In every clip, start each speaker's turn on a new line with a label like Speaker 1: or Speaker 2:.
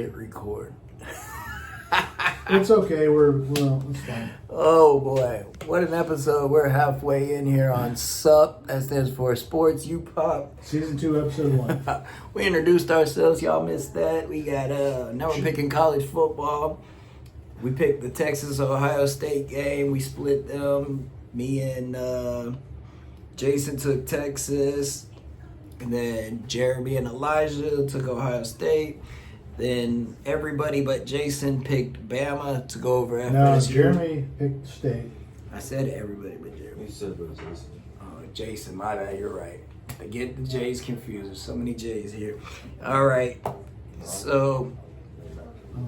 Speaker 1: Hit record.
Speaker 2: It's okay. It's fine.
Speaker 1: Oh boy, what an episode. We're halfway in here on SUP. That stands for Sports You Pop.
Speaker 2: Season 2, episode 1.
Speaker 1: We introduced ourselves. Y'all missed that. We got now we're picking college football. We picked the Texas-Ohio State game. We split them. Me and Jason took Texas. And then Jeremy and Elijah took Ohio State. Then everybody but Jason picked Bama to go over FSU.
Speaker 2: No, Jeremy picked State.
Speaker 1: I said everybody but Jeremy.
Speaker 3: You said but Jason.
Speaker 1: Oh, Jason, my bad, you're right. I get the J's confused. There's so many J's here. All right. So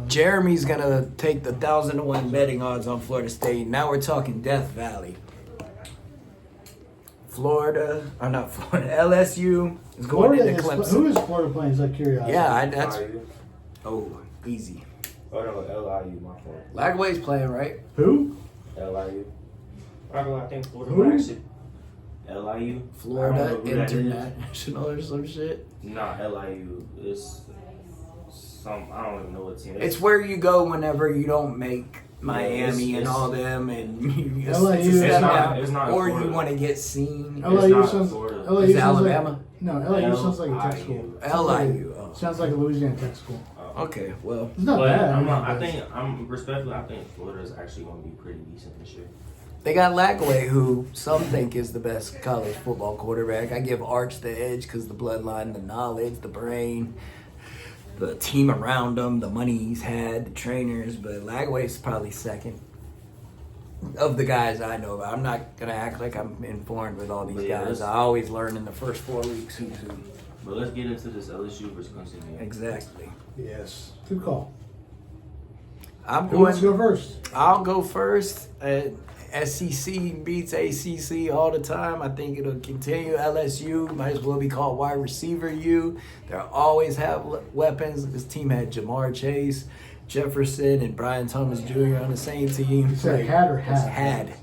Speaker 1: Jeremy's going to take the 1,001 betting odds on Florida State. Now we're talking Death Valley. LSU is going
Speaker 2: Florida
Speaker 1: into Clemson.
Speaker 2: Who is Florida playing? Is that curiosity?
Speaker 1: Yeah, that's...
Speaker 3: LIU.
Speaker 1: Oh, easy.
Speaker 3: Oh no, LIU, my fault.
Speaker 1: Lagway's playing, right?
Speaker 2: Who?
Speaker 3: LIU. I think Florida
Speaker 2: Who?
Speaker 3: might actually. LIU.
Speaker 1: Florida
Speaker 3: I don't know who that is.
Speaker 1: International or some shit.
Speaker 3: Nah, LIU. It's some. I don't even know what team.
Speaker 1: It's where you go whenever you don't make Miami and
Speaker 3: it's-
Speaker 1: all them, and you
Speaker 2: LIU
Speaker 1: it's a
Speaker 2: is
Speaker 1: step
Speaker 3: not-
Speaker 1: down,
Speaker 3: it's not
Speaker 1: or you
Speaker 3: Florida.
Speaker 1: want to get seen.
Speaker 3: It's
Speaker 2: LIU
Speaker 3: not
Speaker 2: sounds.
Speaker 3: Florida.
Speaker 2: LIU
Speaker 1: Is it
Speaker 2: sounds
Speaker 1: Alabama?
Speaker 2: Like, no, LIU sounds like a tech
Speaker 3: LIU.
Speaker 2: school.
Speaker 1: LIU. Oh.
Speaker 2: Sounds like a Louisiana tech school.
Speaker 1: Okay, well,
Speaker 2: It's not
Speaker 3: But
Speaker 2: bad.
Speaker 3: I think Florida is actually going to be pretty decent this year.
Speaker 1: they got Lagway, who some think is the best college football quarterback. I give Arch the edge because the bloodline, the knowledge, the brain, the team around him, the money he's had, the trainers. But Lagway's probably second of the guys I know about. I'm not gonna act like I'm informed with all these
Speaker 3: But yeah,
Speaker 1: guys.
Speaker 3: let's-
Speaker 1: I always learn in the first 4 weeks who's who.
Speaker 3: But let's get into this LSU versus Clemson game.
Speaker 1: Exactly.
Speaker 2: Yes. Good call.
Speaker 1: I'm
Speaker 2: Who wants to
Speaker 1: going.
Speaker 2: go first?
Speaker 1: I'll go first. SEC beats ACC all the time. I think it'll continue. LSU might as well be called wide receiver U. They'll always have weapons. This team had Jamar Chase, Jefferson, and Brian Thomas Jr. on the same team.
Speaker 2: You said had or had?
Speaker 1: Had.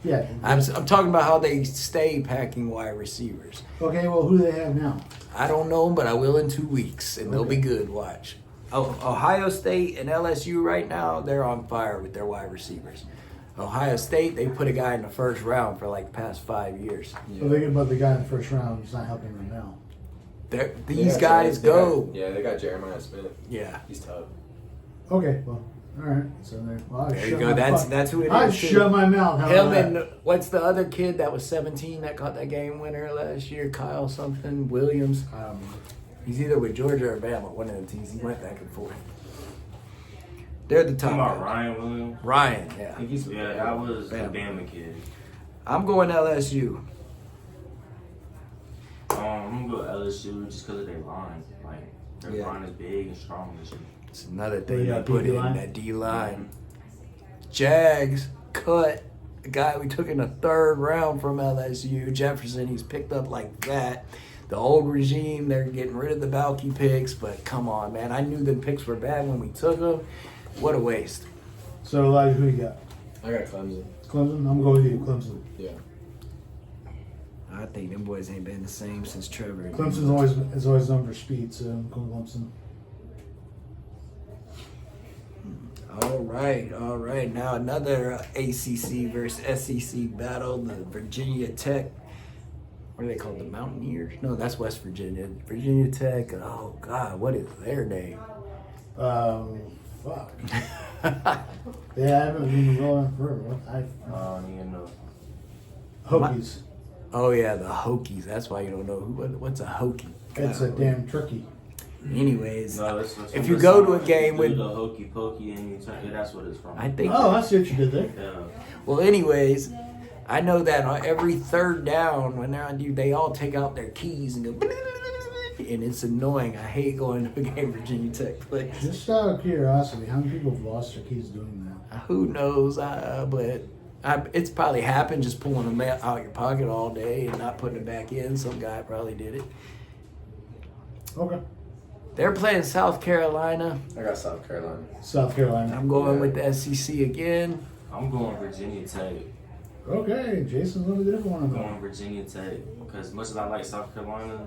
Speaker 2: Yeah.
Speaker 1: I'm talking about how they stay packing wide receivers.
Speaker 2: Okay, well, who do they have now?
Speaker 1: I don't know, but I will in 2 weeks, and they'll be
Speaker 2: Okay.
Speaker 1: good. Watch. Ohio State and LSU right now, they're on fire with their wide receivers. Ohio State, they put a guy in the first round for like the past 5 years.
Speaker 2: So thinking about the guy in the first round, he's not helping them now.
Speaker 1: These guys go.
Speaker 4: They got Jeremiah Smith.
Speaker 1: Yeah.
Speaker 4: He's tough.
Speaker 2: Okay, well, all right. So
Speaker 1: There you go. That's who it
Speaker 2: I'd
Speaker 1: is. too.
Speaker 2: shut my mouth. How
Speaker 1: Him
Speaker 2: about that?
Speaker 1: and what's the other kid that was 17 that caught that game winner last year? Kyle something Williams.
Speaker 2: I don't know.
Speaker 1: He's either with Georgia or Bama. One of the teams. He went back and forth. They're the top
Speaker 3: Talking about
Speaker 1: guys.
Speaker 3: Ryan Williams.
Speaker 1: Ryan, yeah.
Speaker 3: Yeah, that was
Speaker 1: Bama.
Speaker 3: a Bama kid.
Speaker 1: I'm going LSU.
Speaker 3: I'm gonna go LSU just because of their line. Like their
Speaker 1: Yeah.
Speaker 3: line is big and strong this year.
Speaker 1: It's another thing
Speaker 2: Yeah,
Speaker 1: they put in
Speaker 2: D-line.
Speaker 1: that D line. Jags cut the guy we took in the third round from LSU, Jefferson. He's picked up like that. The old regime, they're getting rid of the Balky picks, but come on, man. I knew the picks were bad when we took them. What a waste.
Speaker 2: So, Elijah, who you got?
Speaker 4: I got Clemson.
Speaker 2: Clemson? I'm going with you, Clemson.
Speaker 4: Yeah.
Speaker 1: I think them boys ain't been the same since Trevor.
Speaker 2: Clemson's always known for speed, so I'm going Clemson.
Speaker 1: All right. Now another ACC versus SEC battle. The Virginia Tech. What are they called? The Mountaineers? No, that's West Virginia. Virginia Tech. Oh God, what is their name?
Speaker 2: Fuck. Yeah, I haven't been going forever. What?
Speaker 3: You know,
Speaker 2: Hokies.
Speaker 1: Oh yeah, the Hokies. That's why you don't know what's a Hokie.
Speaker 2: It's a damn turkey.
Speaker 1: Anyways,
Speaker 3: no,
Speaker 1: if you go to a game with,
Speaker 3: the hokey pokey and you turn, that's what it's from.
Speaker 1: I think.
Speaker 2: Oh, I see what you did there.
Speaker 3: Yeah.
Speaker 1: Well, anyways, I know that on every third down when they're on you, they all take out their keys and go, and it's annoying. I hate going to a game Virginia Tech plays.
Speaker 2: Just out of curiosity, how many people have lost their keys doing that?
Speaker 1: Who knows? It's probably happened just pulling them out your pocket all day and not putting it back in. Some guy probably did it.
Speaker 2: Okay.
Speaker 1: They're playing South Carolina.
Speaker 4: I got South Carolina.
Speaker 2: South Carolina.
Speaker 1: I'm going with the SEC again.
Speaker 3: I'm going Virginia Tech.
Speaker 2: Okay, Jason's a little different one.
Speaker 3: I'm
Speaker 2: of them.
Speaker 3: going Virginia Tech because much as I like South Carolina,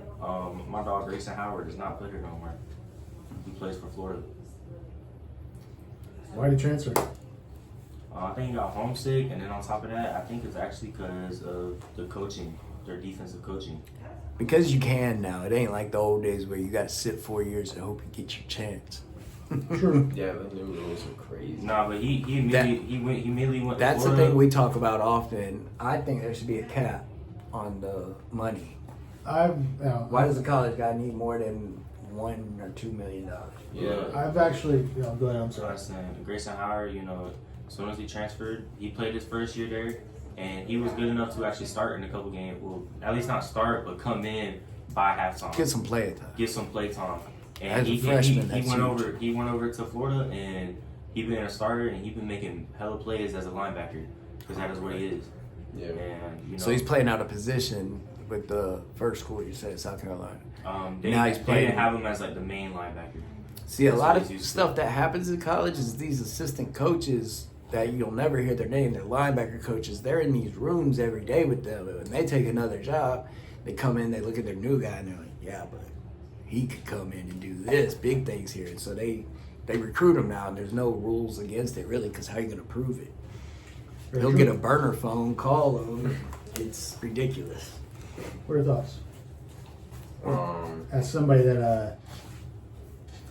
Speaker 3: my dog Grayson Howard does not play here no more. He plays for Florida.
Speaker 2: Why did he transfer?
Speaker 3: I think he got homesick, and then on top of that, I think it's actually because of the coaching, their defensive coaching.
Speaker 1: Because you can now. It ain't like the old days where you got to sit 4 years and hope you get your chance.
Speaker 2: True.
Speaker 4: Yeah, the new rules are crazy.
Speaker 3: Nah, but he immediately went.
Speaker 1: That's
Speaker 3: to
Speaker 1: the
Speaker 3: Florida.
Speaker 1: thing we talk about often. I think there should be a cap on the money. Why does the college guy need more than $1 or $2 million?
Speaker 4: Yeah.
Speaker 2: I've actually, go ahead. I'm
Speaker 3: So I
Speaker 2: sorry.
Speaker 3: was saying, Grayson Howard, as soon as he transferred, he played his first year there, and he was good enough to actually start in a couple games. Well, at least not start, but come in by halftime.
Speaker 1: Get some play time.
Speaker 3: Get some play time. And
Speaker 1: As a
Speaker 3: he
Speaker 1: freshman, that's
Speaker 3: went
Speaker 1: huge.
Speaker 3: over. He went over to Florida, and he been a starter, and he been making hella plays as a linebacker because that is what he is.
Speaker 4: Yeah.
Speaker 3: And
Speaker 1: So he's playing out of position with the first school you said, South Carolina.
Speaker 3: they,
Speaker 1: now he's
Speaker 3: they
Speaker 1: playing.
Speaker 3: didn't have him as like the main linebacker.
Speaker 1: See, a
Speaker 3: That's
Speaker 1: lot
Speaker 3: what
Speaker 1: of
Speaker 3: he's used to.
Speaker 1: stuff that happens in college is these assistant coaches that you'll never hear their name. They're linebacker coaches. They're in these rooms every day with them. And when they take another job, they come in, they look at their new guy, and they're like, yeah, but he could come in and do this, big things here. And so they recruit him now, and there's no rules against it, really, because how are you going to prove it?
Speaker 2: Very
Speaker 1: He'll
Speaker 2: true.
Speaker 1: get a burner phone, call him. It's ridiculous.
Speaker 2: What are your thoughts?
Speaker 4: As
Speaker 2: somebody that,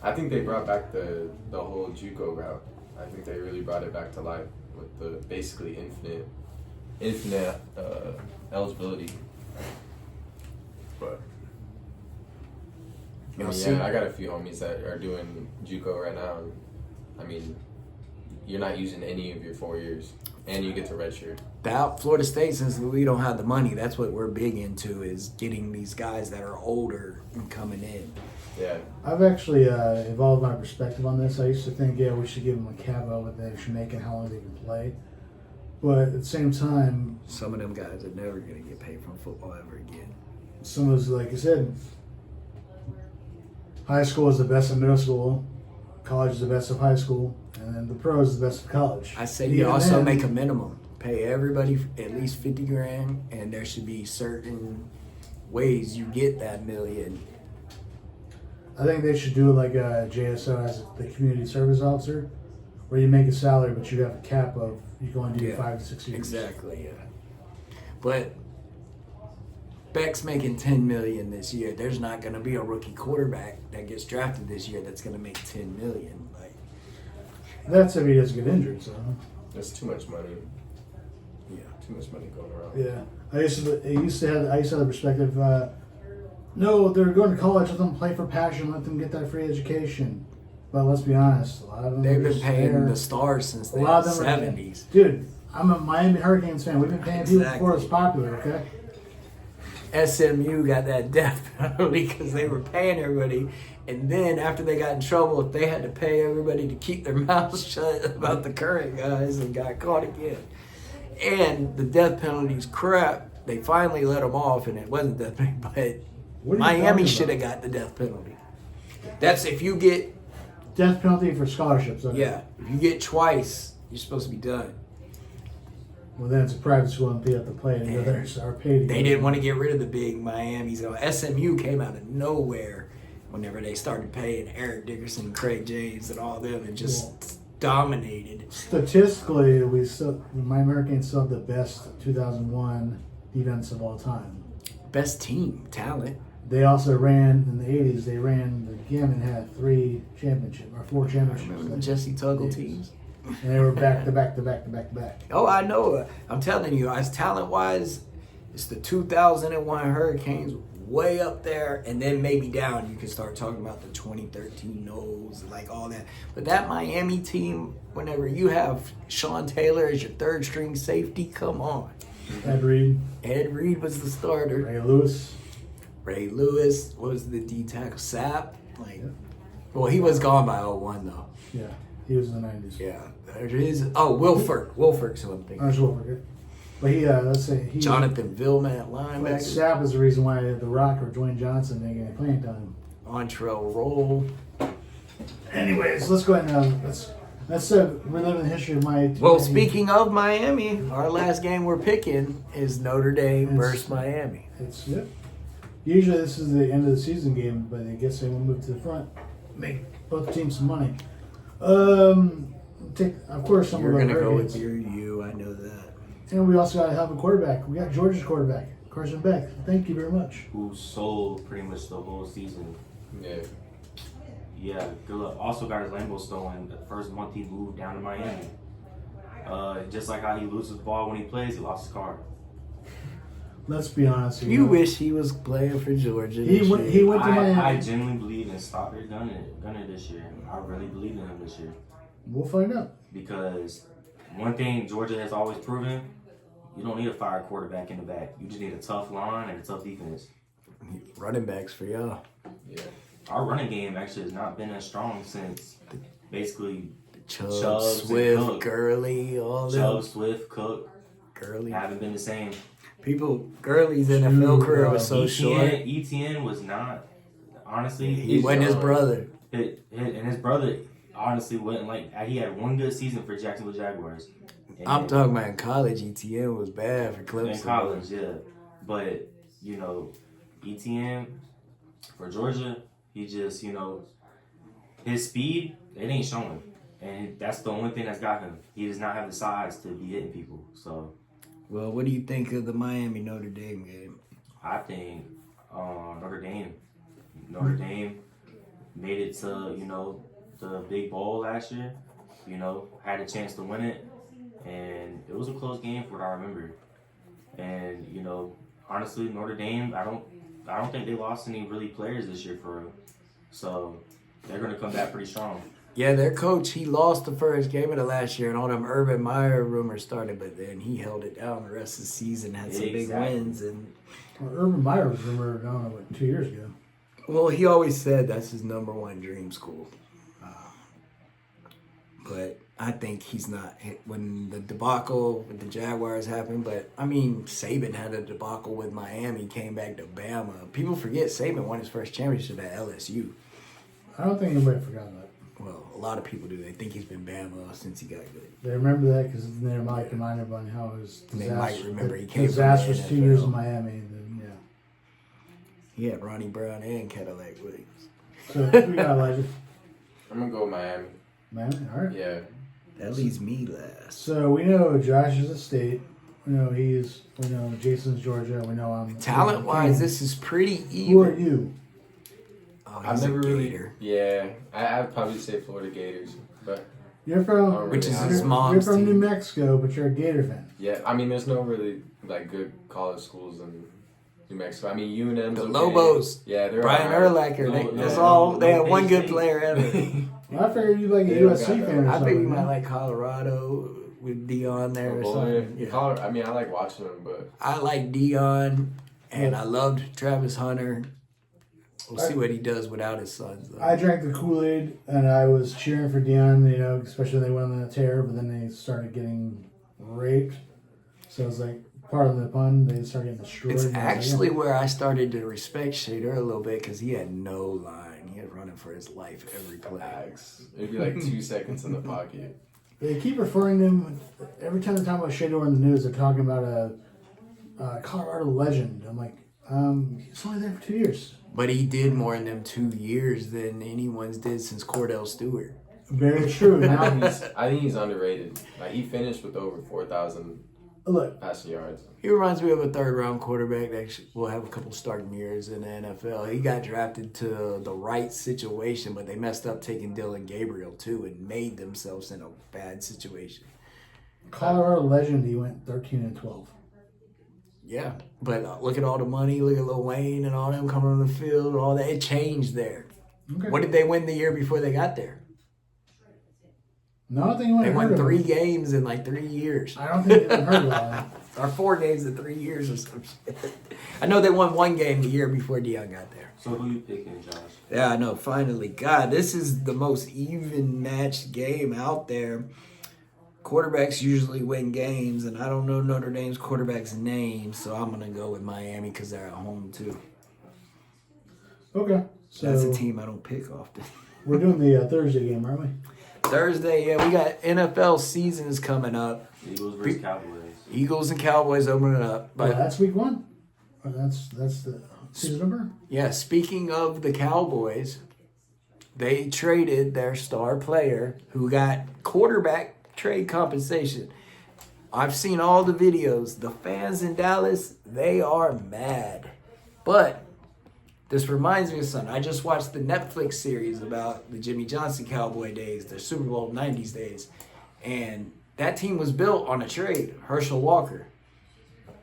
Speaker 4: I think they brought back the whole JUCO route. I think they really brought it back to life with the basically infinite eligibility. But I
Speaker 1: You'll
Speaker 4: mean,
Speaker 1: see.
Speaker 4: yeah, I got a few homies that are doing JUCO right now. And, I mean, you're not using any of your 4 years, and you get to redshirt.
Speaker 1: Florida State, since we don't have the money, that's what we're big into is getting these guys that are older and coming in.
Speaker 4: Yeah.
Speaker 2: I've actually evolved my perspective on this. I used to think, we should give them a cap on what they should make and how long they can play. But at the same time,
Speaker 1: Some of them guys are never going to get paid from football ever again.
Speaker 2: some of us, like you said, high school is the best of middle school, college is the best of high school, and then the pro is the best of college.
Speaker 1: I say you
Speaker 2: Even
Speaker 1: also
Speaker 2: then,
Speaker 1: make a minimum. Pay everybody at least $50,000, and there should be certain ways you get that million.
Speaker 2: I think they should do it like JSO as the community service officer, where you make a salary, but you have a cap of you can only do
Speaker 1: Yeah,
Speaker 2: 5 to 6 years.
Speaker 1: Exactly, yeah. But Beck's making $10 million this year. There's not going to be a rookie quarterback that gets drafted this year that's going to make $10 million. Like,
Speaker 2: That's if he doesn't get injured. So
Speaker 4: That's too much money.
Speaker 1: yeah.
Speaker 4: Too much money going around.
Speaker 2: yeah, I used to have the perspective. No, they're going to college. Let them play for passion. Let them get that free education. But let's be honest, a lot of them
Speaker 1: They've
Speaker 2: are
Speaker 1: been
Speaker 2: just
Speaker 1: paying
Speaker 2: there.
Speaker 1: the stars since the
Speaker 2: A lot of them are
Speaker 1: 70s.
Speaker 2: Dude, I'm a Miami Hurricanes fan. We've been paying people
Speaker 1: Exactly.
Speaker 2: before it's popular. Okay.
Speaker 1: SMU got that death penalty because they were paying everybody. And then after they got in trouble, they had to pay everybody to keep their mouths shut about the current guys and got caught again. And the death penalty's crap. They finally let them off, and it wasn't death penalty,
Speaker 2: What
Speaker 1: but
Speaker 2: are you
Speaker 1: Miami
Speaker 2: talking
Speaker 1: should have got the death penalty. That's if you get,
Speaker 2: Death penalty for scholarships. Okay?
Speaker 1: yeah, if you get twice, you're supposed to be done.
Speaker 2: Well, then it's a private school and they have to play and others are paid. to
Speaker 1: They
Speaker 2: go.
Speaker 1: didn't want to get rid of the big Miami. So SMU came out of nowhere whenever they started paying Eric Dickerson, Craig James, and all them, and just dominated.
Speaker 2: Statistically, the Miami Hurricanes still have the best 2001 defense of all time.
Speaker 1: Best team, talent.
Speaker 2: They also ran in the 80s. They ran the gamut and had 4 championships.
Speaker 1: Remember the Jesse Tuggle teams?
Speaker 2: And they were back to back to back to back to back.
Speaker 1: Oh, I know. I'm telling you, as talent-wise, it's the 2001 Hurricanes way up there, and then maybe down. You can start talking about the 2013 Knowles, like all that. But that Miami team, whenever you have Sean Taylor as your third-string safety, come on.
Speaker 2: Ed Reed,
Speaker 1: Ed Reed was the starter.
Speaker 2: Ray Lewis.
Speaker 1: Ray Lewis was the D tackle. Sapp, like,
Speaker 2: Yeah.
Speaker 1: well, he was gone by 01 though.
Speaker 2: Yeah, he was in the 90s.
Speaker 1: Yeah, there it is. Oh, Wilfork. Wilfork's who I'm thinking.
Speaker 2: I was over. But he, let's say he.
Speaker 1: Jonathan Vilma at
Speaker 2: But
Speaker 1: linebacker.
Speaker 2: Sapp is the reason why The Rock or Dwayne Johnson didn't get any playing time.
Speaker 1: Entrell Roll.
Speaker 2: Anyways, let's go ahead and let's relive the history of my.
Speaker 1: Well, speaking of Miami, our last game we're picking is Notre Dame versus Miami.
Speaker 2: It's yeah. Usually this is the end of the season game, but I guess they will move to the front, make both teams some money. of course, some
Speaker 1: You're
Speaker 2: of our
Speaker 1: gonna go with
Speaker 2: hurricanes.
Speaker 1: you. I know that.
Speaker 2: And we also got to have a quarterback. We got Georgia's quarterback, Carson Beck. Thank you very much.
Speaker 3: Who sold pretty much the whole season.
Speaker 4: Yeah.
Speaker 3: Yeah, good luck. Also got his Lambo stolen the first month he moved down to Miami. Just like how he loses the ball when he plays, he lost his car.
Speaker 2: Let's be honest.
Speaker 1: You wish he was playing for Georgia.
Speaker 2: He
Speaker 1: this
Speaker 2: went.
Speaker 1: year.
Speaker 2: He went to
Speaker 3: I
Speaker 2: Miami.
Speaker 3: genuinely believe in Stockard Gunner this year. I really believe in him this year.
Speaker 2: We'll find out.
Speaker 3: Because one thing Georgia has always proven, you don't need a fire quarterback in the back. You just need a tough line and a tough defense.
Speaker 1: Running backs for y'all.
Speaker 4: Yeah.
Speaker 3: Our running game actually has not been as strong since basically
Speaker 1: Chubb,
Speaker 3: Chubbs and
Speaker 1: Swift,
Speaker 3: Cook.
Speaker 1: Gurley, all
Speaker 3: Chubb,
Speaker 1: them.
Speaker 3: Swift, Cook
Speaker 1: Gurley.
Speaker 3: haven't been the same.
Speaker 1: People, Gurley's NFL career was so short.
Speaker 3: ETN was not, honestly.
Speaker 1: He wasn't his brother.
Speaker 3: And his brother honestly wasn't like, he had one good season for Jacksonville Jaguars. And
Speaker 1: I'm talking about in college. ETN was bad for Clemson.
Speaker 3: in college, yeah. But, ETN for Georgia, he just, his speed, it ain't showing. And that's the only thing that's got him. He does not have the size to be hitting people. So
Speaker 1: Well, what do you think of the Miami Notre Dame game?
Speaker 3: I think Notre Dame made it to, the big bowl last year. Had a chance to win it. And it was a close game for what I remember. And, honestly, Notre Dame, I don't think they lost any really players this year for real. So they're going to come back pretty strong.
Speaker 1: Yeah, their coach, he lost the first game of the last year, and all them Urban Meyer rumors started, but then he held it down the rest of the season, had some big
Speaker 3: Exactly.
Speaker 1: wins. And
Speaker 2: Well, Urban Meyer was rumored, I don't know, 2 years ago.
Speaker 1: well, he always said that's his number one dream school. But I think he's not. When the debacle with the Jaguars happened, but I mean, Saban had a debacle with Miami, came back to Bama. People forget Saban won his first championship at LSU.
Speaker 2: I don't think anybody forgot that.
Speaker 1: Well, a lot of people do. They think he's been Bama since he got good.
Speaker 2: They remember that because they might remind everybody how it was
Speaker 1: And they might remember he came from
Speaker 2: disastrous
Speaker 1: the
Speaker 2: 2 years
Speaker 1: NFL.
Speaker 2: in Miami. And then, yeah.
Speaker 1: He had Ronnie Brown and Cadillac Williams.
Speaker 2: So we got Elijah.
Speaker 4: I'm gonna go with Miami.
Speaker 2: Miami, all right.
Speaker 4: Yeah.
Speaker 1: That leaves me last.
Speaker 2: So we know Josh is a state. We know Jason's Georgia. We know I'm
Speaker 1: Talent-wise, this is pretty even.
Speaker 2: Who are you?
Speaker 1: Oh,
Speaker 4: I've
Speaker 1: he's a
Speaker 4: never really.
Speaker 1: Gator.
Speaker 4: Yeah. I'd probably say Florida Gators, but
Speaker 2: You're from
Speaker 4: Oh,
Speaker 1: Which is
Speaker 4: really?
Speaker 1: his
Speaker 2: you're
Speaker 1: mom's
Speaker 2: from
Speaker 1: team.
Speaker 2: New Mexico, but you're a Gator fan.
Speaker 4: yeah. I mean, there's no really good college schools in New Mexico. I mean, UNM's
Speaker 1: The
Speaker 4: okay.
Speaker 1: Lobos.
Speaker 4: Yeah, they're
Speaker 1: Brian
Speaker 4: alright.
Speaker 1: Urlacher.
Speaker 3: No,
Speaker 1: That's
Speaker 3: no,
Speaker 1: all.
Speaker 3: no,
Speaker 1: They had
Speaker 3: no,
Speaker 1: one good
Speaker 3: State.
Speaker 1: player ever.
Speaker 2: Well, I figured you'd like a
Speaker 4: They don't
Speaker 2: USC
Speaker 4: got that.
Speaker 2: fan or
Speaker 1: I
Speaker 2: something.
Speaker 1: think you might
Speaker 2: yeah.
Speaker 1: like Colorado with Dion there or
Speaker 4: Boy,
Speaker 1: something. Yeah.
Speaker 4: I mean, I like watching them, but
Speaker 1: I like Dion, and I loved Travis Hunter. We'll see what he does without his sons, though.
Speaker 2: I drank the Kool-Aid and I was cheering for Dion, especially when they went on that tear, but then they started getting raped. So it was like, pardon the pun, they started getting destroyed.
Speaker 1: It's
Speaker 2: And I was like,
Speaker 1: actually where I started to respect Shader a little bit because he had no line. He had running for his life every play.
Speaker 4: facts. It'd be like 2 seconds in the pocket.
Speaker 2: They keep referring to him, every time they talk about Shador in the news, they're talking about a Colorado legend. I'm like, he's only there for 2 years.
Speaker 1: But he did more in them 2 years than anyone's did since Cordell Stewart.
Speaker 2: Very true. Now,
Speaker 4: I think he's underrated. Like, he finished with over 4,000
Speaker 2: look,
Speaker 4: passing yards.
Speaker 1: He reminds me of a third-round quarterback that will have a couple starting years in the NFL. He got drafted to the right situation, but they messed up taking Dylan Gabriel, too, and made themselves in a bad situation.
Speaker 2: Colorado legend, he went 13-12.
Speaker 1: Yeah, but look at all the money. Look at Lil Wayne and all them coming on the field. All that. It changed there.
Speaker 2: Okay.
Speaker 1: What did they win the year before they got there?
Speaker 2: No, I don't think
Speaker 1: They
Speaker 2: anyone
Speaker 1: won
Speaker 2: heard of
Speaker 1: 3
Speaker 2: him.
Speaker 1: games in like 3 years.
Speaker 2: I don't think anyone heard of that.
Speaker 1: Or 4 games in 3 years or some shit. I know they won 1 game the year before Dion got there.
Speaker 3: So who you picking, Josh?
Speaker 1: Yeah, I know. Finally, God, this is the most even matched game out there. Quarterbacks usually win games, and I don't know Notre Dame's quarterback's name, so I'm gonna go with Miami because they're at home too.
Speaker 2: Okay. So
Speaker 1: That's a team I don't pick often.
Speaker 2: we're doing the Thursday game, aren't we?
Speaker 1: Thursday, yeah, we got NFL seasons coming up.
Speaker 3: Eagles versus Cowboys.
Speaker 1: Eagles and Cowboys opening up,
Speaker 2: But
Speaker 1: but
Speaker 2: that's week 1. Or that's the season number.
Speaker 1: yeah. Speaking of the Cowboys, they traded their star player who got quarterback trade compensation. I've seen all the videos. The fans in Dallas, they are mad. But this reminds me of something. I just watched the Netflix series about the Jimmy Johnson Cowboy days, the Super Bowl 90s days. And that team was built on a trade, Herschel Walker.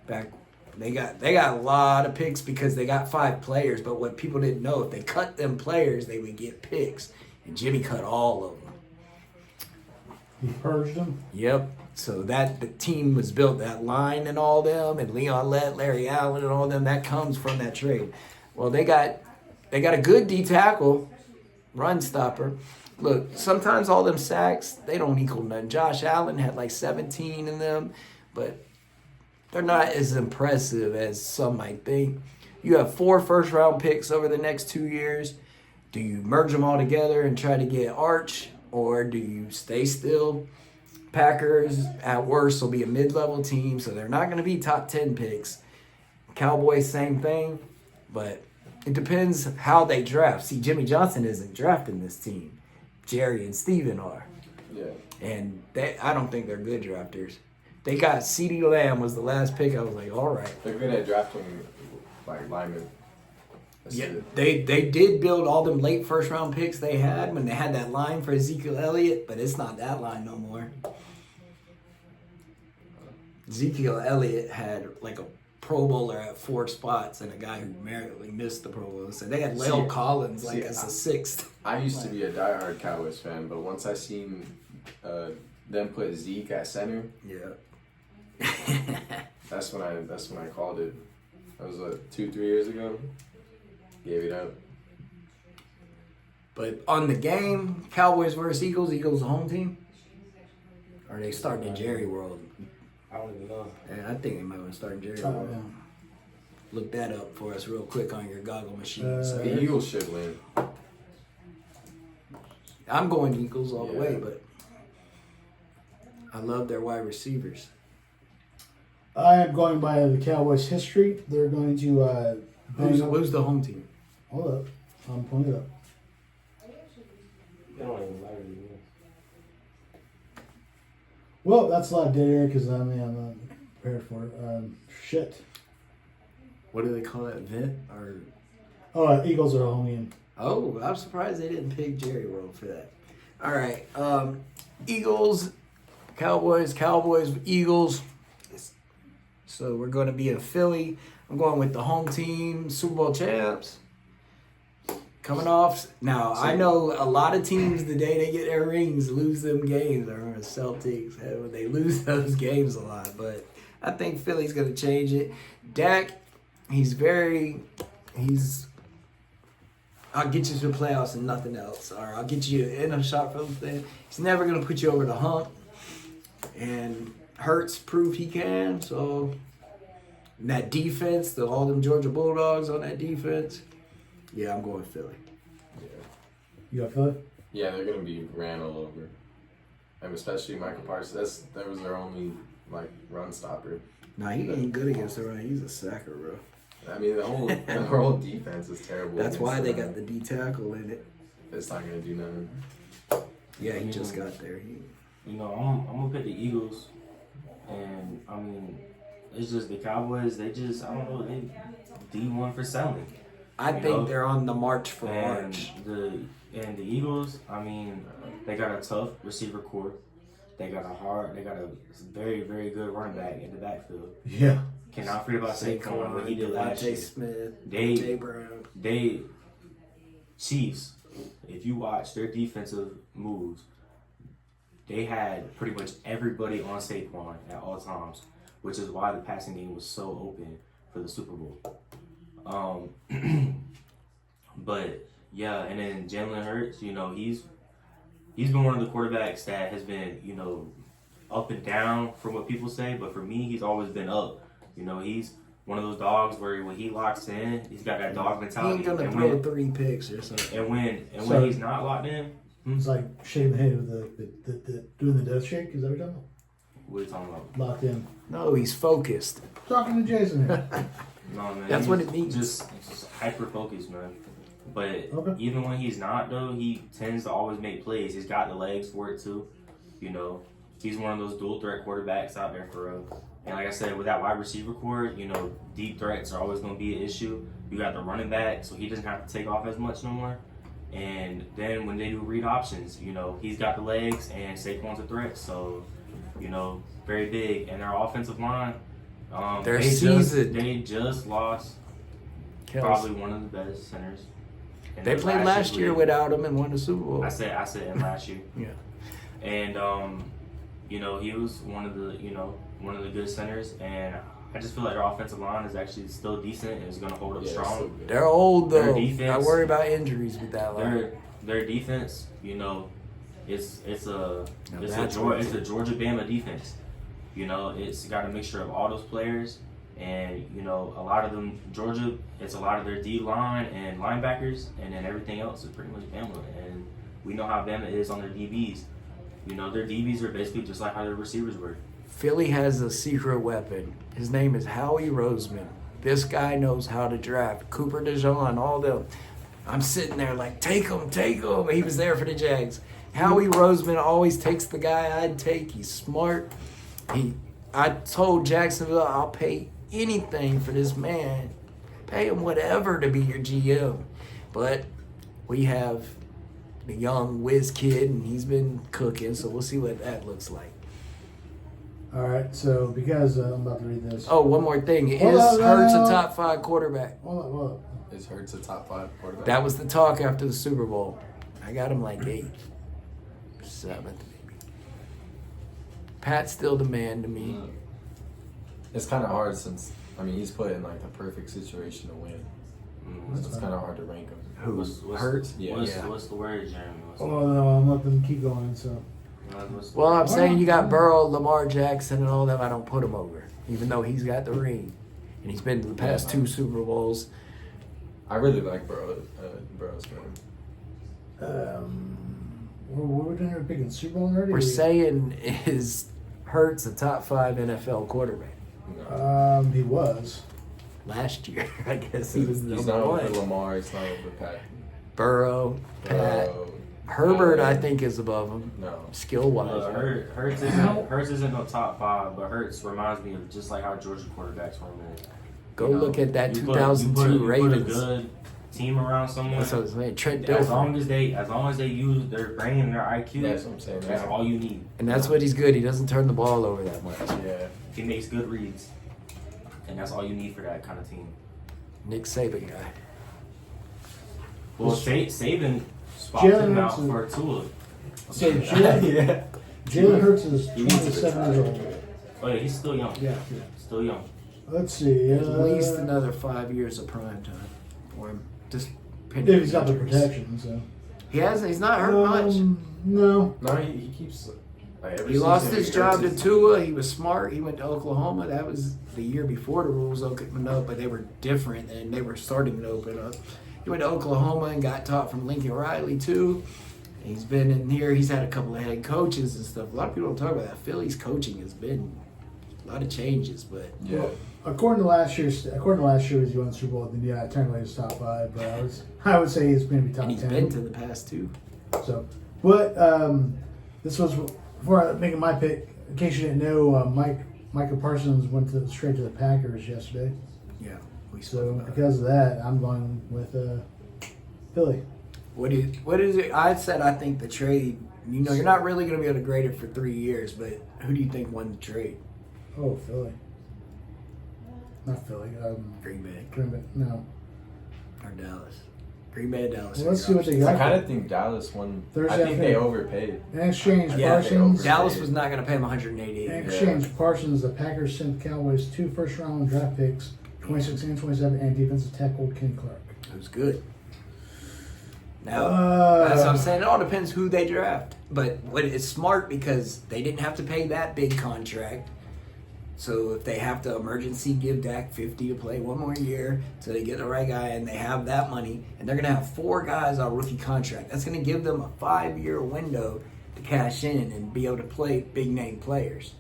Speaker 1: They got a lot of picks because they got 5 players, but what people didn't know, if they cut them players, they would get picks. And Jimmy cut all of them.
Speaker 2: He purged them.
Speaker 1: Yep. So that the team was built, that line and all them, and Leon Lett, Larry Allen and all them, that comes from that trade. Well, they got a good D tackle, run stopper. Look, sometimes all them sacks, they don't equal nothing. Josh Allen had like 17 in them, but they're not as impressive as some might think. You have 4 first-round picks over the next 2 years. Do you merge them all together and try to get Arch, or do you stay still? Packers, at worst, will be a mid-level team, so they're not going to be top 10 picks. Cowboys, same thing, but it depends how they draft. See, Jimmy Johnson isn't drafting this team. Jerry and Steven are.
Speaker 4: Yeah.
Speaker 1: And I don't think they're good drafters. They got CeeDee Lamb was the last pick. I was like, all right.
Speaker 4: They're good at drafting like linemen. That's
Speaker 1: Yeah,
Speaker 4: it.
Speaker 1: they did build all them late first round picks they had when they had that line for Ezekiel Elliott, but it's not that line no more. Ezekiel Elliott had like a Pro Bowler at 4 spots and a guy who merely missed the Pro Bowl. So they had La'el Collins like as a 6th.
Speaker 4: I used to be a diehard Cowboys fan, but once I seen them put Zeke at center,
Speaker 1: Yeah.
Speaker 4: that's when I called it. That was 2-3 years ago. Gave it up.
Speaker 1: But on the game, Cowboys versus Eagles, Eagles the home team? Or are they starting in Jerry World?
Speaker 3: I don't even know.
Speaker 1: Yeah, I think they might want to start in Jerry
Speaker 2: Oh,
Speaker 1: World.
Speaker 2: yeah.
Speaker 1: Look that up for us real quick on your goggle machine.
Speaker 4: The Eagles should win.
Speaker 1: I'm going Eagles all the
Speaker 4: Yeah.
Speaker 1: way, but I love their wide receivers.
Speaker 2: I am going by the Cowboys' history. They're going to
Speaker 1: Who's the home team?
Speaker 2: Hold up. I'm pulling it up.
Speaker 3: They don't even matter to me.
Speaker 2: Well, that's a lot of dead air because I'm not prepared for it. Shit.
Speaker 1: What do they call that? Vent or?
Speaker 2: Eagles are home game.
Speaker 1: Oh, I'm surprised they didn't pick Jerry World for that. All right, Eagles, Cowboys, Eagles. So we're going to be in Philly. I'm going with the home team, Super Bowl champs. Coming off. Now, I know a lot of teams, the day they get their rings, lose them games. I remember Celtics, they lose those games a lot. But I think Philly's going to change it. Dak, I'll get you to the playoffs and nothing else. Or I'll get you in a shot for the thing. He's never going to put you over the hump. And Hurts proved he can. So, and that defense, all them Georgia Bulldogs on that defense. Yeah, I'm going Philly.
Speaker 2: You got Philly?
Speaker 4: Yeah, they're gonna be ran all over. And especially Michael Parsons. That was their only run stopper.
Speaker 1: Nah, he ain't good against the run. He's a sacker, bro.
Speaker 4: I mean, the whole defense is terrible.
Speaker 1: That's why they
Speaker 4: against
Speaker 1: got the D tackle in it.
Speaker 4: It's not gonna do nothing.
Speaker 1: Yeah, he just got there.
Speaker 3: You know, I'm gonna pick the Eagles, and I mean, it's just the Cowboys. They just, I don't know, they D1 for selling.
Speaker 1: I
Speaker 3: You
Speaker 1: think
Speaker 3: know?
Speaker 1: they're on the march for
Speaker 3: And
Speaker 1: March.
Speaker 3: the Eagles, I mean, they got a tough receiver core. They got a very, very good running back in the backfield.
Speaker 2: Yeah.
Speaker 3: Cannot forget about Saquon, what he did last year.
Speaker 1: Devontae Smith,
Speaker 3: They-
Speaker 1: J. Brown.
Speaker 3: Chiefs, if you watch their defensive moves, they had pretty much everybody on Saquon at all times, which is why the passing game was so open for the Super Bowl. But yeah, and then Jalen Hurts, you know, he's been one of the quarterbacks that has been, you know, up and down from what people say, but for me, he's always been up. You know, he's one of those dogs where when he locks in, he's got that dog
Speaker 1: He
Speaker 3: mentality.
Speaker 1: ain't gonna
Speaker 3: And
Speaker 1: throw
Speaker 3: when-
Speaker 1: 3 picks or something.
Speaker 3: And when
Speaker 2: So-
Speaker 3: he's not locked in,
Speaker 2: It's like shaking the head with the doing the death shake. Is that what you're talking
Speaker 3: what are you talking about?
Speaker 2: about? Locked in.
Speaker 1: No, he's focused.
Speaker 2: Talking to Jason here.
Speaker 3: No, man.
Speaker 1: That's
Speaker 3: he's
Speaker 1: what it means.
Speaker 3: Just hyper focused, man. But
Speaker 2: Okay.
Speaker 3: even when he's not, though, he tends to always make plays. He's got the legs for it too. You know, he's one of those dual threat quarterbacks out there for real. And like I said, with that wide receiver core, you know, deep threats are always going to be an issue. You got the running back, so he doesn't have to take off as much no more. And then when they do read options, you know, he's got the legs and Saquon's a threat. So, you know, very big. And our offensive line,
Speaker 1: They're
Speaker 3: they just lost
Speaker 1: Kels.
Speaker 3: probably one of the best centers. in
Speaker 1: They
Speaker 3: the
Speaker 1: played last year
Speaker 3: league.
Speaker 1: without him and won the Super Bowl.
Speaker 3: I said in last year.
Speaker 1: Yeah.
Speaker 3: And you know, he was one of the good centers, and I just feel like our offensive line is actually still decent and is going to hold up
Speaker 4: Yeah,
Speaker 3: strong.
Speaker 4: so good.
Speaker 1: They're old
Speaker 3: Their
Speaker 1: though.
Speaker 3: defense-
Speaker 1: I worry about injuries with that line.
Speaker 3: Their defense, you know, it's a
Speaker 1: that's
Speaker 3: Georgia Bama defense. You know, it's got a mixture of all those players, and you know, a lot of them Georgia. It's a lot of their D line and linebackers, and then everything else is pretty much Bama. And we know how Bama is on their DBs. You know, their DBs are basically just like how their receivers were.
Speaker 1: Philly has a secret weapon. His name is Howie Roseman. This guy knows how to draft. Cooper DeJean, all them. I'm sitting there like, take him. He was there for the Jags. Howie Roseman always takes the guy I'd take. He's smart. I told Jacksonville I'll pay anything for this man. Pay him whatever to be your GM. But we have the young whiz kid, and he's been cooking, so we'll see what that looks like.
Speaker 2: All right, so because I'm about to read this.
Speaker 1: Oh, one more thing. Is
Speaker 2: Hold on,
Speaker 1: Hurts a
Speaker 2: no.
Speaker 1: top 5 quarterback?
Speaker 2: Hold up.
Speaker 4: Is Hurts a top 5 quarterback?
Speaker 1: That was the talk after the Super Bowl. I got him like 8th, 7th maybe. Pat's still the man to me.
Speaker 4: It's kind of hard since he's put in like the perfect situation to win. So it's kind of hard to rank him.
Speaker 1: Who? Hurts?
Speaker 4: Yeah.
Speaker 3: What's the word, Jeremy?
Speaker 2: Oh no, I'm letting them keep going. So
Speaker 1: Well, I'm saying you got Burrow, Lamar Jackson, and all them. I don't put him over, even though he's got the ring. And he's been to the past 2 Super Bowls.
Speaker 4: I really like Burrow's game.
Speaker 2: we're doing here picking Super Bowl already.
Speaker 1: We're saying is Hurts a top 5 NFL quarterback?
Speaker 2: He was.
Speaker 1: Last year, I guess he was
Speaker 4: He's
Speaker 1: number
Speaker 4: not
Speaker 1: one.
Speaker 4: over Lamar. He's not over Pat.
Speaker 1: Burrow, Pat.
Speaker 4: Burrow,
Speaker 1: Herbert, I think, is above him,
Speaker 4: No.
Speaker 1: skill-wise.
Speaker 3: Hurts isn't no top 5, but Hurts reminds me of just like how Georgia quarterbacks were. Man.
Speaker 1: Go
Speaker 3: You know,
Speaker 1: look at that
Speaker 3: you
Speaker 1: 2002
Speaker 3: put a
Speaker 1: Ravens.
Speaker 3: good team around someone.
Speaker 1: That's what I was saying. Trent
Speaker 3: As
Speaker 1: Dilfer.
Speaker 3: long as they use their brain and their IQ,
Speaker 4: That's what I'm saying.
Speaker 3: that's all you need.
Speaker 1: And that's what he's good. He doesn't turn the ball over that much.
Speaker 4: Yeah.
Speaker 3: He makes good reads, and that's all you need for that kind of team.
Speaker 1: Nick Saban guy.
Speaker 3: Well, Saban swapped
Speaker 2: Jalen
Speaker 3: him out
Speaker 2: Hurts
Speaker 3: for Tua.
Speaker 2: So Jalen
Speaker 3: Yeah.
Speaker 2: Jalen Hurts is
Speaker 3: He needs to
Speaker 2: 27 years old.
Speaker 3: Oh yeah, he's still young.
Speaker 2: Yeah.
Speaker 3: Still young.
Speaker 2: Let's see.
Speaker 1: At least another 5 years of prime time for him. Just
Speaker 2: if he's got the protection, so.
Speaker 1: He's not hurt much.
Speaker 2: No.
Speaker 4: No, he keeps. Like, every
Speaker 1: He lost
Speaker 4: season
Speaker 1: his
Speaker 4: he
Speaker 1: job
Speaker 4: hurts
Speaker 1: to
Speaker 4: his-
Speaker 1: Tua. He was smart. He went to Oklahoma. That was the year before the rules opened up, but they were different and they were starting to open up. He went to Oklahoma and got taught from Lincoln Riley too. He's been in here. He's had a couple of head coaches and stuff. A lot of people don't talk about that. Philly's coaching has been a lot of changes, but
Speaker 4: Yeah.
Speaker 2: According to last year, he won the Super Bowl with Indiana. Technically, he's top 5, but I would say he's going to be top
Speaker 1: and he's
Speaker 2: 10.
Speaker 1: been to the past 2.
Speaker 2: So, but this was before making my pick. In case you didn't know, Micah Parsons went straight to the Packers yesterday.
Speaker 1: Yeah, we
Speaker 2: So
Speaker 1: spoke about it.
Speaker 2: because of that, I'm going with Philly.
Speaker 1: What is it? I said I think the trade. You know, you're not really going to be able to grade it for 3 years, but who do you think won the trade?
Speaker 2: Oh, Philly. Not Philly.
Speaker 1: Green Bay
Speaker 2: Green Bay. No.
Speaker 1: or Dallas? Green Bay, Dallas.
Speaker 2: Well, let's see what they
Speaker 4: I
Speaker 2: got.
Speaker 4: kind of think Dallas won.
Speaker 2: Thursday
Speaker 4: I think they
Speaker 2: afternoon.
Speaker 4: overpaid.
Speaker 2: In exchange,
Speaker 1: Yeah,
Speaker 2: Parsons.
Speaker 1: Dallas was not going to pay him 188.
Speaker 2: In exchange, Parsons, the Packers sent the Cowboys 2 first-round draft picks, 26 and 27, and defensive tackle Kenny Clark.
Speaker 1: It was good. Now,
Speaker 2: Uh,
Speaker 1: that's what I'm saying. It all depends who they draft. But it's smart because they didn't have to pay that big contract. So if they have to emergency give Dak 50 to play one more year so they get the right guy and they have that money, and they're going to have 4 guys on rookie contract. That's going to give them a 5-year window to cash in and be able to play big-name players.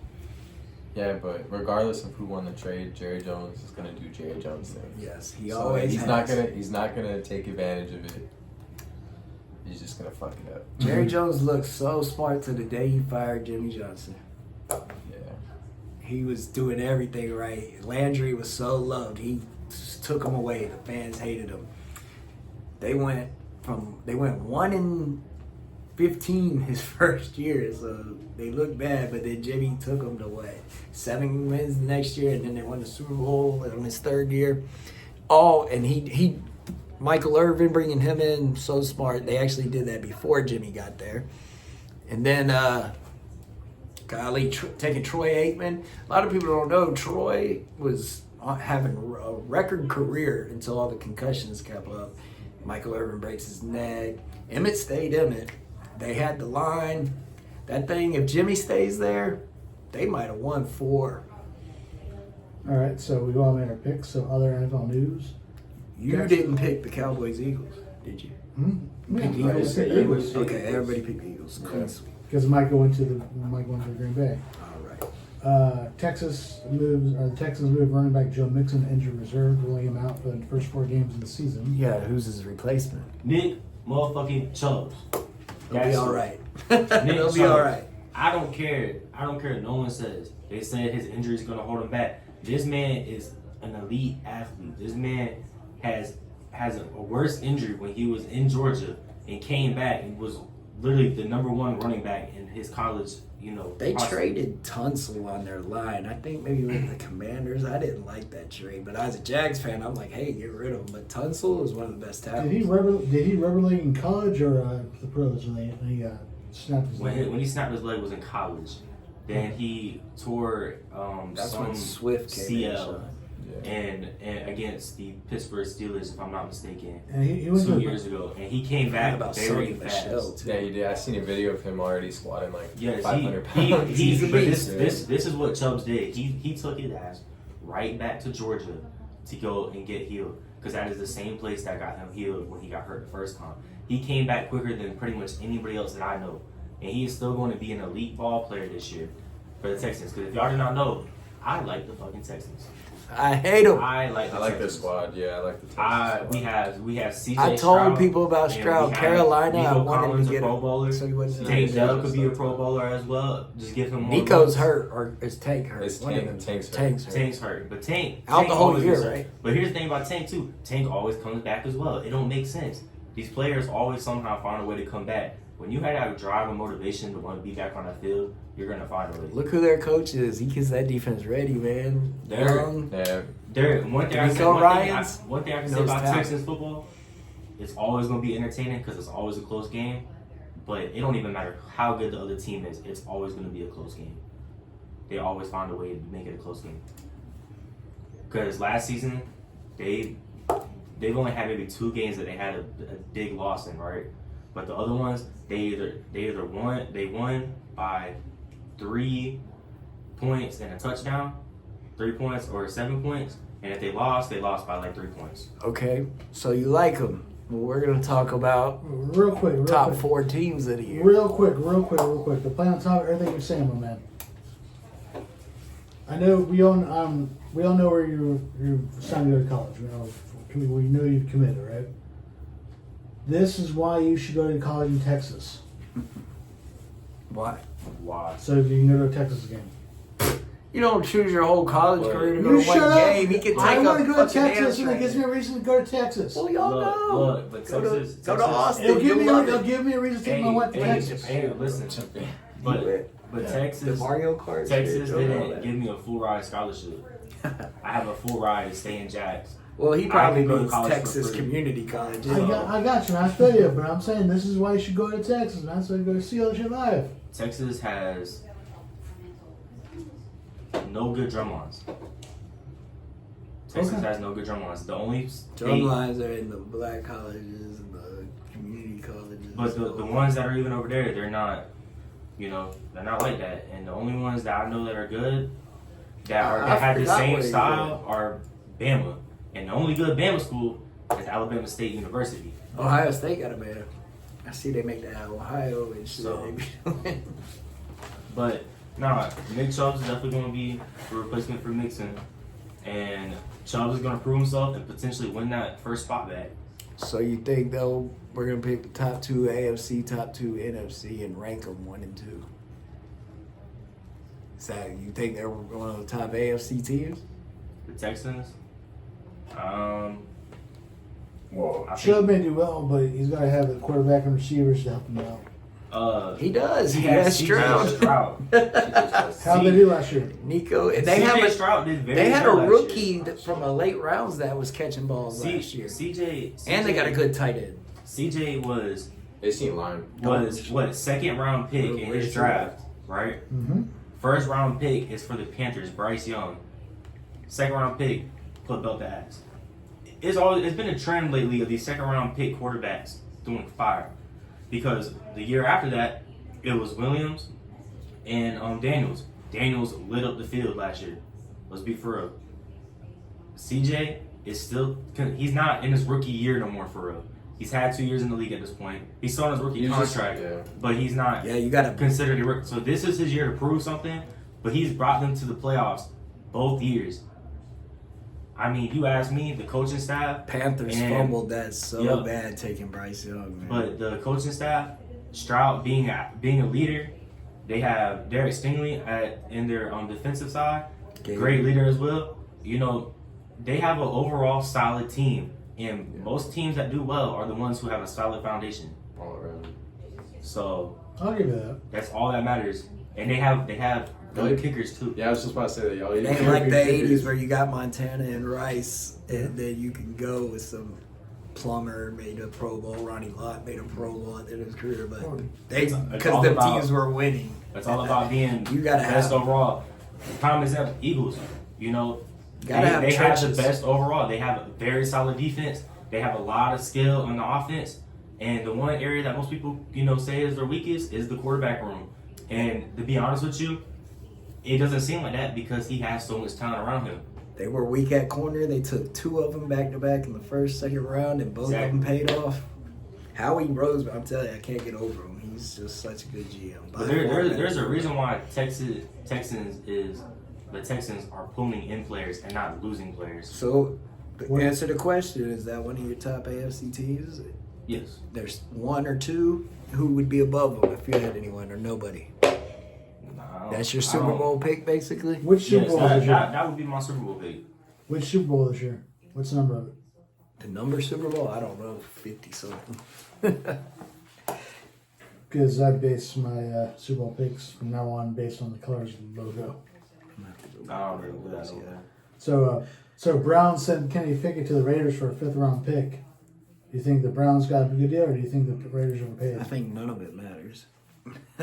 Speaker 4: Yeah, but regardless of who won the trade, Jerry Jones is gonna do Jerry Jones things.
Speaker 1: Yes, he
Speaker 4: So
Speaker 1: always
Speaker 4: he's
Speaker 1: has.
Speaker 4: not gonna take advantage of it. he's just gonna fuck it up.
Speaker 1: Jerry Jones looked so smart to the day he fired Jimmy Johnson.
Speaker 4: Yeah.
Speaker 1: He was doing everything right. Landry was so loved. He just took him away. The fans hated him. They went 1-15 his first year, so they looked bad. But then Jimmy took them to what, 7 wins the next year, and then they won the Super Bowl in his third year. And he Michael Irvin bringing him in, so smart. They actually did that before Jimmy got there, and then taking Troy Aikman. A lot of people don't know Troy was having a record career until all the concussions kept up. Michael Irvin breaks his neck. Emmett stayed Emmett. They had the line. That thing, if Jimmy stays there, they might have won 4.
Speaker 2: All right, so we've all made our picks. So other NFL news.
Speaker 1: You
Speaker 2: Yes.
Speaker 1: didn't pick the Cowboys Eagles, did you? Pick the
Speaker 2: Yeah,
Speaker 1: Eagles?
Speaker 2: I picked Eagles.
Speaker 1: Okay, everybody picked the Eagles. Clean sweep.
Speaker 2: Because it might go into the Green Bay.
Speaker 1: All right.
Speaker 2: The Texans move running back Joe Mixon to injured reserve, ruling him out for the first 4 games of the season.
Speaker 1: Yeah, who's his replacement?
Speaker 3: Nick motherfucking Chubbs.
Speaker 1: He'll be all right.
Speaker 3: Nick
Speaker 1: He'll be
Speaker 3: Chubb.
Speaker 1: all right.
Speaker 3: I don't care. No one says. They said his injury is going to hold him back. This man is an elite athlete. This man has a worse injury when he was in Georgia and came back and was literally the #1 running back in his college.
Speaker 1: They
Speaker 3: process.
Speaker 1: traded Tunsil on their line. I think maybe with the Commanders. I didn't like that trade, but as a Jags fan, I'm like, hey, get rid of him. But Tunsil is one of the best tackles.
Speaker 2: Did he rubber leg in college or the pros when he snapped his leg?
Speaker 3: When he snapped his leg was in college. Then he tore
Speaker 1: That's
Speaker 3: some
Speaker 1: when Swift came in.
Speaker 3: CL and against the Pittsburgh Steelers, if I'm not mistaken,
Speaker 2: And he went
Speaker 3: 2
Speaker 2: to
Speaker 3: years ago, and he came back
Speaker 1: about
Speaker 3: very
Speaker 1: Sonny
Speaker 3: fast.
Speaker 1: Michel, too.
Speaker 4: Yeah, he did. I seen a video of him already squatting like
Speaker 3: Yes,
Speaker 4: 500
Speaker 3: he
Speaker 4: pounds.
Speaker 1: He's a
Speaker 3: but
Speaker 1: beast.
Speaker 3: this is what Chubbs did. He took his ass right back to Georgia to go and get healed, because that is the same place that got him healed when he got hurt the first time. He came back quicker than pretty much anybody else that I know, and he is still going to be an elite ball player this year for the Texans. Because if y'all did not know, I like the fucking Texans.
Speaker 1: I hate him.
Speaker 3: I like the
Speaker 4: I like
Speaker 3: Texans.
Speaker 4: this squad. Yeah, I like the Texans squad.
Speaker 3: We have CJ
Speaker 1: I told
Speaker 3: Stroud,
Speaker 1: people about
Speaker 3: and
Speaker 1: Stroud.
Speaker 3: we have
Speaker 1: Carolina, I
Speaker 3: Nico
Speaker 1: wanted
Speaker 3: Collins,
Speaker 1: to get
Speaker 3: a Pro
Speaker 1: him.
Speaker 3: Bowler.
Speaker 1: So he wasn't
Speaker 3: Tank
Speaker 4: Yeah,
Speaker 3: Dell could be a
Speaker 4: stuff.
Speaker 3: Pro Bowler as well. Just give him more.
Speaker 1: Nico's
Speaker 3: looks.
Speaker 1: hurt, or is Tank hurt?
Speaker 4: It's
Speaker 1: One of
Speaker 4: Tank.
Speaker 1: them.
Speaker 4: Tank's hurt.
Speaker 1: Tank's hurt.
Speaker 3: Tank's hurt, but Tank
Speaker 1: Out the whole
Speaker 3: always
Speaker 1: year,
Speaker 3: gets hurt.
Speaker 1: right?
Speaker 3: But here's the thing about Tank too. Tank always comes back as well. It don't make sense. These players always somehow find a way to come back. When you had that drive and motivation to want to be back on that field, you're gonna find a way.
Speaker 1: Look who their coach is. He gets that defense ready, man.
Speaker 3: They're-
Speaker 1: Young.
Speaker 4: Yeah,
Speaker 3: One thing I can say
Speaker 1: knows
Speaker 3: about
Speaker 1: tackle.
Speaker 3: Texans football, it's always gonna be entertaining because it's always a close game. But it don't even matter how good the other team is. It's always gonna be a close game. They always find a way to make it a close game. Because last season, they've only had maybe 2 games that they had a big loss in, right? But the other ones, they won by 3 points and a touchdown, 3 points or 7 points, and if they lost by like 3 points.
Speaker 1: Okay, so you like him. Well, we're going to talk about
Speaker 2: Real quick.
Speaker 1: top 4 teams of the year.
Speaker 2: Real quick. To play on top of everything you're saying, my man. I know we all know where you're starting to go to college. We know you've committed, right? This is why you should go to college in Texas,
Speaker 1: Why?
Speaker 3: Why?
Speaker 2: so you can go to a Texas game.
Speaker 1: You don't choose your whole college
Speaker 4: Well,
Speaker 1: career to go
Speaker 2: You
Speaker 1: to
Speaker 2: shut
Speaker 1: one
Speaker 2: up.
Speaker 1: game. He can take
Speaker 2: I want
Speaker 1: a
Speaker 2: to go to
Speaker 1: fucking
Speaker 2: Texas, and it gives me
Speaker 1: air
Speaker 2: a reason to go to Texas.
Speaker 1: Well, y'all know.
Speaker 3: Look, but
Speaker 1: Go to-
Speaker 3: Texas,
Speaker 1: go to Austin.
Speaker 2: It'll give
Speaker 1: You'll
Speaker 2: me a reason to take my wife to Texas.
Speaker 3: Hey, listen. But
Speaker 1: The
Speaker 3: Texas,
Speaker 1: Mario Kart.
Speaker 3: Texas
Speaker 1: shit, all
Speaker 3: didn't
Speaker 1: that.
Speaker 3: give me a full ride scholarship. I have a full ride to stay in Jags.
Speaker 1: Well, he probably
Speaker 3: can go to
Speaker 1: means
Speaker 3: college for
Speaker 1: Texas
Speaker 3: free.
Speaker 1: Community College.
Speaker 2: I got you. I feel you, but I'm saying this is why you should go to Texas, man. So you go to see all this shit live.
Speaker 3: Texas has no good drum lines. Texas
Speaker 2: Okay.
Speaker 3: has no good drum lines. The only
Speaker 1: Drum
Speaker 3: state-
Speaker 1: lines are in the black colleges and the community colleges.
Speaker 3: but the ones that are even over there, they're not, they're not like that. And the only ones that I know that are good, that have the
Speaker 1: forgot
Speaker 3: same
Speaker 1: where they
Speaker 3: style, are Bama. And the only good Bama school is Alabama State University.
Speaker 1: Ohio State got a band. I see they make that Ohio and shit.
Speaker 3: So- But nah, Nick Chubb is definitely going to be a replacement for Mixon, and Chubb is going to prove himself and potentially win that first spot back.
Speaker 1: So you think we're gonna pick the top 2 AFC, top 2 NFC, and rank them 1 and 2? So you think they're one of the top AFC teams?
Speaker 3: The Texans.
Speaker 4: Whoa.
Speaker 3: I
Speaker 2: Chubb
Speaker 3: think,
Speaker 2: may do well, but he's got to have the quarterback and receivers to help him out.
Speaker 1: He does. He
Speaker 3: has
Speaker 1: has
Speaker 3: CJ
Speaker 1: Stroud.
Speaker 2: How did they do last year?
Speaker 1: Nico. They
Speaker 3: CJ Stroud did very
Speaker 1: They had a
Speaker 3: well last
Speaker 1: rookie
Speaker 3: year.
Speaker 1: from a late rounds that was catching balls last year,
Speaker 3: CJ,
Speaker 1: and they got a good tight end.
Speaker 3: CJ was
Speaker 4: They seen line.
Speaker 3: what, second round pick in
Speaker 1: Where's
Speaker 3: his draft, right?
Speaker 2: Mm-hmm.
Speaker 3: First round pick is for the Panthers, Bryce Young. Second round pick, put belt to ass. It's been a trend lately of these second round pick quarterbacks doing fire, because the year after that it was Williams and Daniels. Daniels lit up the field last year. Let's be for real. CJ is still, he's not in his rookie year no more for real. He's had 2 years in the league at this point. He's still on his rookie contract, but he's not
Speaker 1: Yeah, you gotta.
Speaker 3: considered a rookie. So this is his year to prove something, but he's brought them to the playoffs both years. I mean, you ask me, the coaching staff,
Speaker 1: Panthers
Speaker 3: and-
Speaker 1: fumbled that so
Speaker 3: Yep.
Speaker 1: bad taking Bryce Young, man.
Speaker 3: but the coaching staff, Stroud being a leader, they have Derek Stingley in their defensive side, great leader as well. You know, they have an overall solid team, and most teams that do well are the ones who have a solid foundation.
Speaker 4: All around.
Speaker 3: So
Speaker 2: I'll give you that.
Speaker 3: that's all that matters, and they have good kickers too.
Speaker 4: Yeah, I was just about to say that, y'all.
Speaker 1: It ain't like the 80s where you got Montana and Rice, and then you can go with some Plummer made a Pro Bowl, Ronnie Lott made a Pro Bowl at the end of his career, but
Speaker 3: It's
Speaker 1: because
Speaker 3: all
Speaker 1: the
Speaker 3: about-
Speaker 1: teams were winning.
Speaker 3: It's all about being
Speaker 1: You gotta
Speaker 3: best
Speaker 1: have-
Speaker 3: overall. Prime example, Eagles. You know,
Speaker 1: Gotta have
Speaker 3: they have the
Speaker 1: trenches.
Speaker 3: best overall. They have a very solid defense. They have a lot of skill on the offense. And the one area that most people, say is their weakest is the quarterback room. And to be honest with you, it doesn't seem like that because he has so much talent around him.
Speaker 1: They were weak at corner. They took 2 of them back to back in the first, second round, and both of them paid off. Howie Roseman, I'm telling you, I can't get over him. He's just such a good GM.
Speaker 3: But there's a reason why the Texans are pulling in players and not losing players.
Speaker 1: So, the answer to the question, is that one of your top AFC teams?
Speaker 3: Yes.
Speaker 1: There's 1 or 2 who would be above them if you had anyone, or nobody. That's your Super Bowl pick, basically?
Speaker 2: Which Super
Speaker 3: Yes,
Speaker 2: Bowl this year?
Speaker 3: that would be my Super Bowl pick.
Speaker 2: Which Super Bowl this year? What's the number of it?
Speaker 1: The number Super Bowl? I don't know, 50 something.
Speaker 2: Because I base my Super Bowl picks from now on based on the colors of the logo.
Speaker 3: I don't really do that over there.
Speaker 2: So Brown sent Kenny Pickett to the Raiders for a 5th round pick. Do you think the Browns got a good deal, or do you think the Raiders overpaid?
Speaker 1: I think none of it matters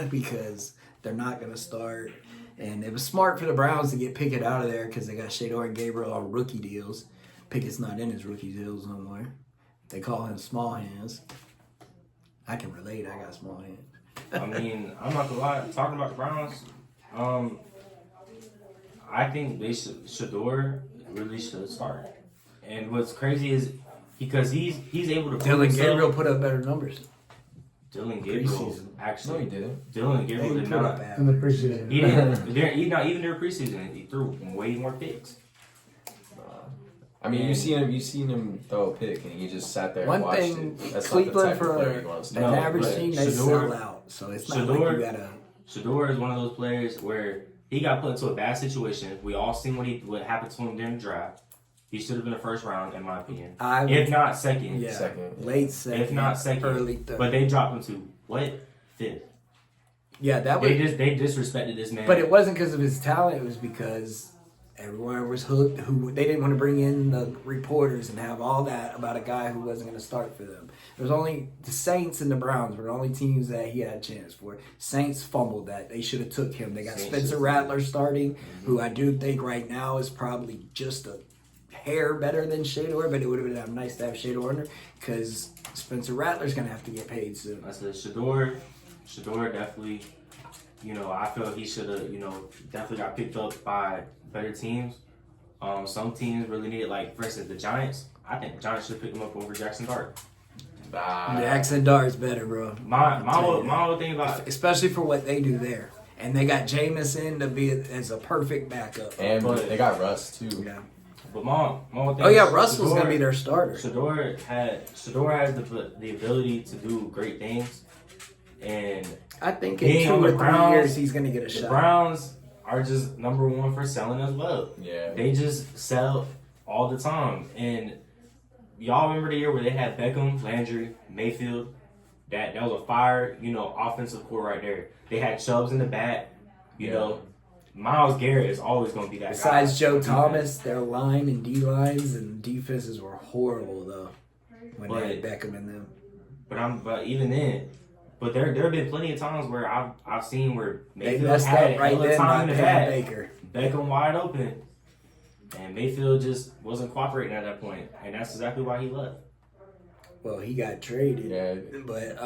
Speaker 1: because they're not going to start. And it was smart for the Browns to get Pickett out of there because they got Shador and Gabriel on rookie deals. Pickett's not in his rookie deals no more. They call him small hands. I can relate. I got small hands.
Speaker 3: I mean, I'm not gonna lie. Talking about the Browns, I think Shador really should start. And what's crazy is because he's able to prove
Speaker 1: Dylan
Speaker 3: himself.
Speaker 1: Gabriel put up better numbers.
Speaker 3: Dylan Gabriel
Speaker 1: Preseason.
Speaker 3: actually.
Speaker 4: No, he didn't.
Speaker 3: Dylan Gabriel
Speaker 1: He
Speaker 3: did
Speaker 1: put up
Speaker 3: not.
Speaker 1: average.
Speaker 2: In the preseason.
Speaker 3: He didn't. Not even their preseason. He threw way more picks.
Speaker 4: I mean, you seen him throw a pick, and he just sat there
Speaker 1: One
Speaker 4: and watched
Speaker 1: thing,
Speaker 4: it. That's
Speaker 1: Cleveland
Speaker 4: not the type
Speaker 1: for
Speaker 4: of player you want to
Speaker 1: an
Speaker 4: start.
Speaker 1: average
Speaker 3: but
Speaker 1: team, they
Speaker 3: Shador-
Speaker 1: sell out. So it's not like you gotta.
Speaker 3: Shador is one of those players where he got put into a bad situation. We all seen what happened to him during the draft. He should have been a first round, in my opinion. If not second.
Speaker 1: Yeah,
Speaker 4: Second.
Speaker 1: late second,
Speaker 3: If not second.
Speaker 1: early third.
Speaker 3: But they dropped him to what? 5th.
Speaker 1: Yeah, that was.
Speaker 3: They disrespected this man.
Speaker 1: But it wasn't because of his talent. It was because everyone was hooked. They didn't want to bring in the reporters and have all that about a guy who wasn't going to start for them. There was only the Saints and the Browns were the only teams that he had a chance for. Saints fumbled that. They should have took him. They got
Speaker 3: Saints
Speaker 1: Spencer
Speaker 3: is-
Speaker 1: Rattler starting, who I do think right now is probably just a hair better than Shador, but it would have been nice to have Shador under because Spencer Rattler's going to have to get paid soon.
Speaker 3: I said Shador definitely, I feel he should have, definitely got picked up by better teams. Some teams really needed, like, for instance, the Giants. I think the Giants should pick him up over Jackson Dart.
Speaker 1: Jackson Dart's better, bro.
Speaker 3: My whole thing about
Speaker 1: Especially for what they do there. And they got Jameson to be as a perfect backup.
Speaker 4: And
Speaker 3: But-
Speaker 4: they got Russ too.
Speaker 1: Yeah.
Speaker 3: But my thing
Speaker 1: Oh yeah,
Speaker 3: is
Speaker 1: Russell's gonna
Speaker 3: Shedeur-
Speaker 1: be their starter.
Speaker 3: Shedeur has the ability to do great things, and
Speaker 1: I think in
Speaker 3: Being
Speaker 1: 2
Speaker 3: on the
Speaker 1: or 3
Speaker 3: Browns,
Speaker 1: years he's gonna get a
Speaker 3: the
Speaker 1: shot.
Speaker 3: Browns are just number one for selling as well.
Speaker 4: Yeah.
Speaker 3: They just sell all the time. And y'all remember the year where they had Beckham, Landry, Mayfield? That was a fire, offensive core right there. They had Chubbs in the back. You know, Myles Garrett is always going to be that
Speaker 1: Besides
Speaker 3: guy.
Speaker 1: Joe Thomas, their line and D lines and defenses were horrible though when they had Beckham in them.
Speaker 3: But even then, there have been plenty of times where I've seen where
Speaker 1: They
Speaker 3: Mayfield
Speaker 1: messed
Speaker 3: had
Speaker 1: up right
Speaker 3: hella
Speaker 1: then
Speaker 3: time
Speaker 1: by
Speaker 3: in the
Speaker 1: paying
Speaker 3: back.
Speaker 1: Baker.
Speaker 3: Beckham wide open. And Mayfield just wasn't cooperating at that point. And that's exactly why he left.
Speaker 1: Well, he got traded.
Speaker 4: Yeah.
Speaker 1: But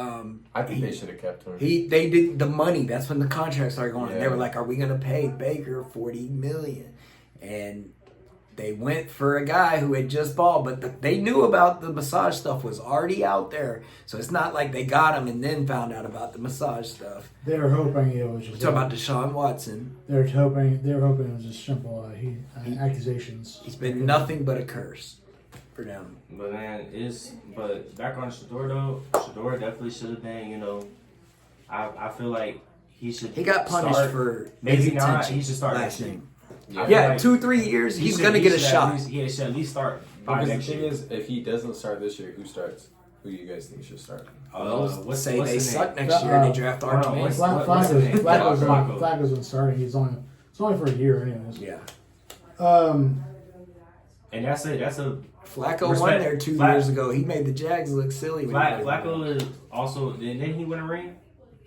Speaker 4: I think they should have kept him.
Speaker 1: they did the money. That's when the contract started going. And they
Speaker 4: Yeah.
Speaker 1: were like, "Are we gonna pay Baker $40 million?" And they went for a guy who had just balled, but they knew about the massage stuff was already out there. So it's not like they got him and then found out about the massage stuff.
Speaker 2: They were hoping it was
Speaker 1: We're
Speaker 2: just.
Speaker 1: talking about Deshaun Watson.
Speaker 2: They were hoping it was just simple accusations.
Speaker 1: He's been nothing but a curse for them.
Speaker 3: But man, but back on Shedeur though, Shedeur definitely should have been, I feel like he should.
Speaker 1: He got punished
Speaker 3: start,
Speaker 1: for
Speaker 3: maybe
Speaker 1: his
Speaker 3: not.
Speaker 1: attention
Speaker 3: He should start
Speaker 1: last
Speaker 3: next year.
Speaker 1: game.
Speaker 3: I feel
Speaker 1: Yeah,
Speaker 3: like
Speaker 1: 2-3 years,
Speaker 3: he
Speaker 1: he's
Speaker 3: should-
Speaker 1: gonna
Speaker 3: he
Speaker 1: get a
Speaker 3: should
Speaker 1: shot.
Speaker 3: He should at least start by
Speaker 4: Because the
Speaker 3: next
Speaker 4: thing
Speaker 3: year.
Speaker 4: is, if he doesn't start this year, who starts? Who you guys think should start?
Speaker 3: What's
Speaker 1: Say
Speaker 3: what's
Speaker 1: they
Speaker 3: his
Speaker 1: suck
Speaker 3: name?
Speaker 1: next year and they
Speaker 2: Uh,
Speaker 1: draft
Speaker 3: hold on,
Speaker 1: Archie
Speaker 3: what's-
Speaker 1: Manning.
Speaker 3: what's his name? Flacco.
Speaker 2: Flacco's been starting. It's only for a year, anyways.
Speaker 1: Yeah.
Speaker 3: And that's it. That's a
Speaker 1: Flacco won
Speaker 3: Respect.
Speaker 1: there 2
Speaker 3: Flac-
Speaker 1: years ago. He made the Jags look silly. when he played
Speaker 3: Flacco
Speaker 1: them.
Speaker 3: is also. And then he win a ring.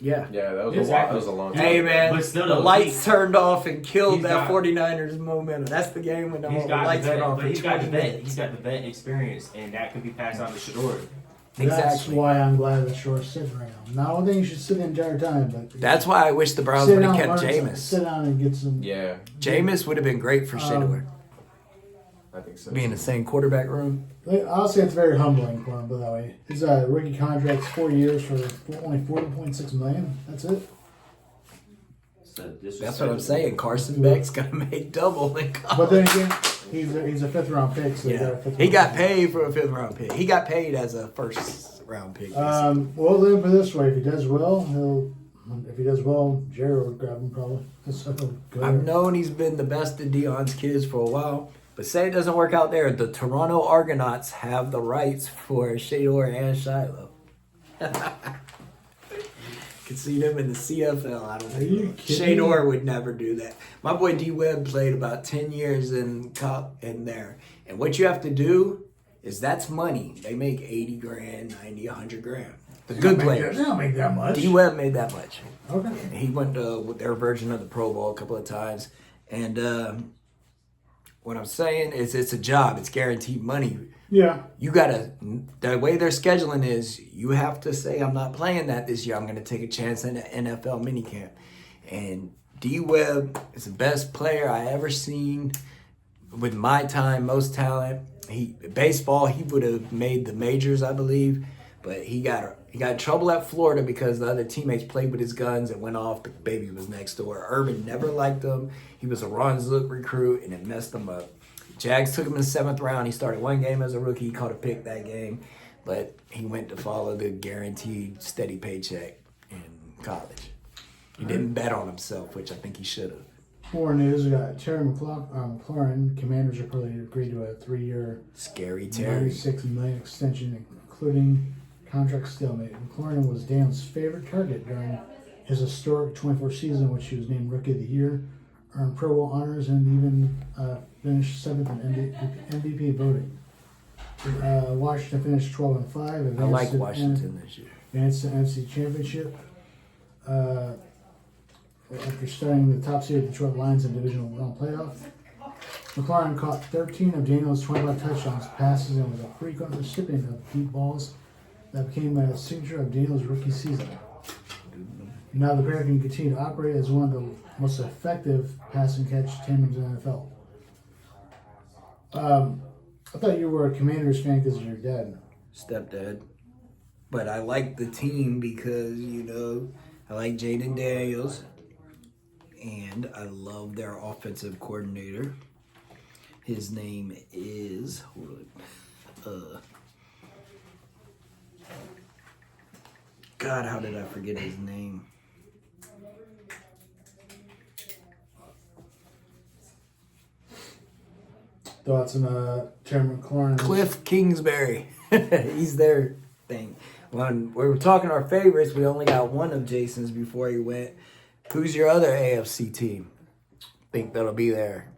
Speaker 1: Yeah.
Speaker 4: Yeah, that was
Speaker 3: Exactly.
Speaker 4: that was a long time.
Speaker 1: Hey, man,
Speaker 3: But still,
Speaker 1: the
Speaker 3: though,
Speaker 1: lights turned off and killed
Speaker 3: he's
Speaker 1: that
Speaker 3: got-
Speaker 1: 49ers momentum. That's the game when the
Speaker 3: He's
Speaker 1: whole
Speaker 3: got
Speaker 1: lights
Speaker 3: the
Speaker 1: went
Speaker 3: vet,
Speaker 1: off
Speaker 3: but
Speaker 1: for
Speaker 3: he's got
Speaker 1: 20
Speaker 3: the vet.
Speaker 1: minutes.
Speaker 3: He's got the vet experience, and that can be passed on to Shedeur.
Speaker 2: That's
Speaker 1: Exactly.
Speaker 2: why I'm glad that Shore's sitting right now. Now, I don't think you should sit the entire time, but
Speaker 1: That's why I wish the Browns
Speaker 2: sit
Speaker 1: would have
Speaker 2: down,
Speaker 1: kept
Speaker 2: learn some-
Speaker 1: Jameis.
Speaker 2: Sit down and get some.
Speaker 4: Yeah,
Speaker 1: Jameis would have been great for Shedeur.
Speaker 4: I think so.
Speaker 1: Be in the same quarterback room.
Speaker 2: I'll say it's very humbling for him, but that way. His rookie contract's 4 years for only $40.6 million. That's it.
Speaker 1: That's what I'm saying. Carson Beck's going to make double in college.
Speaker 2: But then again, he's a 5th-round pick, so
Speaker 1: Yeah.
Speaker 2: got a 5th
Speaker 1: He got
Speaker 2: round
Speaker 1: paid for a 5th-round pick. He got paid as a 1st-round pick.
Speaker 2: pick. Well, let me put it this way: if he does well, Jared will grab him probably. So, go
Speaker 1: I've
Speaker 2: ahead.
Speaker 1: known he's been the best of Deion's kids for a while, but say it doesn't work out there, the Toronto Argonauts have the rights for Shedeur and Shiloh. Could see them in the CFL. I don't
Speaker 2: Are you
Speaker 1: think
Speaker 2: kidding
Speaker 1: Shedeur would never do that. My boy D Webb played about 10 years in there, and what you have to do is that's money. They make 80 grand, 90, 100 grand. The good players.
Speaker 2: They don't make that much.
Speaker 1: D Webb made that much.
Speaker 2: Okay.
Speaker 1: He went with their version of the Pro Bowl a couple of times. And what I'm saying is it's a job. It's guaranteed money.
Speaker 2: Yeah.
Speaker 1: You got to, the way their scheduling is, you have to say, I'm not playing that this year. I'm going to take a chance in the NFL minicamp. And D-Webb is the best player I ever seen with my time, most talent. Baseball, he would have made the majors, I believe. But he got in trouble at Florida because the other teammates played with his guns and went off. The baby was next door. Urban never liked him. He was a Ron Zook recruit, and it messed him up. Jags took him in the 7th round. He started one game as a rookie. He caught a pick that game. But he went to follow the guaranteed steady paycheck in college. He didn't bet on himself, which I think he should have.
Speaker 2: More news. We got Terry McLaurin. Commanders reportedly agreed to a 3-year,
Speaker 1: Scary Terry.
Speaker 2: $96 million extension, including contract stalemate. McLaurin was Dan's favorite target during his historic 24 season, which he was named Rookie of the Year, earned Pro Bowl honors, and even finished 7th in MVP voting. Washington finished 12-5.
Speaker 1: I like Washington this year.
Speaker 2: Advanced to the NFC Championship. After starting the top seed of the Detroit Lions in the divisional round playoff. McLaurin caught 13 of Daniel's 25 touchdowns passes and was a frequent recipient of deep balls that became a signature of Daniel's rookie season. Now the player can continue to operate as one of the most effective passing catch tandems in the NFL. I thought you were a Commanders fan because of your dad.
Speaker 1: Stepdad. But I like the team because, I like Jaden Daniels. And I love their offensive coordinator. His name is. Hold on. God, how did I forget his name?
Speaker 2: Thoughts on Terry McLaurin?
Speaker 1: Cliff Kingsbury. He's their thing. When we were talking our favorites, we only got one of Jason's before he went. Who's your other AFC team? Think that'll be there?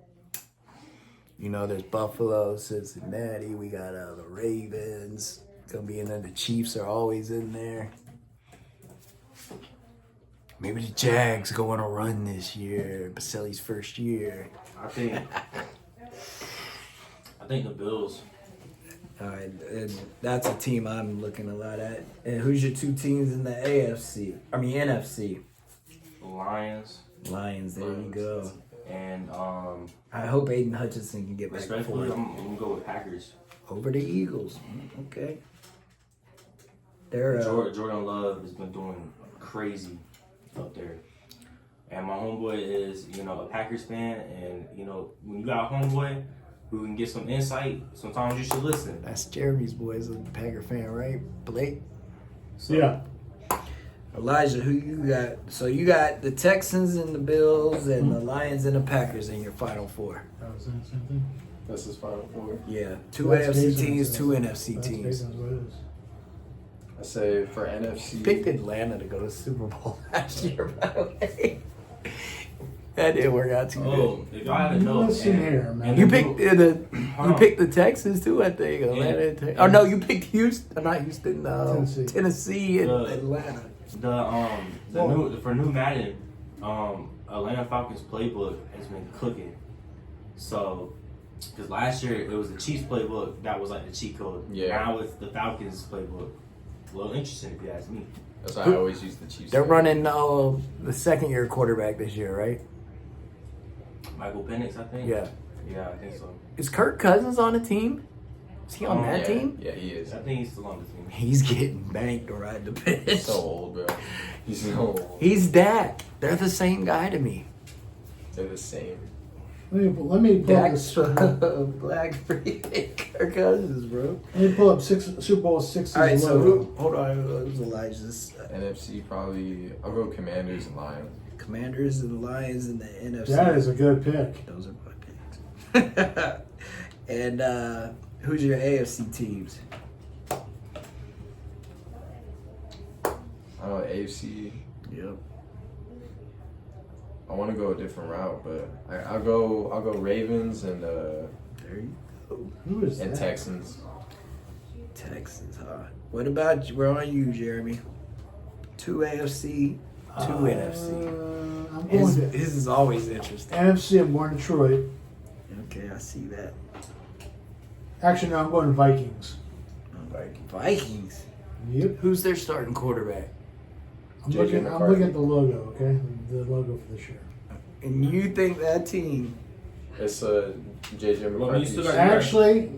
Speaker 1: You know, there's Buffalo, Cincinnati. We got the Ravens. Gonna be in there. The Chiefs are always in there. Maybe the Jags go on a run this year. Baselli's first year.
Speaker 3: I think the Bills.
Speaker 1: All right, and that's a team I'm looking a lot at. And who's your two teams in the NFC? I mean NFC.
Speaker 3: Lions.
Speaker 1: Lions. There you go.
Speaker 3: And
Speaker 1: I hope Aiden Hutchinson can get back
Speaker 3: respectfully,
Speaker 1: for it.
Speaker 3: I'm gonna go with Packers.
Speaker 1: Over the Eagles. Okay. They're
Speaker 3: Jordan Love has been doing crazy up there. And my homeboy is, a Packers fan, and when you got a homeboy who can get some insight, sometimes you should listen.
Speaker 1: that's Jeremy's boy, is a Packer fan, right? Blake.
Speaker 3: So,
Speaker 2: Yeah.
Speaker 1: Elijah, who you got? So you got the Texans and the Bills and the Lions and the Packers in your final four.
Speaker 2: That was the same thing.
Speaker 4: That's his final four.
Speaker 1: Yeah, two
Speaker 2: That's
Speaker 1: AFC
Speaker 2: Jason's,
Speaker 1: teams, two NFC
Speaker 2: That's
Speaker 1: teams.
Speaker 2: basically what it is.
Speaker 4: I say for NFC.
Speaker 1: Picked Atlanta to go to the Super Bowl last year, by the way. That didn't work out too
Speaker 3: Oh, if y'all haven't known,
Speaker 2: Listen here, man.
Speaker 3: and
Speaker 1: good. You
Speaker 3: the
Speaker 1: picked
Speaker 3: new-
Speaker 1: you picked the Texans too, I think. Atlanta. and Tex- Oh no, you picked Houston. Not Houston. Tennessee and Atlanta.
Speaker 3: For new Madden, Atlanta Falcons playbook has been cooking. So, because last year it was the Chiefs playbook that was like the cheat code.
Speaker 4: Yeah.
Speaker 3: Now it's the Falcons playbook. A little interesting if you ask me.
Speaker 4: That's why I always use the Chiefs.
Speaker 1: They're running the second year quarterback this year, right?
Speaker 3: Michael Penix, I think.
Speaker 1: Yeah.
Speaker 3: Yeah, I think so.
Speaker 1: Is Kirk Cousins on the team? Is he on that
Speaker 4: yeah,
Speaker 1: team?
Speaker 4: Yeah, he is.
Speaker 3: I think he's still on the team.
Speaker 1: He's getting banked to ride the pitch.
Speaker 4: He's so old, bro. He's so old.
Speaker 1: He's Dak. They're the same guy to me.
Speaker 4: They're the same.
Speaker 2: Let me pull up
Speaker 1: Dak's
Speaker 2: this.
Speaker 1: Black free Kirk Cousins, bro.
Speaker 2: Let me pull up Super Bowl 6's
Speaker 1: All right, so
Speaker 2: logo.
Speaker 1: hold on. Who's Elijah's?
Speaker 4: NFC probably. I'll go Commanders and Lions.
Speaker 1: Commanders and Lions in the NFC.
Speaker 2: That is a good pick.
Speaker 1: Those are my picks. And who's your AFC teams?
Speaker 4: I don't know, AFC.
Speaker 1: Yep.
Speaker 4: I want to go a different route, but I'll go Ravens and
Speaker 1: There you go.
Speaker 2: Who is
Speaker 4: and
Speaker 2: that?
Speaker 4: Texans.
Speaker 1: Texans, huh? What about you? We're on you, Jeremy. Two AFC, two NFC.
Speaker 2: I'm going to
Speaker 1: His is always interesting.
Speaker 2: NFC. I'm going Detroit.
Speaker 1: Okay, I see that.
Speaker 2: Actually, no, I'm going Vikings.
Speaker 1: Vikings.
Speaker 2: Yep.
Speaker 1: Who's their starting quarterback?
Speaker 2: I'm
Speaker 4: JJ
Speaker 2: looking
Speaker 4: McCarthy.
Speaker 2: at the logo. Okay, the logo for this year.
Speaker 1: And you think that team?
Speaker 4: It's JJ
Speaker 3: Well, you
Speaker 4: McCarthy.
Speaker 3: still got-
Speaker 2: Actually,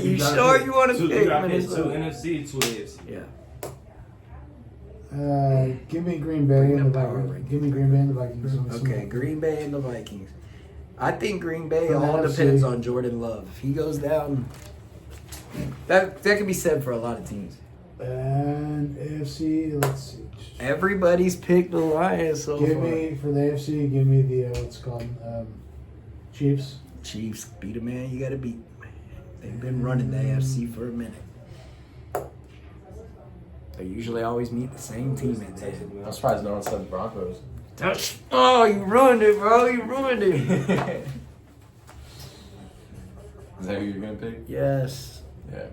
Speaker 1: You sure you want to
Speaker 3: Two,
Speaker 1: pick
Speaker 3: you got two
Speaker 1: Minnesota?
Speaker 3: NFC, two AFC.
Speaker 1: Yeah.
Speaker 2: give me Green Bay
Speaker 1: Bring
Speaker 2: and the
Speaker 1: the power
Speaker 2: Vikings.
Speaker 1: rankings.
Speaker 2: Give me Green Bay and the Vikings.
Speaker 1: Okay, Green Bay and the Vikings. I think Green Bay
Speaker 2: For the
Speaker 1: all
Speaker 2: NFC.
Speaker 1: depends on Jordan Love. If he goes down, that can be said for a lot of teams.
Speaker 2: And AFC, let's see.
Speaker 1: Everybody's picked the Lions so
Speaker 2: Give
Speaker 1: far.
Speaker 2: me for the AFC. Give me the what's it called Chiefs.
Speaker 1: Chiefs beat a man you got to beat. They've been running the AFC for a minute. They usually always meet the same team at the end.
Speaker 4: I'm surprised no one said Broncos.
Speaker 1: Oh, you ruined it, bro. You ruined it.
Speaker 4: Is that who you're gonna pick?
Speaker 1: Yes.
Speaker 4: Yeah.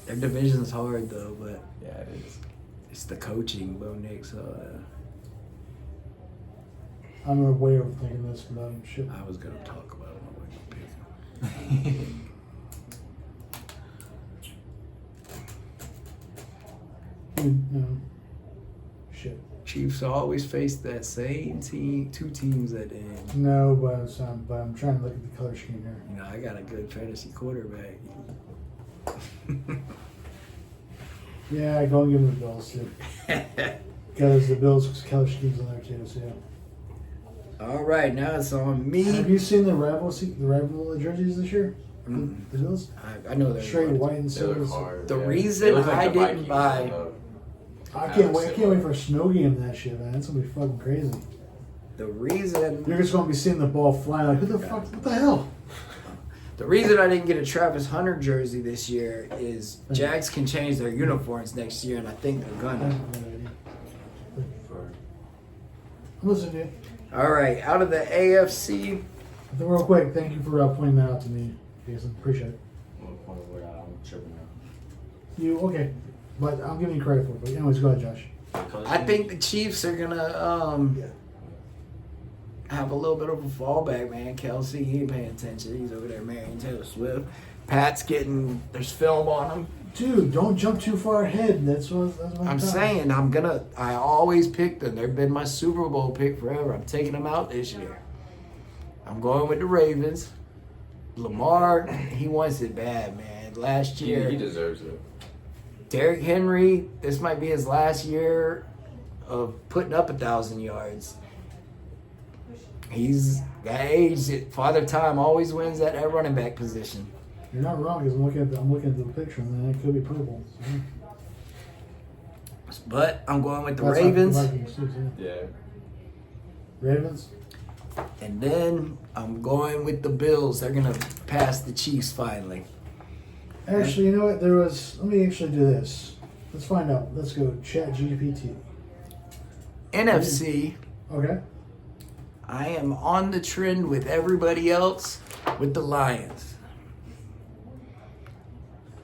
Speaker 1: Their division's hard, though, but
Speaker 4: Yeah, it is.
Speaker 1: it's the coaching, Bo Nick. So
Speaker 2: I'm way overthinking this, but shit.
Speaker 1: I was going to talk about it. I wasn't gonna pick them.
Speaker 2: No. Shit.
Speaker 1: Chiefs always face that same team, two teams at the end.
Speaker 2: No, but I'm trying to look at the color scheme here.
Speaker 1: You know, I got a good fantasy quarterback.
Speaker 2: Yeah, go and give them the Bills too. Because the Bills color scheme's on there too. So yeah.
Speaker 1: All right, now it's on
Speaker 2: Have
Speaker 1: me.
Speaker 2: you seen the rival jerseys this year?
Speaker 1: Mm.
Speaker 2: The Bills?
Speaker 1: I know they're
Speaker 2: Straight white and
Speaker 4: They look
Speaker 2: silver.
Speaker 4: hard.
Speaker 1: The
Speaker 4: yeah.
Speaker 1: reason
Speaker 4: They look
Speaker 1: I
Speaker 4: the
Speaker 1: didn't
Speaker 4: Vikings
Speaker 1: buy-
Speaker 4: on the-
Speaker 2: I can't wait for a snow game in that shit, man. It's gonna be fucking crazy.
Speaker 1: The reason
Speaker 2: You're just gonna be seeing the ball flying like, what the fuck? What the hell?
Speaker 1: I didn't get a Travis Hunter jersey this year is Jags can change their uniforms next year, and I think they're gonna.
Speaker 3: For
Speaker 2: I'm listening to you.
Speaker 1: All right, out of the AFC,
Speaker 2: Real quick, thank you for pointing that out to me, Jason. Appreciate it.
Speaker 3: one point where I'm tripping now.
Speaker 2: You okay? But I'm giving you credit for it. But anyways, go ahead, Josh.
Speaker 1: I think the Chiefs are gonna have a little bit of a fallback, man. Kelsey, he ain't paying attention. He's over there marrying Taylor Swift. Pat's getting there's film on him.
Speaker 2: Dude, don't jump too far ahead. That's what
Speaker 1: I'm saying I always pick them. They've been my Super Bowl pick forever. I'm taking them out this year. I'm going with the Ravens. Lamar, he wants it bad, man. Last year,
Speaker 4: He deserves it.
Speaker 1: Derrick Henry, this might be his last year of putting up 1,000 yards. He's that age. Father Time always wins at that running back position.
Speaker 2: You're not wrong because I'm looking at the picture and then it could be purple. So,
Speaker 1: But I'm going with the
Speaker 2: that's
Speaker 1: Ravens.
Speaker 2: like the Vikings too, yeah.
Speaker 4: Yeah.
Speaker 2: Ravens.
Speaker 1: And then I'm going with the Bills. They're going to pass the Chiefs finally.
Speaker 2: Actually, you know what? Let me actually do this. Let's find out. Let's go chat GPT.
Speaker 1: NFC,
Speaker 2: Okay.
Speaker 1: I am on the trend with everybody else with the Lions.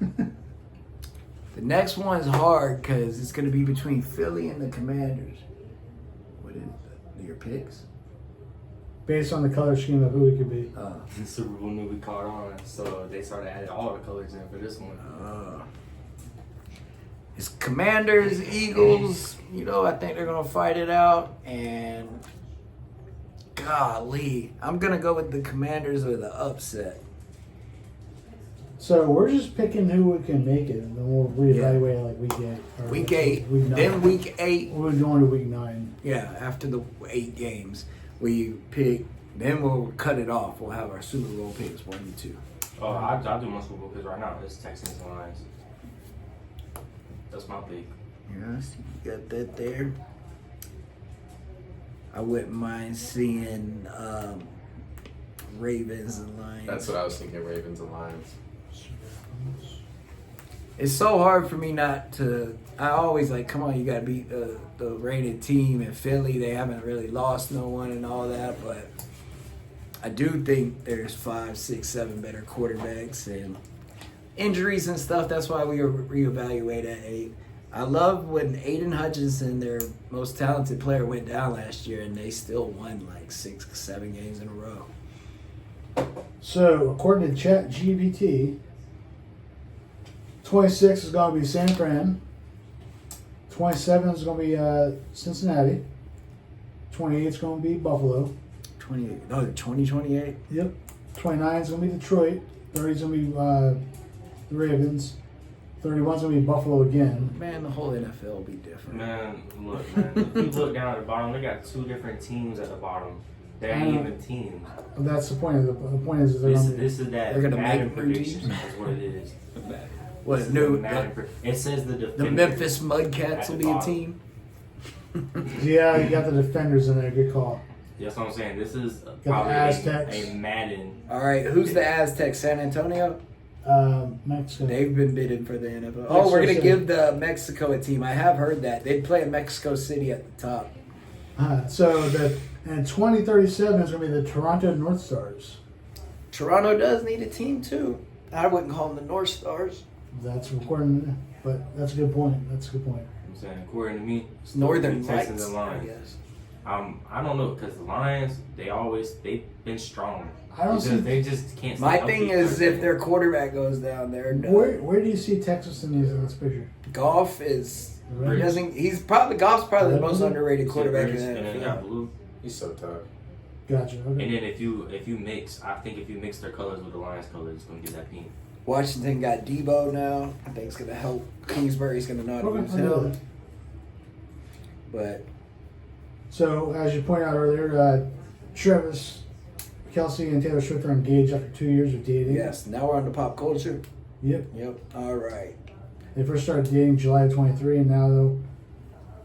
Speaker 1: The next one's hard because it's going to be between Philly and the Commanders. What is that? Your picks?
Speaker 2: Based on the color scheme of who it could be.
Speaker 3: The Super Bowl knew we caught on, so they started adding all the colors in for this one.
Speaker 1: It's Commanders, Eagles. You know, I think they're going to fight it out. And golly, I'm going to go with the Commanders with the upset.
Speaker 2: So we're just picking who we can make it, and then we'll reevaluate like week 8. Or
Speaker 1: Week 8,
Speaker 2: week 9.
Speaker 1: then week 8.
Speaker 2: We're going to week 9.
Speaker 1: Yeah, after the 8 games, we pick. Then we'll cut it off. We'll have our Super Bowl picks 1 and 2.
Speaker 3: Oh, I'll do my Super Bowl picks right now. It's Texans and Lions. That's my pick.
Speaker 1: Yes, you got that there. I wouldn't mind seeing Ravens and Lions.
Speaker 4: That's what I was thinking. Ravens and Lions.
Speaker 1: It's so hard for me not to. I always like, come on, you got to beat the rated team in Philly. They haven't really lost no one and all that, but I do think there's 5, 6, 7 better quarterbacks and injuries and stuff. That's why we reevaluate at 8. I love when Aiden Hutchinson, their most talented player, went down last year and they still won like 6, 7 games in a row.
Speaker 2: So according to chat GPT, 26 is going to be San Fran. 27 is going to be Cincinnati. 28 is going to be Buffalo.
Speaker 1: 2028.
Speaker 2: Yep. 29 is going to be Detroit. 30 is going to be the Ravens. 31 is going to be Buffalo again.
Speaker 1: Man, the whole NFL will be different.
Speaker 3: Man, look, man. If you look down at the bottom, they got 2 different teams at the bottom. They ain't even teams.
Speaker 2: But that's the point. The point is they're going to be.
Speaker 3: This is that
Speaker 1: They're gonna
Speaker 3: Madden
Speaker 1: make new
Speaker 3: prediction.
Speaker 1: teams?
Speaker 3: That's what it is.
Speaker 1: What
Speaker 3: This is
Speaker 1: new?
Speaker 3: the Madden it says the
Speaker 1: The
Speaker 3: defender.
Speaker 1: Memphis Mudcats
Speaker 3: at
Speaker 1: will
Speaker 3: the
Speaker 1: be a
Speaker 3: bottom.
Speaker 1: team.
Speaker 2: Yeah, you got the defenders in there. Good call.
Speaker 3: That's what I'm saying. This is
Speaker 2: the
Speaker 3: probably
Speaker 2: Aztecs.
Speaker 3: a Madden.
Speaker 1: All right, who's the Aztecs? San Antonio?
Speaker 2: Mexico.
Speaker 1: They've been bidding for the NFL. Oh, we're gonna
Speaker 2: City.
Speaker 1: give the Mexico a team. I have heard that they'd play in Mexico City at the top.
Speaker 2: And 2037 is going to be the Toronto North Stars.
Speaker 1: Toronto does need a team too. I wouldn't call them the North Stars.
Speaker 2: That's recording, but that's a good point. That's a good point.
Speaker 3: I'm saying, according to me,
Speaker 1: It's Northern
Speaker 3: Texans
Speaker 1: Lights,
Speaker 3: and
Speaker 1: I
Speaker 3: Lions.
Speaker 1: guess.
Speaker 3: I don't know because the Lions they've been strong.
Speaker 2: I don't see.
Speaker 3: They just can't.
Speaker 1: My
Speaker 3: stay
Speaker 1: thing
Speaker 3: healthy.
Speaker 1: is, if their quarterback goes down there, no.
Speaker 2: Where do you see Texas in this picture?
Speaker 1: Goff is.
Speaker 2: The
Speaker 1: He
Speaker 2: Raiders?
Speaker 1: doesn't. Goff's probably the most
Speaker 2: Red?
Speaker 1: underrated quarterback in
Speaker 3: and
Speaker 1: the
Speaker 3: then they
Speaker 1: NFL.
Speaker 3: got blue.
Speaker 4: He's so tough.
Speaker 2: Gotcha.
Speaker 3: And
Speaker 2: Okay.
Speaker 3: then if you mix, I think if you mix their colors with the Lions colors, it's gonna get that pink.
Speaker 1: Washington got Debo now. I think it's gonna help. Kingsbury's gonna know how to
Speaker 2: Okay,
Speaker 1: use
Speaker 2: I know
Speaker 1: him.
Speaker 2: that.
Speaker 1: But
Speaker 2: So as you pointed out earlier, Travis Kelsey and Taylor Swift are engaged after 2 years of dating.
Speaker 1: Yes. Now we're on to pop culture.
Speaker 2: Yep.
Speaker 1: Yep. All right.
Speaker 2: They first started dating July of 23, and now though,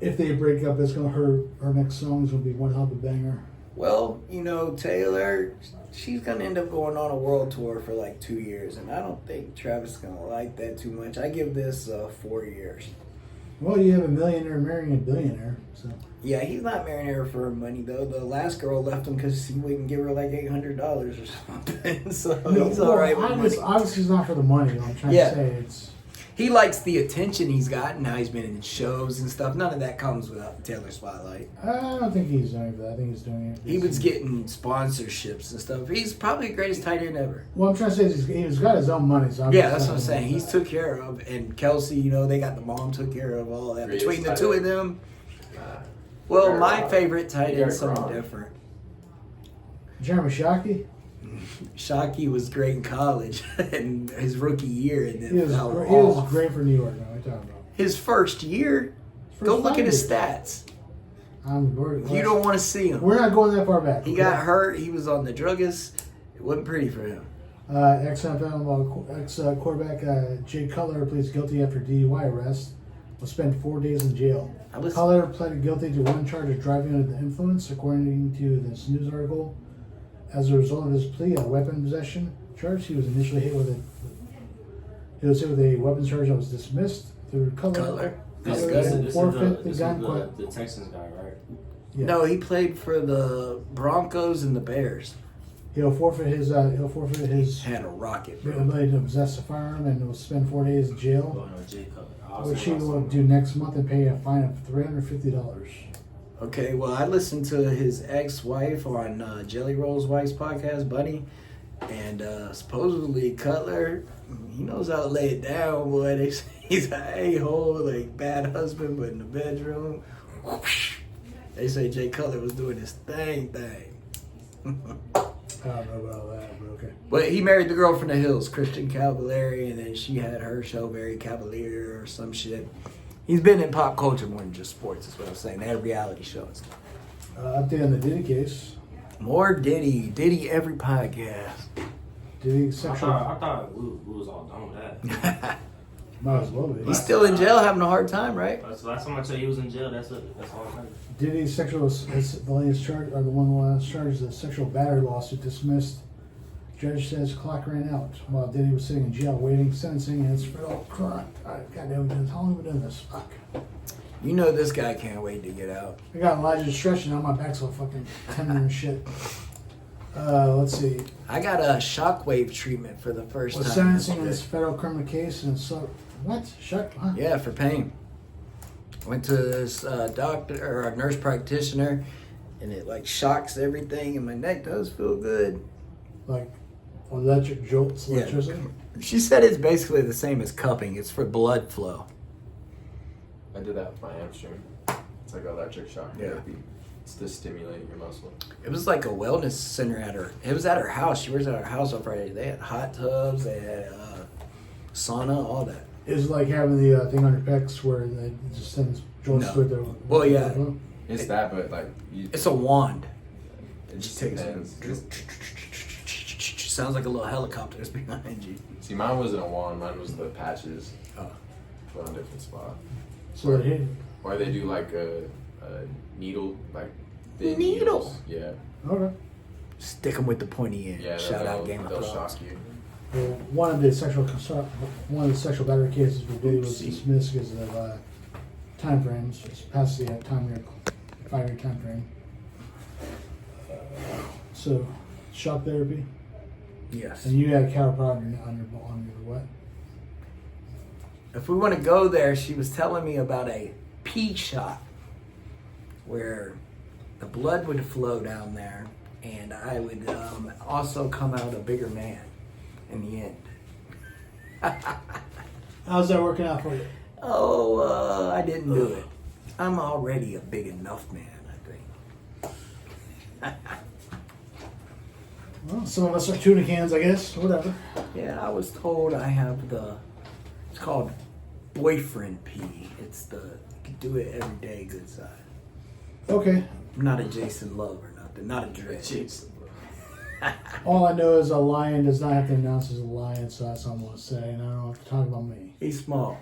Speaker 2: if they break up, it's gonna her next song is gonna be one hell of a banger.
Speaker 1: Well, you know, Taylor, she's gonna end up going on a world tour for like 2 years, and I don't think Travis is gonna like that too much. I give this 4 years.
Speaker 2: Well, you have a millionaire marrying a billionaire, so
Speaker 1: Yeah, he's not marrying her for her money though. The last girl left him because he wouldn't give her like $800 or something. So he's all right with money.
Speaker 2: Obviously, it's not for the money. I'm trying
Speaker 1: Yeah.
Speaker 2: to say it's.
Speaker 1: He likes the attention he's gotten. Now he's been in shows and stuff. None of that comes without the Taylor spotlight.
Speaker 2: I don't think he's doing that. I think he's doing it.
Speaker 1: He was getting sponsorships and stuff. He's probably the greatest tight end ever.
Speaker 2: Well, I'm trying to say is he's got his own money. So
Speaker 1: Yeah, that's what I'm saying. He's took care of, and Kelsey, you know, they got the mom took care of all that.
Speaker 4: Greatest
Speaker 1: Between the
Speaker 4: tight
Speaker 1: two of
Speaker 4: end.
Speaker 1: them, well, my favorite tight
Speaker 4: You
Speaker 1: end
Speaker 4: got
Speaker 1: something
Speaker 4: Gronk.
Speaker 1: different.
Speaker 2: Jeremy Shockey.
Speaker 1: Shockey was great in college and his rookie year, and then
Speaker 2: He was,
Speaker 1: fell
Speaker 2: he was
Speaker 1: off.
Speaker 2: great for New York. What are you talking about?
Speaker 1: His first year, go look at his stats. You don't want to see him.
Speaker 2: We're not going that far back.
Speaker 1: He got hurt. He was on the druggist. It wasn't pretty for him.
Speaker 2: Ex-quarterback Jay Cutler pleads guilty after DUI arrest. Will spend 4 days in jail.
Speaker 1: I was
Speaker 2: Cutler pleaded guilty to one charge of driving under the influence, according to this news article. As a result of his plea, a weapon possession charge, he was initially hit with a weapons charge that was dismissed. Through Cutler
Speaker 1: That's
Speaker 2: Cutler
Speaker 1: good.
Speaker 2: will forfeit the
Speaker 3: this
Speaker 2: gun.
Speaker 3: is
Speaker 2: Quit.
Speaker 3: the Texans guy, right?
Speaker 2: Yeah.
Speaker 1: No, he played for the Broncos and the Bears.
Speaker 2: He'll forfeit his
Speaker 1: Had a rocket, bro.
Speaker 2: ability to possess a firearm and will spend 4 days in jail,
Speaker 3: Oh no, Jay Cutler. I was
Speaker 2: which he
Speaker 3: thinking
Speaker 2: will
Speaker 3: about
Speaker 2: do next month and pay a fine of $350.
Speaker 1: Okay, well, I listened to his ex-wife on Jelly Roll's wife's podcast, Bunny, and supposedly Cutler, he knows how to lay it down, boy. They say he's an a-hole, like bad husband, but in the bedroom, whoosh. They say Jay Cutler was doing his thing.
Speaker 2: I don't know about that, but okay.
Speaker 1: But he married the girl from the hills, Christian Cavallari, and then she had her show, Very Cavalier or some shit. He's been in pop culture more than just sports, is what I'm saying. They had reality shows.
Speaker 2: Update on the Diddy case.
Speaker 1: More Diddy. Diddy every podcast.
Speaker 2: Diddy
Speaker 3: I
Speaker 2: sexual.
Speaker 3: thought we was all done with that.
Speaker 2: Might as well be.
Speaker 1: He's still in jail having a hard time, right?
Speaker 3: That's the last time I tell you he was in jail. That's all I know.
Speaker 2: Diddy's sexual is the latest charge, or the last charge, the sexual battery lawsuit dismissed. Judge says clock ran out while Diddy was sitting in jail waiting sentencing, and it's federal crime. Goddamn, how long have we been doing this? Fuck.
Speaker 1: You know this guy can't wait to get out.
Speaker 2: I got Elijah stretching on my back so fucking tender and shit. Let's see.
Speaker 1: I got a shockwave treatment for the first
Speaker 2: Was
Speaker 1: time.
Speaker 2: sentencing in this federal criminal case, and so what? Shock? Huh?
Speaker 1: Yeah, for pain. Went to this doctor or a nurse practitioner, and it like shocks everything, and my neck does feel good.
Speaker 2: Like electric jolts,
Speaker 1: Yeah.
Speaker 2: electricity.
Speaker 1: She said it's basically the same as cupping. It's for blood flow.
Speaker 4: I did that with my hamstring. It's like electric shock
Speaker 1: Yeah.
Speaker 4: therapy. It's to stimulate your muscle.
Speaker 1: It was like a wellness center at her. It was at her house. She works at her house on Friday. They had hot tubs. They had sauna, all that.
Speaker 2: It's like having the thing on your pecs where it just sends jolts
Speaker 1: No.
Speaker 2: through the.
Speaker 1: Well, yeah.
Speaker 4: It's that, but like you,
Speaker 1: It's a wand.
Speaker 4: it just
Speaker 1: takes
Speaker 4: depends.
Speaker 1: Sounds like a little helicopter that's behind you.
Speaker 4: See, mine wasn't a wand. Mine was the patches
Speaker 1: Oh.
Speaker 4: put on different spot.
Speaker 2: So it hit.
Speaker 4: Or they do like a needle, like thin
Speaker 1: Needle?
Speaker 4: needles. Yeah,
Speaker 2: Okay.
Speaker 1: Stick them with the pointy end.
Speaker 4: yeah.
Speaker 1: Shout out Game of
Speaker 4: they'll
Speaker 1: Thrones.
Speaker 4: shock you.
Speaker 2: Well, one of the sexual battery cases where Diddy was dismissed because of time frames. It's past the 5-year time frame. So, shock therapy,
Speaker 1: Yes.
Speaker 2: and you had a chiropractor on your what?
Speaker 1: If we want to go there, she was telling me about a pee shot where the blood would flow down there, and I would also come out a bigger man in the end.
Speaker 2: How's that working out for you?
Speaker 1: Oh, I didn't do it. I'm already a big enough man, I think.
Speaker 2: Well, some of us are tuna cans, I guess. Whatever.
Speaker 1: Yeah, I was told I have it's called boyfriend pee. It's you can do it every day, good side.
Speaker 2: Okay.
Speaker 1: I'm not a Jason Love or nothing. something, not a dread.
Speaker 2: All I know is a lion does not have to announce as a lion, so that's all I'm going to say. And I don't have to talk about me.
Speaker 1: He's small.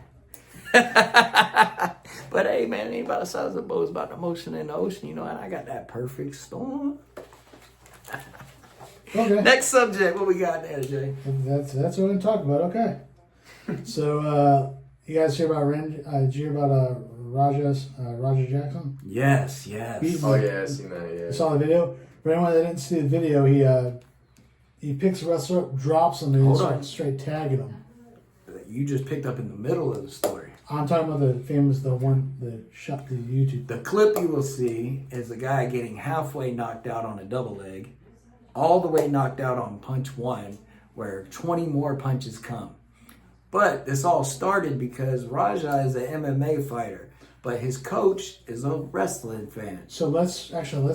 Speaker 1: But hey, man, it ain't about the size of the boat. It's about the motion in the ocean, you know, and I got that perfect storm.
Speaker 2: Okay.
Speaker 1: Next subject, what we got there, Jay?
Speaker 2: That's what I'm talking about. Okay. So, you guys hear about did you hear about Roger Jackson?
Speaker 1: Yes.
Speaker 4: Oh yeah, I seen that.
Speaker 2: You
Speaker 4: Yeah.
Speaker 2: saw the video? For anyone that didn't see the video, he picks a wrestler up, drops him, and he
Speaker 1: Hold on.
Speaker 2: starts straight tagging him.
Speaker 1: You just picked up in the middle of the story.
Speaker 2: I'm talking about the YouTube.
Speaker 1: The clip you will see is a guy getting halfway knocked out on a double leg, all the way knocked out on punch one, where 20 more punches come. But this all started because Raja is an MMA fighter, but his coach is a wrestling fan.
Speaker 2: So let's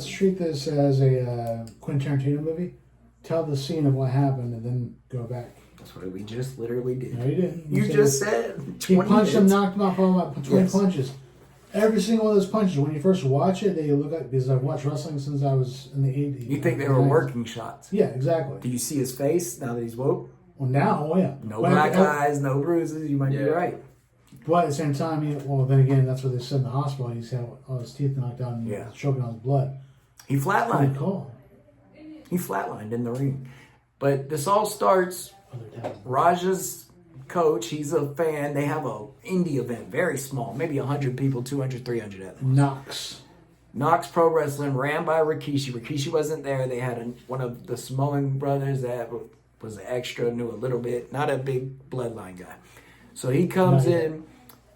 Speaker 2: treat this as a Quentin Tarantino movie. Tell the scene of what happened and then go back.
Speaker 1: That's what we just literally did.
Speaker 2: No, you didn't.
Speaker 1: You just said
Speaker 2: He
Speaker 1: 20
Speaker 2: punched him,
Speaker 1: minutes.
Speaker 2: knocked him off all about 20
Speaker 1: Yes.
Speaker 2: punches. Every single one of those punches, when you first watch it, they look like, because I've watched wrestling since I was in the 80s.
Speaker 1: You think they were working shots?
Speaker 2: Yeah, exactly.
Speaker 1: Do you see his face now that he's woke?
Speaker 2: Well, now, oh yeah.
Speaker 1: No
Speaker 2: But-
Speaker 1: black eyes, no bruises. You might be
Speaker 4: Yeah.
Speaker 1: right.
Speaker 2: But at the same time, then again, that's what they said in the hospital. He's had all his teeth knocked out and
Speaker 1: Yeah.
Speaker 2: choking on his blood.
Speaker 1: He
Speaker 2: Good
Speaker 1: flatlined.
Speaker 2: call.
Speaker 1: He flatlined in the ring. But this all starts.
Speaker 2: Other times.
Speaker 1: Raja's coach, he's a fan. They have a indie event, very small, maybe 100 people, 200, 300 at most.
Speaker 2: Knox.
Speaker 1: Knox Pro Wrestling, ran by Rikishi. Rikishi wasn't there. They had one of the Samoan brothers that was an extra, knew a little bit, not a big bloodline guy. So he comes in,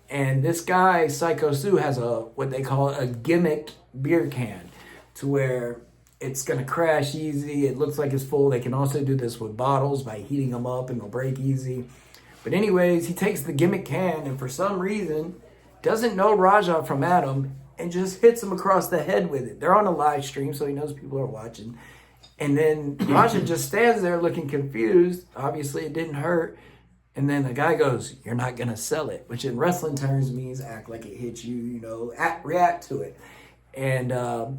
Speaker 1: and this guy, Psycho Sue, has what they call a gimmick beer can, to where it's going to crash easy. It looks like it's full. They can also do this with bottles by heating them up and it'll break easy. But anyways, he takes the gimmick can and for some reason doesn't know Raja from Adam and just hits him across the head with it. They're on a live stream, so he knows people are watching. And then Raja just stands there looking confused. Obviously, it didn't hurt. And then the guy goes, "You're not going to sell it," which in wrestling terms means act like it hit you, react to it. And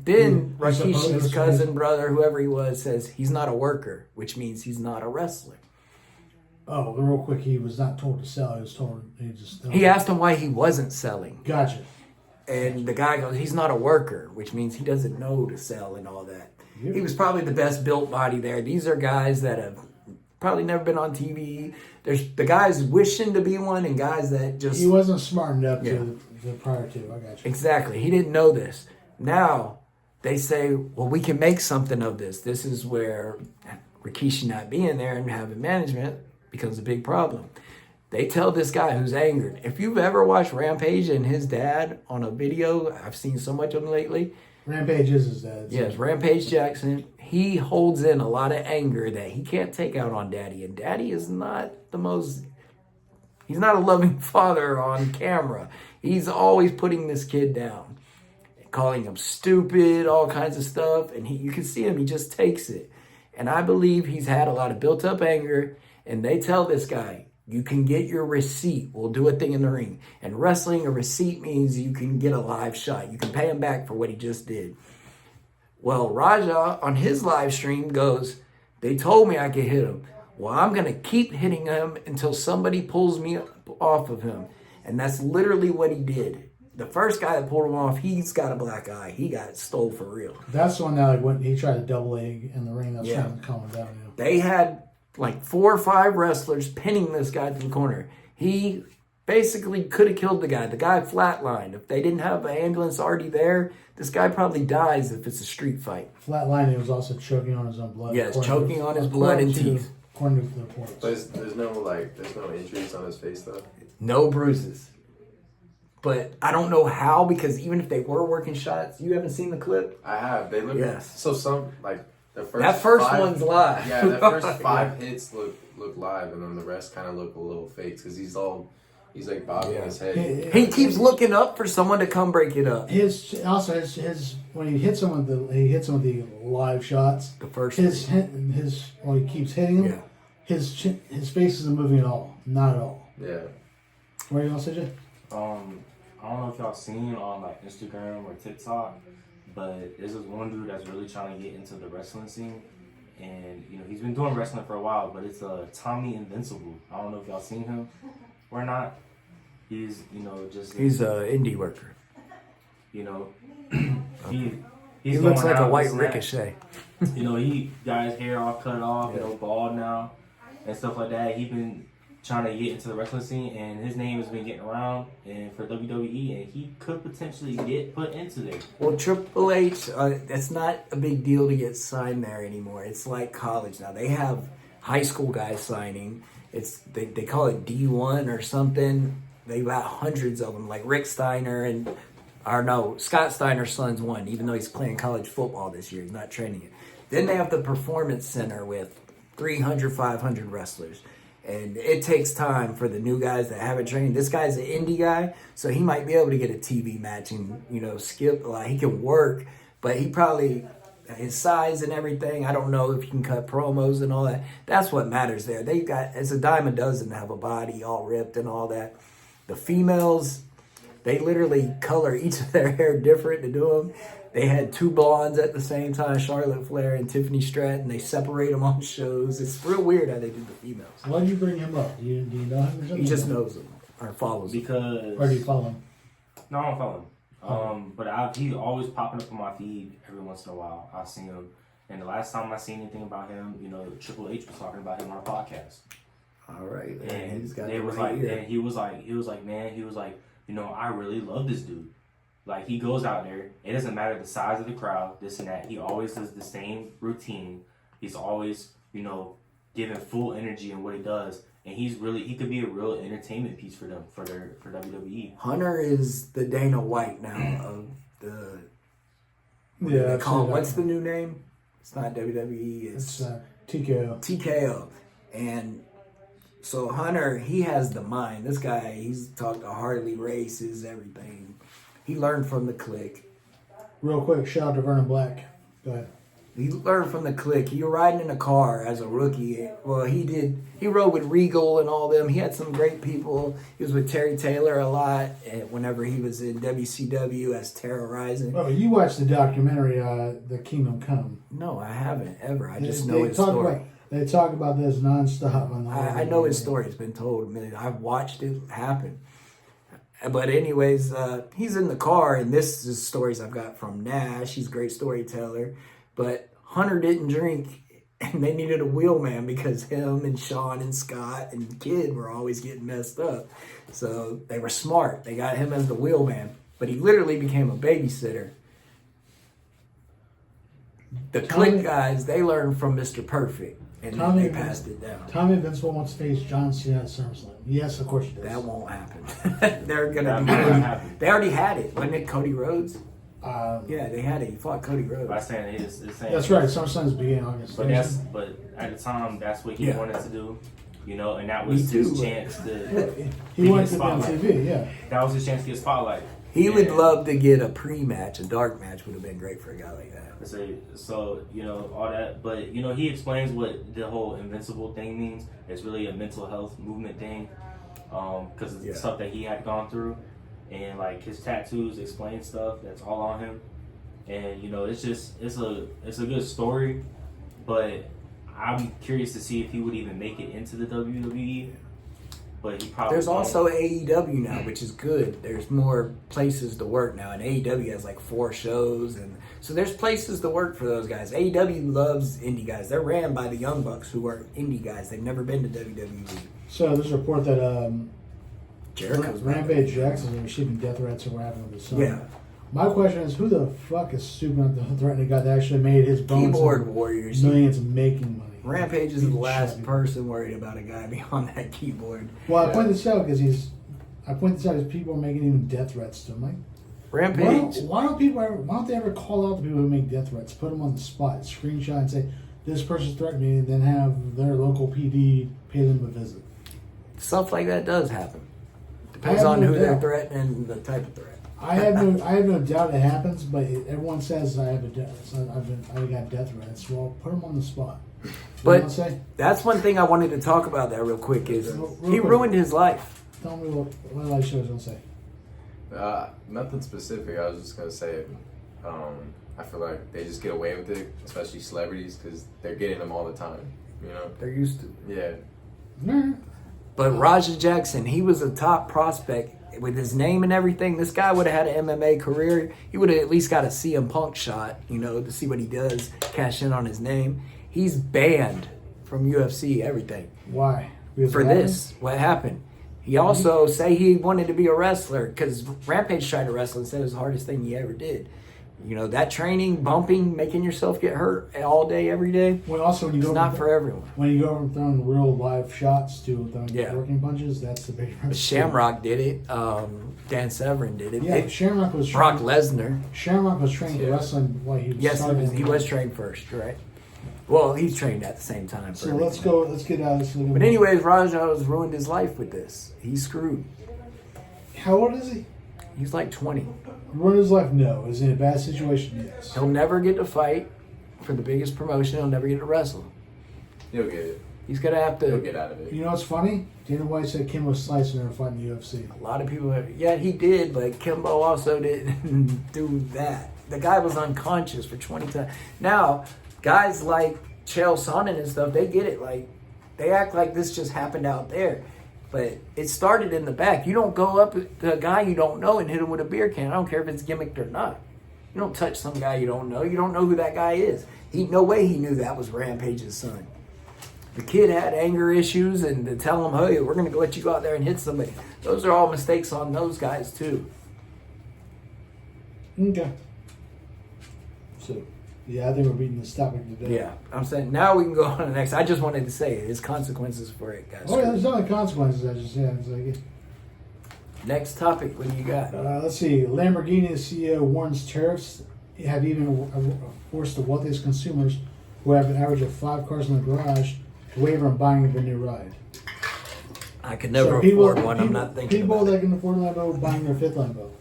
Speaker 1: then Rikishi's cousin, brother, whoever he was, says he's not a worker, which means he's not a wrestler.
Speaker 2: Oh, real quick, he was not told to sell. He was told
Speaker 1: He asked him why he wasn't selling.
Speaker 2: Gotcha.
Speaker 1: And the guy goes, he's not a worker, which means he doesn't know to sell and all that.
Speaker 2: Yep.
Speaker 1: He was probably the best built body there. These are guys that have probably never been on TV. There's the guys wishing to be one and guys that just...
Speaker 2: He wasn't smart enough
Speaker 1: Yeah.
Speaker 2: to the prior to. I got you.
Speaker 1: Exactly. He didn't know this. Now, they say, well, we can make something of this. This is where Rikishi not being there and having management becomes a big problem. They tell this guy who's angered. If you've ever watched Rampage and his dad on a video, I've seen so much of him lately.
Speaker 2: Rampage is his dad.
Speaker 1: Yes, Rampage Jackson. He holds in a lot of anger that he can't take out on Daddy. And Daddy is not he's not a loving father on camera. He's always putting this kid down, calling him stupid, all kinds of stuff. And you can see him, he just takes it. And I believe he's had a lot of built up anger. And they tell this guy, you can get your receipt. We'll do a thing in the ring. And wrestling, a receipt means you can get a live shot. You can pay him back for what he just did. Well, Raja on his live stream goes, they told me I could hit him. Well, I'm going to keep hitting him until somebody pulls me off of him. And that's literally what he did. The first guy that pulled him off, he's got a black eye. He got stole for real.
Speaker 2: That's the one that when he tried to double leg in the ring. That's
Speaker 1: Yeah.
Speaker 2: trying to calm him down.
Speaker 1: They had like 4 or 5 wrestlers pinning this guy to the corner. He basically could have killed the guy. The guy flatlined. If they didn't have an ambulance already there, this guy probably dies if it's a street fight.
Speaker 2: Flatline, he was also choking on his own blood.
Speaker 1: Yes,
Speaker 2: according
Speaker 1: choking
Speaker 2: to-
Speaker 1: on his blood and
Speaker 2: according to-
Speaker 1: teeth.
Speaker 2: According to the reports.
Speaker 4: But there's no injuries on his face though.
Speaker 1: No bruises. But I don't know how, because even if they were working shots, you haven't seen the clip?
Speaker 4: I have. They look.
Speaker 1: Yes.
Speaker 4: So some like the first.
Speaker 1: That first
Speaker 4: 5
Speaker 1: one's live.
Speaker 4: Yeah, the first 5 hits look live, and then the rest kind of look a little fake because he's like bobbing
Speaker 1: Yeah.
Speaker 4: his head.
Speaker 1: He keeps looking up for someone to come break it up.
Speaker 2: His when he hits him with the live shots.
Speaker 1: The first
Speaker 2: When he keeps hitting him,
Speaker 1: Yeah.
Speaker 2: his face isn't moving at all. Not at all.
Speaker 4: Yeah.
Speaker 2: What are you gonna say, Jay?
Speaker 3: I don't know if y'all seen on like Instagram or TikTok, But there's this one dude that's really trying to get into the wrestling scene. And, you know, he's been doing wrestling for a while, but it's Tommy Invincible. I don't know if y'all seen him or not. He's, you know, just...
Speaker 1: He's an indie worker.
Speaker 3: You know,
Speaker 1: He
Speaker 3: he's
Speaker 1: looks
Speaker 3: going
Speaker 1: like a
Speaker 3: out
Speaker 1: white
Speaker 3: this and that.
Speaker 1: Ricochet.
Speaker 3: You know, he got his hair all cut off, you know, bald now, and stuff like that. He's been trying to get into the wrestling scene, and his name has been getting around and for WWE, and he could potentially get put into there.
Speaker 1: Well, Triple H, it's not a big deal to get signed there anymore. It's like college now. They have high school guys signing. They call it D1 or something. They've got hundreds of them, like Rick Steiner Scott Steiner's son's one, even though he's playing college football this year. He's not training it. Then they have the Performance Center with 300, 500 wrestlers. And it takes time for the new guys that haven't trained. This guy's an indie guy, so he might be able to get a TV match and, you know, skip. Like, he can work, but he probably, his size and everything, I don't know if he can cut promos and all that. That's what matters there. They got, it's a dime a dozen to have a body all ripped and all that. The females, they literally color each of their hair different to do them. They had two blondes at the same time, Charlotte Flair and Tiffany Stratton. They separate them on shows. It's real weird how they do the females.
Speaker 2: Why do you bring him up? Do you know him or something?
Speaker 1: He just knows them or follows them.
Speaker 3: Because...
Speaker 2: Or do you follow him?
Speaker 3: No, I don't follow him. But he's always popping up on my feed every once in a while. I've seen him. And the last time I seen anything about him, you know, Triple H was talking about him on a podcast.
Speaker 1: All right.
Speaker 3: And
Speaker 1: He's got
Speaker 3: they
Speaker 1: the
Speaker 3: was
Speaker 1: right
Speaker 3: like,
Speaker 1: ear.
Speaker 3: and he was like, you know, I really love this dude. Like, he goes out there. It doesn't matter the size of the crowd, this and that. He always does the same routine. He's always, you know, giving full energy in what he does. And he could be a real entertainment piece for them, for WWE.
Speaker 1: Hunter is the Dana White now of the.
Speaker 2: Yeah. I've seen
Speaker 1: What's
Speaker 2: that.
Speaker 1: the new name? It's not WWE.
Speaker 2: It's
Speaker 1: It's
Speaker 2: TKO.
Speaker 1: TKO. And so Hunter, he has the mind. This guy, he's talked to Harley Races, everything. He learned from the Click.
Speaker 2: Real quick, shout out to Vernon Black. Go ahead.
Speaker 1: He learned from the Click. He was riding in a car as a rookie. Well, he rode with Regal and all them. He had some great people. He was with Terry Taylor a lot whenever he was in WCW as Terra Rising.
Speaker 2: Oh, you watched the documentary, The Kingdom Come.
Speaker 1: No, I haven't ever. I just
Speaker 2: They
Speaker 1: know his
Speaker 2: talk
Speaker 1: story.
Speaker 2: They talk about this nonstop on the.
Speaker 1: I know his story. It's been told. I've watched it happen. But anyways, he's in the car, and this is stories I've got from Nash. He's a great storyteller. But Hunter didn't drink, and they needed a wheelman because him and Sean and Scott and Kid were always getting messed up. So they were smart. They got him as the wheelman. But he literally became a babysitter. The Click guys, they learned from Mr. Perfect, and then they passed it down.
Speaker 2: Tommy Invincible wants to face John Cena at SummerSlam. Yes, of course he does.
Speaker 1: That won't happen. They're gonna
Speaker 3: That
Speaker 1: be.
Speaker 3: might not happen.
Speaker 1: They already had it, wasn't it? Cody Rhodes.
Speaker 2: Um,
Speaker 1: Yeah, they had it. He fought Cody
Speaker 3: By
Speaker 1: Rhodes.
Speaker 3: saying it's saying
Speaker 2: That's right. SummerSlam's beginning August.
Speaker 3: But at the time, that's what he
Speaker 1: Yeah.
Speaker 3: wanted to do, you know, and that
Speaker 1: Me
Speaker 3: was
Speaker 1: too,
Speaker 3: his
Speaker 1: but-
Speaker 3: chance to.
Speaker 2: he
Speaker 3: get
Speaker 2: went to the
Speaker 3: spotlight.
Speaker 2: MTV. Yeah.
Speaker 3: That was his chance to get spotlight.
Speaker 1: He would
Speaker 3: And
Speaker 1: love to get a pre-match. A dark match would have been great for a guy like that.
Speaker 3: So you know all that, but you know he explains what the whole invincible thing means. It's really a mental health movement thing, because of the stuff that he had gone through, and like his tattoos explain stuff that's all on him, and you know it's a good story, but I'm curious to see if he would even make it into the WWE. But he probably
Speaker 1: There's
Speaker 3: won't.
Speaker 1: also AEW now, which is good. There's more places to work now, and AEW has like 4 shows, and so there's places to work for those guys. AEW loves indie guys. They're ran by the Young Bucks, who are indie guys. They've never been to WWE.
Speaker 2: So there's a report that
Speaker 1: Jericho's
Speaker 2: Rampage Jackson is receiving death threats or what happened with his son.
Speaker 1: Yeah.
Speaker 2: My question is, who the fuck is stupid enough to threaten a guy that actually made his bones
Speaker 1: Keyboard
Speaker 2: and
Speaker 1: warriors.
Speaker 2: millions making money?
Speaker 1: Rampage is the last
Speaker 2: Shabby.
Speaker 1: person worried about a guy behind that keyboard.
Speaker 2: Well, I point this out because people are making even death threats to him. Like,
Speaker 1: Rampage.
Speaker 2: why don't they ever call out the people who make death threats, put them on the spot, screenshot, and say this person's threatening me, and then have their local PD pay them a visit?
Speaker 1: Stuff like that does happen. Depends
Speaker 2: I have
Speaker 1: on
Speaker 2: no
Speaker 1: who they're
Speaker 2: doubt.
Speaker 1: threatening and the type of threat.
Speaker 2: I have no doubt it happens, but everyone says I've got death threats. Well, put them on the spot. You know what I'm
Speaker 1: But
Speaker 2: saying?
Speaker 1: that's one thing I wanted to talk about that real quick is
Speaker 2: Real
Speaker 1: he
Speaker 2: quick.
Speaker 1: ruined his life.
Speaker 2: Tell me what I was gonna say.
Speaker 4: Nothing specific. I was just gonna say, I feel like they just get away with it, especially celebrities, because they're getting them all the time. You know?
Speaker 1: They're used to.
Speaker 4: Yeah.
Speaker 2: Nah.
Speaker 1: But Roger Jackson, he was a top prospect with his name and everything. This guy would have had an MMA career. He would have at least got a CM Punk shot, you know, to see what he does, cash in on his name. He's banned from UFC, everything.
Speaker 2: Why? Because
Speaker 1: For
Speaker 2: what
Speaker 1: this, what happened? He also say he wanted to be a wrestler because Rampage tried to wrestle and said it was the hardest thing he ever did. You know, that training, bumping, making yourself get hurt all day, every day,
Speaker 2: happened? Well, also when you
Speaker 1: it's
Speaker 2: go
Speaker 1: not
Speaker 2: from,
Speaker 1: for everyone.
Speaker 2: when you go from throwing real live shots to throwing
Speaker 1: Yeah.
Speaker 2: working punches, that's the big difference.
Speaker 1: Shamrock did it. Dan Severn did it.
Speaker 2: Yeah, Shamrock was
Speaker 1: Brock
Speaker 2: trained.
Speaker 1: Lesnar.
Speaker 2: Shamrock was trained for
Speaker 4: Yeah.
Speaker 2: wrestling while he was
Speaker 1: Yes,
Speaker 2: starting.
Speaker 1: he was trained first, right? Well, he's trained at the same time.
Speaker 2: So let's go. Let's get out of this.
Speaker 1: But anyways, Raja's ruined his life with this. He's screwed.
Speaker 2: How old is he?
Speaker 1: He's like 20.
Speaker 2: Run his life? No. Is he in a bad situation? Yes.
Speaker 1: He'll never get to fight for the biggest promotion. He'll never get to wrestle.
Speaker 4: He'll get it.
Speaker 1: He's gonna have
Speaker 4: He'll
Speaker 1: to.
Speaker 4: get out of it.
Speaker 2: You know what's funny? Dana White said Kimbo Slice would never fight in the UFC.
Speaker 1: A lot of people, yeah, he did, but Kimbo also didn't do that. The guy was unconscious for 20 times. Now, guys like Chael Sonnen and stuff, they get it. Like, they act like this just happened out there. But it started in the back. You don't go up to a guy you don't know and hit him with a beer can. I don't care if it's gimmicked or not. You don't touch some guy you don't know. You don't know who that guy is. No way he knew that was Rampage's son. The kid had anger issues, and to tell him, hey, we're going to let you go out there and hit somebody. Those are all mistakes on those guys, too.
Speaker 2: Okay. So, yeah, I think we're beating this topic today.
Speaker 1: Yeah, I'm saying now we can go on to the next. I just wanted to say it. His consequences for it, guys.
Speaker 2: Oh, yeah, there's not consequences. I just, yeah, it's like,
Speaker 1: Next topic, what do you got?
Speaker 2: let's see. Lamborghini's CEO warns tariffs have even forced the wealthiest consumers who have an average of 5 cars in the garage to waiver on buying the new ride.
Speaker 1: I could never
Speaker 2: So
Speaker 1: afford one. I'm not thinking
Speaker 2: people
Speaker 1: about it.
Speaker 2: that can afford a Lambo buying their 5th Lambo.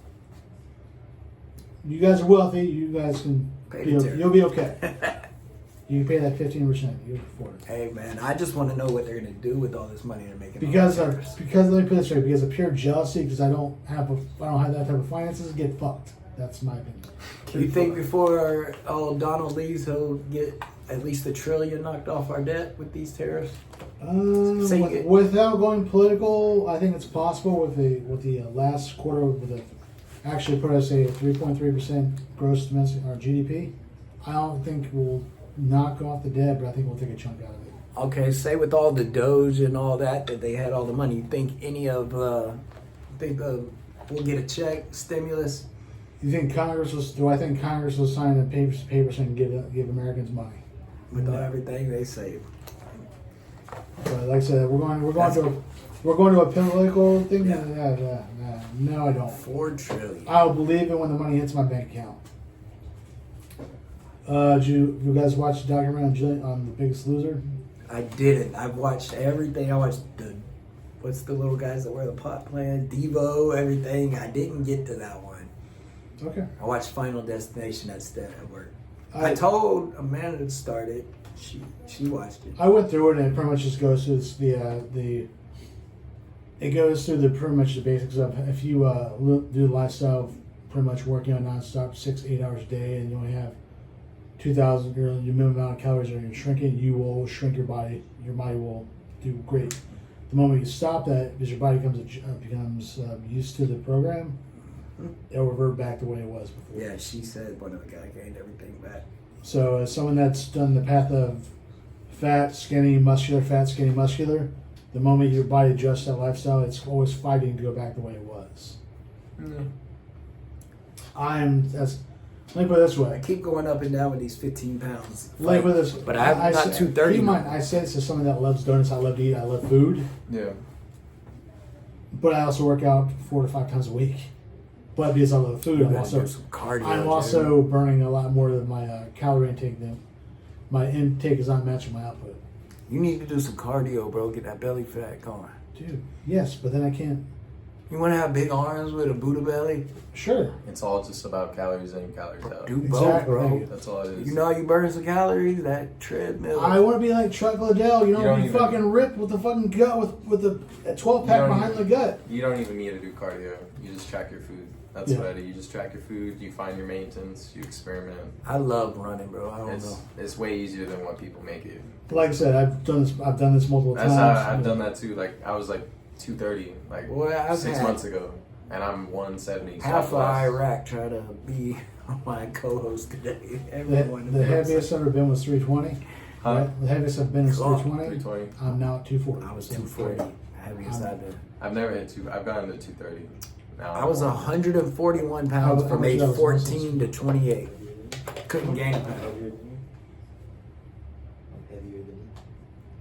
Speaker 2: You guys are wealthy. You guys can.
Speaker 1: Pay the tariff.
Speaker 2: You'll be okay. You can pay that 15%. You can afford it.
Speaker 1: Hey, man, I just want to know what they're going to do with all this money they're making.
Speaker 2: Because
Speaker 1: on
Speaker 2: of
Speaker 1: tariffs.
Speaker 2: because let me put it this way, because of pure jealousy, because I don't have that type of finances, get fucked. That's my opinion.
Speaker 1: You think before Donald leaves, he'll get at least $1 trillion knocked off our debt with these tariffs? Say you get-
Speaker 2: Without going political, I think it's possible with the last quarter with the actually put us a 3.3% gross domestic or GDP. I don't think we'll knock off the debt, but I think we'll take a chunk out of it.
Speaker 1: Okay, say with all the Doge and all that they had all the money, you think any of we'll get a check, stimulus?
Speaker 2: You think Congress was? Do I think Congress will sign the papers and give Americans money?
Speaker 1: With everything they save.
Speaker 2: But like I said, we're going to a political thing.
Speaker 1: Yeah.
Speaker 2: No, I don't.
Speaker 1: $4 trillion.
Speaker 2: I'll believe it when the money hits my bank account. Did you guys watch the documentary on The Biggest Loser?
Speaker 1: I didn't. I've watched everything. I watched what's the little guys that wear the pot plant? Devo, everything. I didn't get to that one.
Speaker 2: Okay.
Speaker 1: I watched Final Destination at work.
Speaker 2: I
Speaker 1: I told Amanda to start it. She watched it.
Speaker 2: I went through it, and it pretty much just goes through it goes through the pretty much the basics of if you do the lifestyle of pretty much working on nonstop 6-8 hours a day, and you only have 2,000 your minimum amount of calories, and you're shrinking, you will shrink your body. Your body will do great. The moment you stop that, because your body becomes used to the program, it'll revert back the way it was before.
Speaker 1: Yeah, she said one of the guys gained everything back.
Speaker 2: So as someone that's done the path of fat, skinny, muscular, the moment your body adjusts that lifestyle, it's always fighting to go back the way it was. Let me put it this
Speaker 1: I
Speaker 2: way.
Speaker 1: keep going up and down with these 15 pounds.
Speaker 2: Let me put it this
Speaker 1: But I'm not 230.
Speaker 2: Keep in mind, I say this as someone that loves donuts. I love to eat. I love food.
Speaker 4: Yeah.
Speaker 2: But I also work out 4 to 5 times a week. But because I love food,
Speaker 1: You
Speaker 2: I'm
Speaker 1: gotta
Speaker 2: also
Speaker 1: do some cardio.
Speaker 2: I'm
Speaker 1: Jim.
Speaker 2: also burning a lot more of my calorie intake than my intake is not matching my output.
Speaker 1: You need to do some cardio, bro. Get that belly fat going.
Speaker 2: Dude, yes, but then I can't.
Speaker 1: You want to have big arms with a Buddha belly?
Speaker 2: Sure.
Speaker 4: It's all just about calories in, calories out.
Speaker 1: Do both,
Speaker 2: Exactly.
Speaker 1: bro.
Speaker 4: That's all it is.
Speaker 1: You know how you burn some calories? That treadmill.
Speaker 2: I want to be like Chuck Liddell,
Speaker 4: You don't
Speaker 2: be
Speaker 4: even-
Speaker 2: fucking ripped with the fucking gut, with the 12
Speaker 4: You
Speaker 2: pack
Speaker 4: don't
Speaker 2: behind
Speaker 4: even-
Speaker 2: the gut.
Speaker 4: You don't even need to do cardio. You just track your food. That's
Speaker 2: Yeah.
Speaker 4: what I do. You just track your food, you find your maintenance, you experiment.
Speaker 1: I love running, bro. I don't know.
Speaker 4: It's way easier than what people make it.
Speaker 2: Like I said, I've done this multiple
Speaker 4: That's
Speaker 2: times.
Speaker 4: how I've done that too. Like I was like 230 like
Speaker 1: Well, I've
Speaker 4: 6
Speaker 1: had
Speaker 4: months ago, and I'm 170. So
Speaker 1: half
Speaker 4: I've
Speaker 1: of
Speaker 4: lost-
Speaker 1: Iraq try to be my co-host today. Everyone.
Speaker 2: The heaviest I've ever been was 320.
Speaker 4: Huh?
Speaker 2: Right? The heaviest I've been is
Speaker 1: Cool.
Speaker 2: 320.
Speaker 4: 320.
Speaker 2: I'm now at 240.
Speaker 1: I was 240. Heaviest I've been.
Speaker 4: I've never hit two. I've gotten to 230. Now
Speaker 1: I was 141 pounds
Speaker 2: How
Speaker 1: from
Speaker 2: much
Speaker 1: age
Speaker 2: that was
Speaker 1: 14 to 28. Couldn't gain a pound.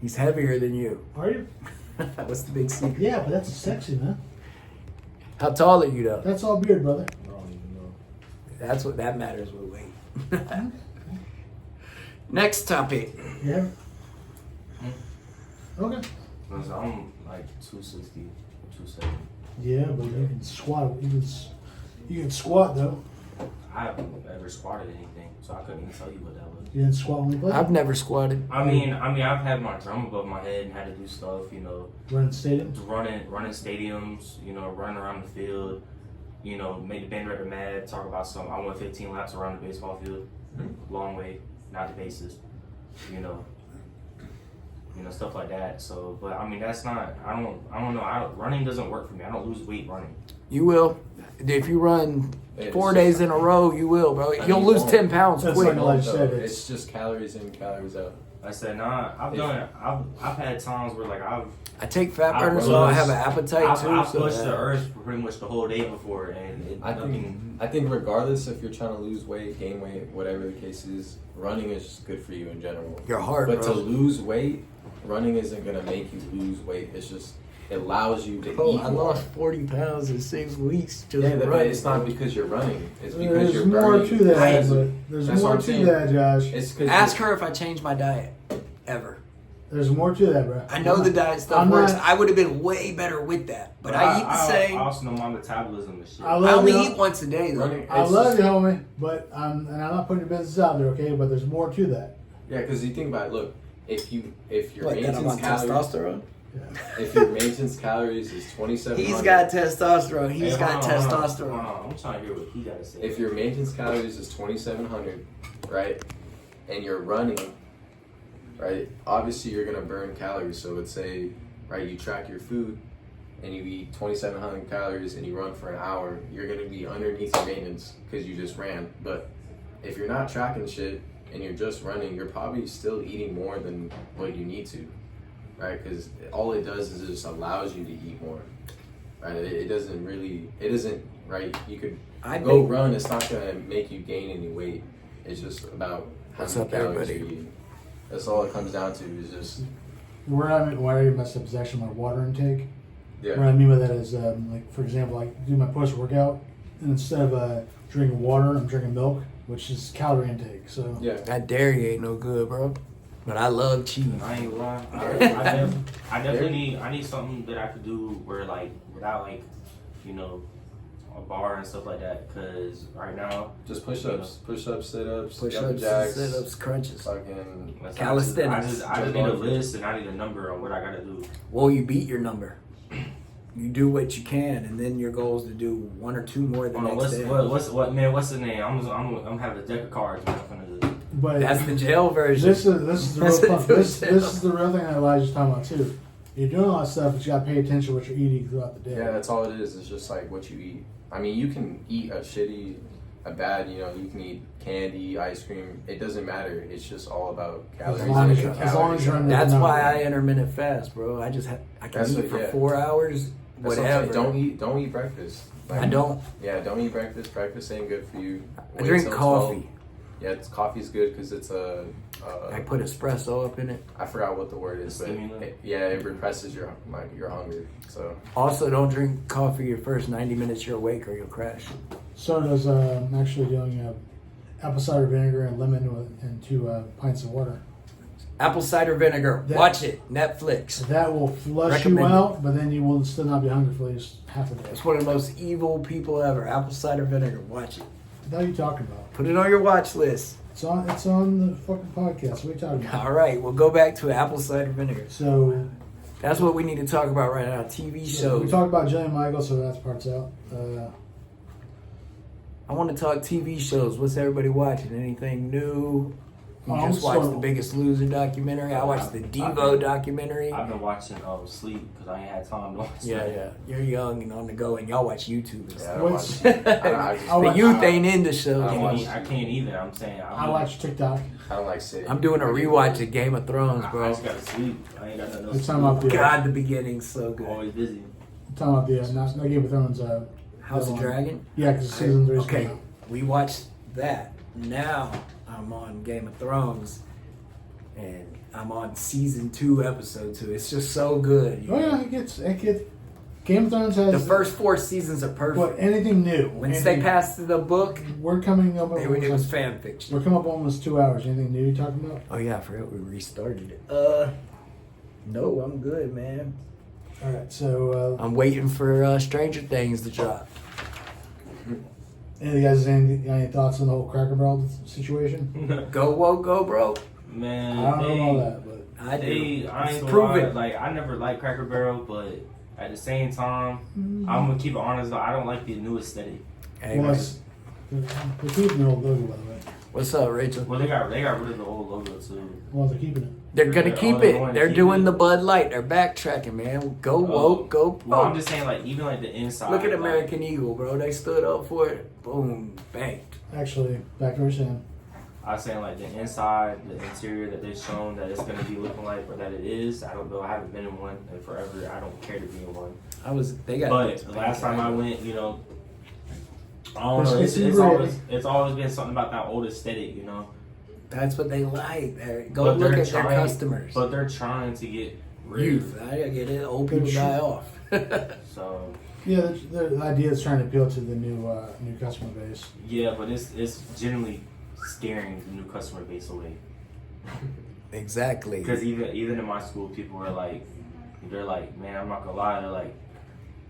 Speaker 1: He's heavier than you.
Speaker 2: Are you?
Speaker 1: What's the big secret?
Speaker 2: Yeah, but that's sexy, man.
Speaker 1: How tall are you though?
Speaker 2: That's all beard, brother.
Speaker 1: That's what that matters with weight. Next topic.
Speaker 2: Yeah. Okay.
Speaker 3: Cause I'm like 260, 270.
Speaker 2: Yeah, but you can squat. You can squat though.
Speaker 3: I haven't ever squatted anything, so I couldn't even tell you what that was.
Speaker 2: You didn't squat when you played.
Speaker 1: I've never squatted.
Speaker 3: I mean, I've had my drum above my head and had to do stuff, you know,
Speaker 2: Running stadiums.
Speaker 3: running stadiums, you know, running around the field, you know, make the band director mad, talk about some. I went 15 laps around the baseball field, long way, not the bases, you know, stuff like that. So, but I mean, that's not. I don't know. Running doesn't work for me. I don't lose weight running.
Speaker 1: You will. If you run
Speaker 4: Yeah,
Speaker 1: 4
Speaker 4: it's
Speaker 1: days
Speaker 4: just-
Speaker 1: in a row, you will, bro.
Speaker 4: I
Speaker 1: You'll
Speaker 4: mean,
Speaker 1: lose
Speaker 4: don't-
Speaker 1: 10 pounds
Speaker 2: That's
Speaker 1: quick.
Speaker 2: like Like I
Speaker 4: So
Speaker 2: said,
Speaker 4: it's just calories in, calories out.
Speaker 3: I said, nah. I've had times where like
Speaker 1: I take fat
Speaker 3: I
Speaker 1: burner, so I
Speaker 3: was-
Speaker 1: have an appetite too.
Speaker 3: I've
Speaker 1: so
Speaker 3: pushed
Speaker 1: that-
Speaker 3: the earth for pretty much the whole day before, and
Speaker 4: I think regardless if you're trying to lose weight, gain weight, whatever the case is, running is just good for you in general.
Speaker 1: Your heart,
Speaker 4: But
Speaker 1: bro.
Speaker 4: to lose weight, running isn't gonna make you lose weight. It's just it allows you to
Speaker 1: Bro,
Speaker 4: eat
Speaker 1: I
Speaker 4: more.
Speaker 1: lost 40 pounds in 6 weeks just
Speaker 4: Yeah, but
Speaker 1: running.
Speaker 4: it's not
Speaker 1: bro.
Speaker 4: because you're running. It's because
Speaker 2: There's
Speaker 4: you're
Speaker 2: more
Speaker 4: burning.
Speaker 2: to that,
Speaker 4: That's-
Speaker 2: but there's
Speaker 4: that's
Speaker 2: more
Speaker 4: what I'm
Speaker 2: to
Speaker 4: saying.
Speaker 2: that, Josh.
Speaker 4: It's because
Speaker 1: Ask her if I changed my diet ever.
Speaker 2: There's more to that, bro.
Speaker 1: I know the diet stuff
Speaker 2: I'm
Speaker 1: works.
Speaker 2: not-
Speaker 1: I would have been way better with that, but I eat the
Speaker 3: I
Speaker 1: same.
Speaker 3: also know my metabolism and shit.
Speaker 2: I
Speaker 1: I
Speaker 2: love
Speaker 1: only
Speaker 2: you.
Speaker 1: eat once a day though.
Speaker 4: running.
Speaker 2: I
Speaker 4: it's
Speaker 2: love
Speaker 4: just-
Speaker 2: you, homie, but and I'm not putting your business out there, okay? But there's more to that.
Speaker 4: Yeah, because you think about it, look, if your
Speaker 1: What, that I'm
Speaker 4: maintenance
Speaker 1: on
Speaker 4: calories,
Speaker 1: testosterone?
Speaker 4: if your maintenance calories is 2,700,
Speaker 1: He's got testosterone. He's
Speaker 3: Hey,
Speaker 1: got
Speaker 3: hold on,
Speaker 1: testosterone.
Speaker 3: hold on. I'm trying to hear what he got to say.
Speaker 4: if your maintenance calories is 2,700, right, and you're running, right, obviously you're gonna burn calories. So let's say, right, you track your food and you eat 2,700 calories and you run for an hour, you're gonna be underneath your maintenance because you just ran. But if you're not tracking shit and you're just running, you're probably still eating more than what you need to, right? Because all it does is it just allows you to eat more, right? It isn't, right? You could
Speaker 1: I
Speaker 4: go
Speaker 1: think
Speaker 4: run, it's not gonna make you gain any weight. It's just about how
Speaker 1: What's
Speaker 4: many
Speaker 1: up,
Speaker 4: calories
Speaker 1: everybody?
Speaker 4: you eat. That's all it comes down to is just
Speaker 2: Where I messed up is actually my water intake. What
Speaker 4: yeah.
Speaker 2: I mean by that is, like for example, I do my post workout, and instead of drinking water, I'm drinking milk, which is calorie intake. So
Speaker 4: Yeah.
Speaker 1: that dairy ain't no good, bro. But I love cheese.
Speaker 3: I ain't gonna lie. I definitely need something that I could do where like without like, you know, a bar and stuff like that. Cause right now,
Speaker 4: Just push-ups, sit-ups,
Speaker 1: Push
Speaker 4: jumping
Speaker 1: ups,
Speaker 4: jacks,
Speaker 1: sit ups, crunches.
Speaker 4: fucking
Speaker 3: that's-
Speaker 1: Calisthenics.
Speaker 3: I just need a list and I need a number on what I gotta do.
Speaker 1: Well, you beat your number. You do what you can, and then your goal is to do 1 or 2 more the
Speaker 3: Hold on,
Speaker 1: next day.
Speaker 3: what's the name? I'm having a deck of cards. What I'm gonna do.
Speaker 2: but
Speaker 1: That's the jail version.
Speaker 2: this is the real
Speaker 1: That's
Speaker 2: fun.
Speaker 1: what
Speaker 2: This
Speaker 1: it was.
Speaker 2: is the real thing that Elijah's talking about too. You're doing all that stuff, but you gotta pay attention to what you're eating throughout the day.
Speaker 4: yeah, that's all it is. It's just like what you eat. I mean, you can eat a bad, you can eat candy, ice cream. It doesn't matter. It's just all about calories.
Speaker 2: long as
Speaker 4: in,
Speaker 2: you're- as
Speaker 4: calories
Speaker 2: long as you're
Speaker 4: out.
Speaker 2: under-
Speaker 1: That's
Speaker 2: No.
Speaker 1: why I intermittent fast, bro. I can
Speaker 4: That's
Speaker 1: eat
Speaker 4: what-
Speaker 1: for
Speaker 4: yeah.
Speaker 1: 4 hours,
Speaker 4: That's what I'm saying.
Speaker 1: whatever.
Speaker 4: Don't eat breakfast. Like,
Speaker 1: I don't.
Speaker 4: Yeah, don't eat breakfast. Breakfast ain't good for you.
Speaker 1: I
Speaker 4: Wait
Speaker 1: drink
Speaker 4: till
Speaker 1: coffee.
Speaker 4: 12. Yeah, coffee's good because it's
Speaker 1: I put espresso up in it.
Speaker 4: I forgot what the word is, but
Speaker 3: Stimulant?
Speaker 4: it represses your hunger. So
Speaker 1: Also, don't drink coffee your first 90 minutes you're awake or you'll crash.
Speaker 2: So does actually doing apple cider vinegar and lemon and 2 pints of water.
Speaker 1: Apple cider vinegar.
Speaker 2: That-
Speaker 1: Watch it. Netflix.
Speaker 2: That will flush you
Speaker 1: Recommended.
Speaker 2: out, but then you will still not be hungry for at least half a day.
Speaker 1: It's one of the most evil people ever. Apple cider vinegar. Watch it.
Speaker 2: What are you talking about?
Speaker 1: Put it on your watch list.
Speaker 2: It's on the fucking podcast. What are you talking about?
Speaker 1: All right, we'll go back to apple cider vinegar.
Speaker 2: So
Speaker 1: That's what we need to talk about right now. TV
Speaker 2: we
Speaker 1: shows.
Speaker 2: talked about Jillian Michaels, so that part's out.
Speaker 1: I want to talk TV shows. What's everybody watching? Anything new? You
Speaker 2: I'm
Speaker 1: just watched
Speaker 2: still-
Speaker 1: The Biggest Loser documentary. I watched the Devo documentary.
Speaker 3: I've been watching Sleep because I ain't had time to watch
Speaker 1: Yeah,
Speaker 3: that.
Speaker 1: yeah. You're young and on the go, and y'all watch YouTube and
Speaker 4: Yeah, I
Speaker 1: stuff.
Speaker 4: don't
Speaker 2: What's-
Speaker 4: watch. I just-
Speaker 2: I
Speaker 1: The
Speaker 2: watch-
Speaker 1: youth ain't into shows.
Speaker 4: I don't watch-
Speaker 3: I can't either. I'm saying
Speaker 2: I watch TikTok.
Speaker 4: I don't like sitting.
Speaker 1: I'm doing a rewatch of Game of Thrones,
Speaker 3: I
Speaker 1: bro.
Speaker 3: just gotta sleep. I ain't got nothing else
Speaker 2: It's
Speaker 3: to
Speaker 2: time
Speaker 3: do.
Speaker 2: out the
Speaker 1: God, the beginning's so good.
Speaker 3: Always busy.
Speaker 2: talking about the not Game of Thrones.
Speaker 1: House of
Speaker 2: one.
Speaker 1: Dragon.
Speaker 2: Yeah, because season 3 is
Speaker 1: Okay,
Speaker 2: coming out.
Speaker 1: we watched that. Now I'm on Game of Thrones, and I'm on season 2, episode 2. It's just so good. you
Speaker 2: Oh
Speaker 1: know?
Speaker 2: yeah, it gets. Game of Thrones has
Speaker 1: The first 4 seasons are perfect.
Speaker 2: But anything new.
Speaker 1: Once they passed to the book,
Speaker 2: We're coming up.
Speaker 1: it was fan fiction.
Speaker 2: We're coming up almost 2 hours. Anything new you talking about?
Speaker 1: Oh yeah, I forgot we restarted it. No, I'm good, man.
Speaker 2: All right. So,
Speaker 1: I'm waiting for Stranger Things to drop.
Speaker 2: any of you guys any thoughts on the whole Cracker Barrel situation?
Speaker 1: Go woke, go bro.
Speaker 3: Man,
Speaker 2: I don't know all that, but
Speaker 1: I do.
Speaker 3: I ain't
Speaker 1: It's
Speaker 3: gonna
Speaker 1: proven.
Speaker 3: lie, like I never liked Cracker Barrel, but at the same time,
Speaker 2: Mm-hmm.
Speaker 3: I'm gonna keep it honest though. I don't like the new aesthetic.
Speaker 1: Hey,
Speaker 2: well,
Speaker 1: man.
Speaker 2: they're keeping the old logo by the way.
Speaker 1: What's up, Rachel?
Speaker 3: Well, they got rid of the old logo too.
Speaker 2: Well, they're keeping it.
Speaker 1: They're gonna
Speaker 3: They're
Speaker 1: keep
Speaker 3: only
Speaker 1: it.
Speaker 3: going to
Speaker 1: They're
Speaker 3: keep
Speaker 1: doing
Speaker 3: it.
Speaker 1: the Bud Light. They're backtracking, man. Go woke, go
Speaker 3: Well, I'm
Speaker 1: woke.
Speaker 3: just saying, like even like the inside.
Speaker 1: Look at
Speaker 3: like,
Speaker 1: American Eagle, bro. They stood up for it. Boom, bang.
Speaker 2: Actually, back to what you're saying.
Speaker 3: I was saying like the inside, the interior that they've shown that it's gonna be looking like, or that it is. I don't know. I haven't been in one in forever. I don't care to be in one.
Speaker 1: They got.
Speaker 3: But the last time I went, I don't know.
Speaker 2: It's
Speaker 3: It's always been something about that old aesthetic,
Speaker 1: That's what they like. Go
Speaker 3: But
Speaker 1: look
Speaker 3: they're
Speaker 1: at their
Speaker 3: trying-
Speaker 1: customers.
Speaker 3: But they're trying to get rid
Speaker 1: Youth.
Speaker 3: of.
Speaker 1: I get it. Old people die off.
Speaker 3: So
Speaker 2: Yeah, the idea is trying to appeal to the new customer base.
Speaker 3: yeah, but it's generally scaring the new customer base away.
Speaker 1: Exactly.
Speaker 3: Because even in my school, people were like, they're like, man, I'm not gonna lie, they're like,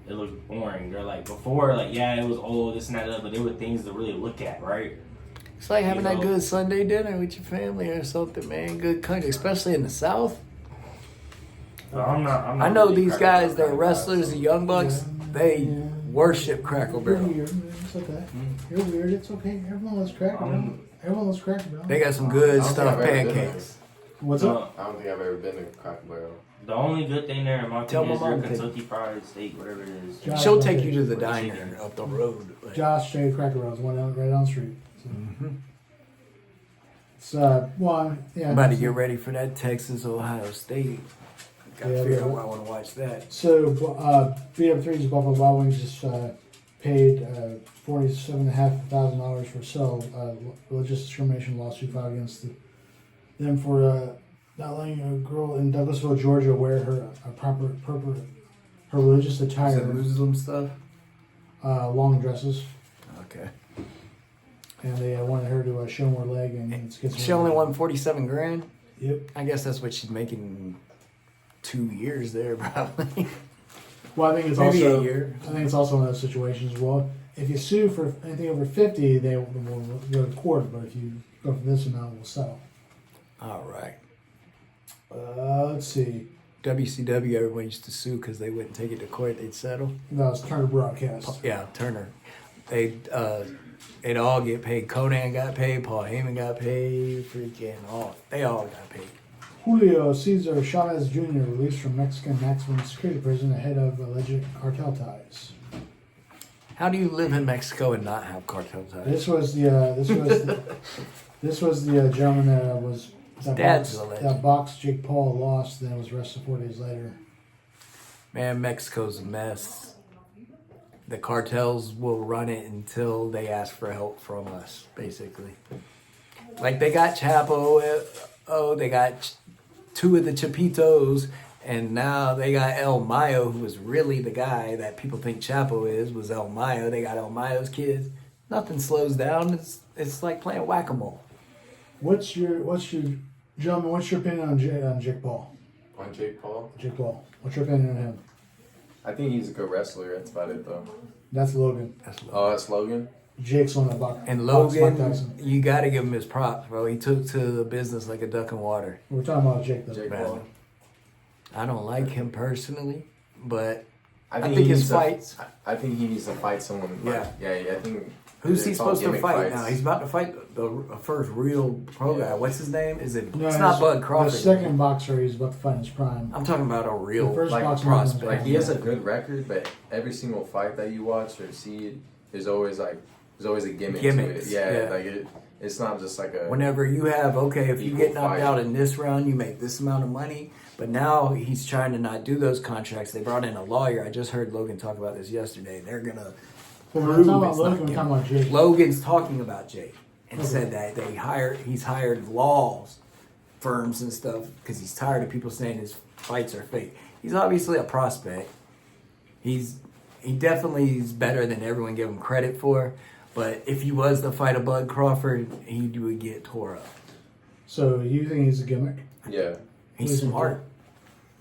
Speaker 3: it looks boring. They're like, before, like, yeah, it was old, this and that, but there were things to really look at, right?
Speaker 1: It's like having
Speaker 3: You
Speaker 1: that
Speaker 3: know.
Speaker 1: good Sunday dinner with your family or something, man. Good country, especially in the South.
Speaker 3: But I'm not
Speaker 1: I know
Speaker 3: really
Speaker 1: these
Speaker 3: Cracker
Speaker 1: guys,
Speaker 3: Barrel
Speaker 1: they're
Speaker 3: kind of guy,
Speaker 1: wrestlers,
Speaker 3: so-
Speaker 1: the Young Bucks. They worship Cracker
Speaker 2: You're
Speaker 1: Barrel.
Speaker 2: weird. It's okay. You're weird. It's okay. Everyone loves Cracker Barrel. Everyone loves Cracker Barrel.
Speaker 1: They got some good
Speaker 4: I don't think
Speaker 1: stuffed
Speaker 4: I've ever been
Speaker 1: pancakes.
Speaker 2: What's
Speaker 3: So,
Speaker 2: up?
Speaker 4: I don't think I've ever been to Cracker Barrel.
Speaker 3: the only good thing there, in my
Speaker 1: Tell
Speaker 3: opinion, is
Speaker 1: my
Speaker 3: their
Speaker 1: mom to-
Speaker 3: Kentucky Fried Steak, whatever it is.
Speaker 2: Josh,
Speaker 1: She'll take you to the
Speaker 3: Or
Speaker 1: diner
Speaker 3: chicken.
Speaker 1: up the road. but-
Speaker 2: Josh J. Cracker Barrel is one right down the street. So. It's well, yeah.
Speaker 1: I'm about to get ready for that Texas Ohio State. Gotta
Speaker 2: Yeah,
Speaker 1: figure
Speaker 2: yeah.
Speaker 1: out where I want to watch that.
Speaker 2: So, BM3's Buffalo Wild Wings just paid $47,500 for religious discrimination lawsuit filed against them for not letting a girl in Douglasville, Georgia, wear her religious
Speaker 1: Is it
Speaker 2: attire,
Speaker 1: Muslim stuff?
Speaker 2: long dresses,
Speaker 1: Okay.
Speaker 2: and they wanted her to show more leg, and it's against
Speaker 1: She only won 47 grand.
Speaker 2: Yep.
Speaker 1: I guess that's what she's making in 2 years there, probably.
Speaker 2: Well, I think it's
Speaker 1: Maybe
Speaker 2: also
Speaker 1: a year.
Speaker 2: I think it's also one of those situations. Well, if you sue for anything over 50, they will go to court. But if you go for this amount, we'll settle.
Speaker 1: All right.
Speaker 2: Let's see.
Speaker 1: WCW, everyone used to sue because they wouldn't take it to court. They'd settle.
Speaker 2: That was Turner Broadcast.
Speaker 1: Yeah, Turner. They'd all get paid. Conan got paid. Paul Heyman got paid. Freaking all. They all got paid.
Speaker 2: Julio Cesar Chavez Jr. released from Mexican maximum security prison ahead of alleged cartel ties.
Speaker 1: How do you live in Mexico and not have cartel ties?
Speaker 2: This was the gentleman
Speaker 1: Dad's a legend.
Speaker 2: that boxed Jake Paul, lost, then was arrested 4 days later.
Speaker 1: Man, Mexico's a mess. The cartels will run it until they ask for help from us, basically. Like they got Chapo, they got two of the Chapitos, and now they got El Mayo, who was really the guy that people think Chapo was El Mayo. They got El Mayo's kids. Nothing slows down. It's like playing whack-a-mole.
Speaker 2: What's your gentlemen? What's your opinion on Jake Paul?
Speaker 4: On Jake Paul?
Speaker 2: Jake Paul. What's your opinion on him?
Speaker 4: I think he's a good wrestler. That's about it, though.
Speaker 2: That's Logan.
Speaker 1: That's
Speaker 4: Oh, that's Logan?
Speaker 2: Jake's on that box.
Speaker 1: And
Speaker 2: Mike
Speaker 1: Logan,
Speaker 2: Tyson.
Speaker 1: you got to give him his props, bro. He took to the business like a duck in water.
Speaker 2: We're talking about Jake though.
Speaker 4: Jake
Speaker 1: Man.
Speaker 4: Paul.
Speaker 1: I don't like him personally, but I think his
Speaker 4: needs to-
Speaker 1: fights.
Speaker 4: I think he needs to fight someone.
Speaker 1: Yeah.
Speaker 4: Yeah. I think.
Speaker 1: Who's
Speaker 4: they're
Speaker 1: he
Speaker 4: called
Speaker 1: supposed to
Speaker 4: gimmick
Speaker 1: fight
Speaker 4: fights.
Speaker 1: now? He's about to fight the first real pro guy. What's his name? Is it?
Speaker 2: No,
Speaker 1: It's not
Speaker 2: his-
Speaker 1: Bud Crawford.
Speaker 2: The second boxer he's about to fight in his prime.
Speaker 1: I'm talking about a real
Speaker 2: The first
Speaker 1: like
Speaker 2: boxer
Speaker 1: prospect.
Speaker 4: Like he has a good record, but every single fight that you watch or see, there's always a gimmick
Speaker 1: Gimmicks,
Speaker 4: to it. Yeah,
Speaker 1: yeah.
Speaker 4: like it's not just like a.
Speaker 1: Whenever you have, okay, if you
Speaker 4: Equal
Speaker 1: get knocked
Speaker 4: fight.
Speaker 1: out in this round, you make this amount of money. But now he's trying to not do those contracts. They brought in a lawyer. I just heard Logan talk about this yesterday. They're gonna
Speaker 2: Well, we're
Speaker 1: prove
Speaker 2: talking about
Speaker 1: it's not
Speaker 2: Logan, we're talking about Jake.
Speaker 1: Logan's talking about Jake and
Speaker 2: Okay.
Speaker 1: said that he's hired laws firms and stuff because he's tired of people saying his fights are fake. He's obviously a prospect. He definitely is better than everyone give him credit for. But if he was to fight a Bud Crawford, he would get tore up.
Speaker 2: So you think he's a gimmick?
Speaker 4: Yeah.
Speaker 1: He's
Speaker 2: He's
Speaker 1: smart.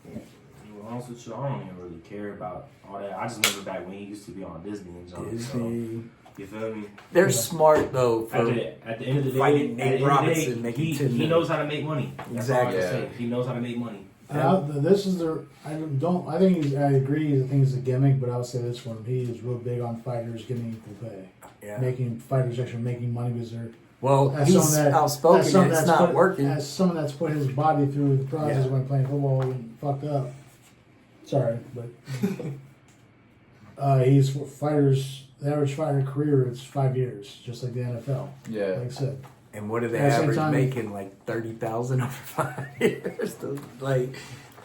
Speaker 3: To be honest with you, I don't even really care about all that. I just remember back when he used to be on Disney and junk. So,
Speaker 1: Disney.
Speaker 3: you feel me?
Speaker 1: They're smart though
Speaker 3: At
Speaker 1: for
Speaker 3: the end of the day,
Speaker 1: fighting Nate
Speaker 3: at the end of the
Speaker 1: Robinson,
Speaker 3: day,
Speaker 1: making
Speaker 3: he
Speaker 1: 10
Speaker 3: he
Speaker 1: million.
Speaker 3: knows how to make money. That's all I
Speaker 1: Exactly.
Speaker 3: can say. He knows how to make money.
Speaker 2: This is the I think I agree. I think he's a gimmick, but I would say this one. He is real big on fighters getting equal pay,
Speaker 1: yeah.
Speaker 2: making fighters actually making money because they're
Speaker 1: Well,
Speaker 2: as
Speaker 1: he's
Speaker 2: someone that-
Speaker 1: outspoken
Speaker 2: as someone
Speaker 1: and it's
Speaker 2: that's
Speaker 1: not
Speaker 2: put-
Speaker 1: working.
Speaker 2: As someone that's put his body through the process
Speaker 1: Yeah.
Speaker 2: when playing football and fucked up. Sorry, but he's fighters. The average fighter career is 5 years, just like the NFL.
Speaker 4: Yeah.
Speaker 2: Like I said,
Speaker 1: And what do they
Speaker 2: At the same
Speaker 1: average
Speaker 2: time-
Speaker 1: making? Like 30,000 over 5 years. Like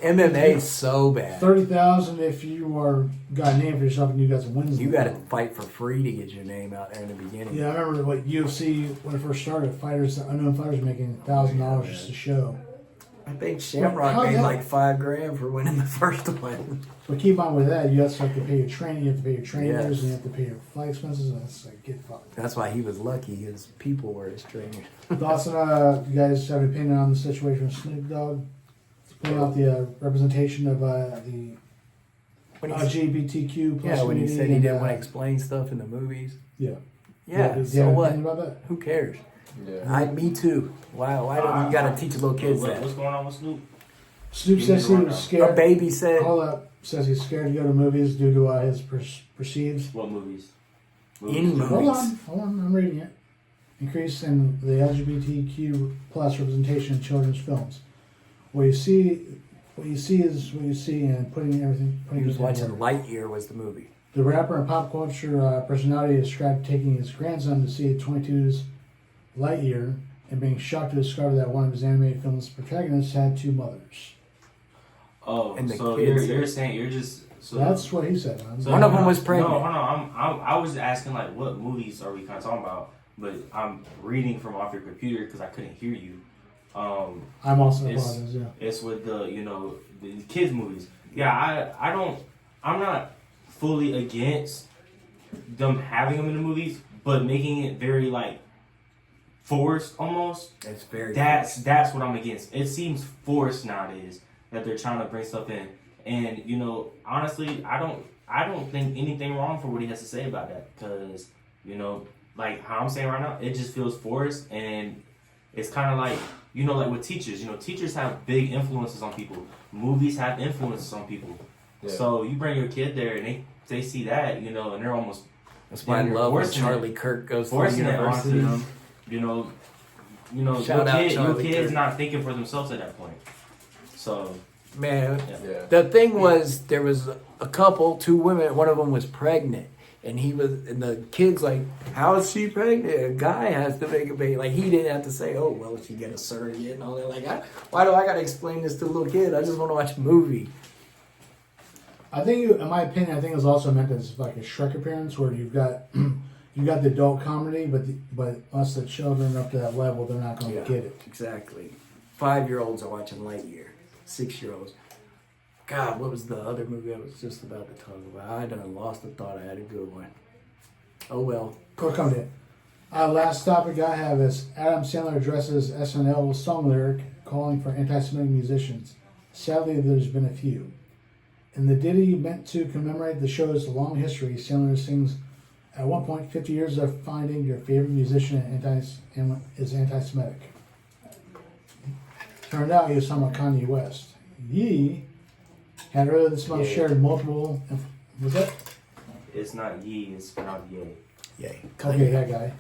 Speaker 1: MMA is so bad.
Speaker 2: 30,000 if you are got a name for yourself and you got some wins.
Speaker 1: You
Speaker 2: in the
Speaker 1: got to
Speaker 2: belt.
Speaker 1: fight for free to get your name out there in the beginning.
Speaker 2: Yeah, I remember what UFC when it first started. Unknown fighters making $1,000 just to show.
Speaker 1: I think Shamrock
Speaker 2: How
Speaker 1: made
Speaker 2: that-
Speaker 1: like $5,000 for winning the first one.
Speaker 2: But keep on with that. You also have to pay your training. You have to pay your trainers,
Speaker 1: Yes.
Speaker 2: and you have to pay your flight expenses. And that's like get fucked.
Speaker 1: That's why he was lucky. His people were his trainers.
Speaker 2: Thoughts on you guys have an opinion on the situation with Snoop Dogg? Putting out the representation of the
Speaker 1: When he,
Speaker 2: LGBTQ plus
Speaker 1: yeah, when he
Speaker 2: community
Speaker 1: said he
Speaker 2: and,
Speaker 1: didn't want to explain stuff in the movies.
Speaker 2: Yeah.
Speaker 1: Yeah,
Speaker 2: Do you
Speaker 1: so
Speaker 2: have an
Speaker 1: what?
Speaker 2: opinion about that?
Speaker 1: Who cares?
Speaker 4: Yeah.
Speaker 1: Me too. Why don't you got to teach little kids that?
Speaker 3: What's going on with Snoop?
Speaker 2: Snoop
Speaker 3: Give
Speaker 2: says
Speaker 3: me
Speaker 2: he
Speaker 3: the
Speaker 2: was
Speaker 3: rundown.
Speaker 1: A
Speaker 2: scared.
Speaker 1: baby said,
Speaker 2: Hold up. Says he's scared to go to movies due to his perceives.
Speaker 3: What movies?
Speaker 1: Any movie.
Speaker 2: Hold on, I'm reading it. Increase in the LGBTQ plus representation in children's films. What you see is what you see, and putting everything.
Speaker 1: he
Speaker 2: Putting
Speaker 1: was
Speaker 2: it
Speaker 1: watching
Speaker 2: together.
Speaker 1: Lightyear was the movie.
Speaker 2: The rapper and pop culture personality described taking his grandson to see 22's Lightyear and being shocked to discover that one of his animated film's protagonists had two mothers.
Speaker 3: Oh,
Speaker 1: And the
Speaker 3: so
Speaker 1: kids-
Speaker 3: you're saying you're just so
Speaker 2: That's what he said.
Speaker 3: so
Speaker 1: One of them
Speaker 3: no,
Speaker 1: was pregnant.
Speaker 3: No, hold on. I was asking like what movies are we kind of talking about? But I'm reading from off your computer because I couldn't hear you.
Speaker 2: I'm also
Speaker 3: It's-
Speaker 2: apologize, yeah.
Speaker 3: It's with the kids movies. Yeah, I'm not fully against them having them in the movies, but making it very like forced almost.
Speaker 1: It's very.
Speaker 3: That's what I'm against. It seems forced nowadays that they're trying to bring stuff in, and honestly, I don't think anything wrong for what he has to say about that because like how I'm saying right now, it just feels forced, and it's kind of like like with teachers. Teachers have big influences on people. Movies have influences on people.
Speaker 4: Yeah.
Speaker 3: So you bring your kid there, and they see that and they're almost
Speaker 1: That's why I
Speaker 3: you're
Speaker 1: love when
Speaker 3: forcing
Speaker 1: Charlie Kirk goes to
Speaker 3: forcing it onto
Speaker 1: university.
Speaker 3: them.
Speaker 1: Shout out
Speaker 3: your
Speaker 1: Charlie
Speaker 3: kid's
Speaker 1: Kirk.
Speaker 3: not thinking for themselves at that point. So
Speaker 1: Man,
Speaker 4: Yeah.
Speaker 1: the thing was, there was a couple, two women. One of them was pregnant, and the kid's like, "How is she pregnant? A guy has to make a baby." Like he didn't have to say, "Oh, well, she get a surrogate and all that." Like, why do I got to explain this to a little kid? I just want to watch a movie.
Speaker 2: I think, in my opinion, it was also meant as like a Shrek appearance where you've got the adult comedy, but us the children up to that level, they're not going to get it.
Speaker 1: Exactly. 5-year-olds are watching Lightyear. 6-year-olds. God, what was the other movie I was just about to talk about? I done lost the thought. I had a good one. Oh well.
Speaker 2: We're coming in. Last topic I have is Adam Sandler addresses SNL song lyric calling for anti-Semitic musicians. Sadly, there's been a few. In the ditty meant to commemorate the show's long history, Sandler sings, "At one point, 50 years of finding your favorite musician is anti-Semitic." Turned out he was talking about Kanye West. Ye had earlier this month shared multiple Was that?
Speaker 3: It's not Ye, it's pronounced Ye.
Speaker 1: Yay.
Speaker 2: Okay, that guy.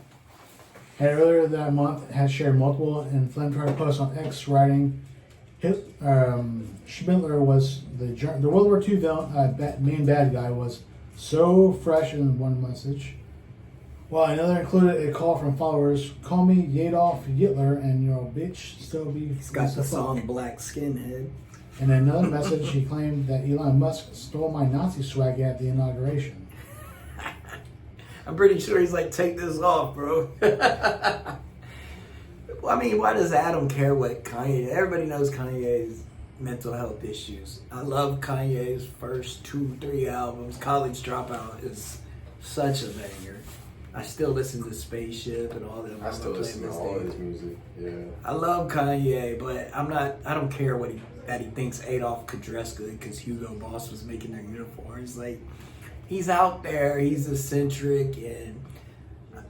Speaker 2: Had earlier that month has shared multiple inflammatory posts on X, writing Schindler was the World War II villain, main bad guy was so fresh in one message. While another included a call from followers, "Call me Adolf Hitler and your bitch still be."
Speaker 1: He's got the song Black Skinhead.
Speaker 2: In another message, he claimed that Elon Musk stole my Nazi swag at the inauguration.
Speaker 1: I'm pretty sure he's like, take this off, bro. Well, I mean, why does Adam care what Kanye? Everybody knows Kanye's mental health issues. I love Kanye's first 2-3 albums. College Dropout is such a banger. I still listen to Spaceship and all them.
Speaker 4: I still listen to all his music. Yeah.
Speaker 1: I love Kanye, but I don't care that he thinks Adolf could dress good because Hugo Boss was making their uniforms. Like, he's out there, he's eccentric, and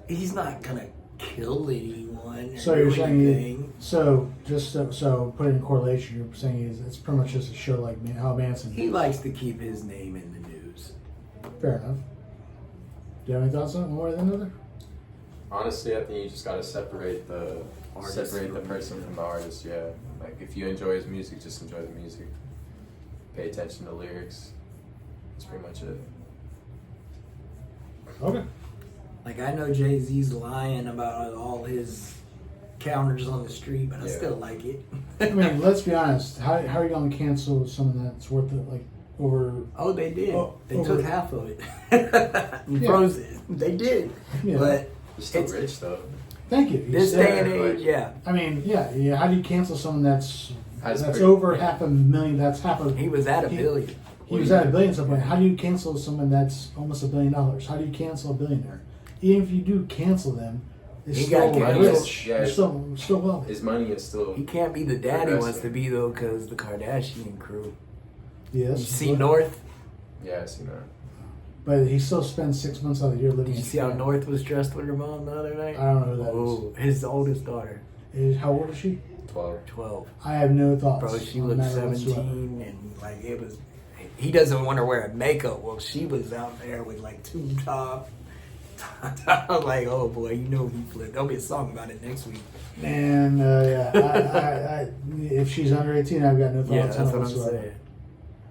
Speaker 1: he's not gonna kill anyone.
Speaker 2: So you're saying, so put it in correlation. You're saying it's pretty much just a show like how Manson.
Speaker 1: He likes to keep his name in the news.
Speaker 2: Fair enough. Do you have any thoughts on it, one way or the other?
Speaker 4: Honestly, I think you just gotta separate the
Speaker 1: Artist
Speaker 4: person
Speaker 1: from
Speaker 4: from the artist. Yeah, like if you enjoy his music, just enjoy the music. Pay attention to lyrics. That's pretty much it.
Speaker 2: Okay.
Speaker 1: Like, I know Jay-Z's lying about all his counters on the street, but I
Speaker 4: Yeah.
Speaker 1: still like it.
Speaker 2: I mean, let's be honest. How are you going to cancel something that's worth it, like over?
Speaker 1: Oh, they did.
Speaker 2: Oh,
Speaker 1: they
Speaker 2: over-
Speaker 1: took half of it and
Speaker 2: Yeah.
Speaker 1: froze it. They did.
Speaker 2: Yeah.
Speaker 1: But
Speaker 4: He's still
Speaker 1: It's-
Speaker 4: rich though.
Speaker 2: Thank you.
Speaker 1: this
Speaker 2: said-
Speaker 1: day and age,
Speaker 4: like-
Speaker 1: yeah.
Speaker 2: I mean, yeah. How do you cancel someone that's
Speaker 4: Has
Speaker 2: that's
Speaker 4: pretty-
Speaker 2: over $500,000? That's half a.
Speaker 1: He was at $1 billion.
Speaker 2: He was at $1 billion at some point. How do you cancel someone that's almost $1 billion? How do you cancel a billionaire? Even if you do cancel them, they're
Speaker 1: He
Speaker 2: still
Speaker 1: got canceled.
Speaker 2: rich.
Speaker 4: Yeah.
Speaker 2: They're still wealthy.
Speaker 4: His money is still.
Speaker 1: He can't be the dad he wants to
Speaker 4: Progressive.
Speaker 1: be, though, because the Kardashian crew.
Speaker 2: Yes.
Speaker 1: You see North?
Speaker 4: Yeah, I see that.
Speaker 2: But he still spends 6 months out of the year living.
Speaker 1: Did you
Speaker 2: in
Speaker 1: see how
Speaker 2: Japan.
Speaker 1: North was dressed with her mom the other night?
Speaker 2: I don't know who that
Speaker 1: Oh, his oldest daughter,
Speaker 2: How old is she?
Speaker 4: 12.
Speaker 1: 12.
Speaker 2: I have no thoughts.
Speaker 1: Bro, she
Speaker 2: on
Speaker 1: looked
Speaker 2: that
Speaker 1: 17,
Speaker 2: whatsoever.
Speaker 1: and like it was. He doesn't want her wearing makeup. Well, she was out there with like tube top. I was like, oh boy, you know he flipped. There'll be a song about it next week.
Speaker 2: And yeah, if she's under 18, I've got no thoughts
Speaker 1: Yeah,
Speaker 2: on
Speaker 1: that's
Speaker 2: it
Speaker 1: what I'm
Speaker 2: whatsoever.
Speaker 1: saying.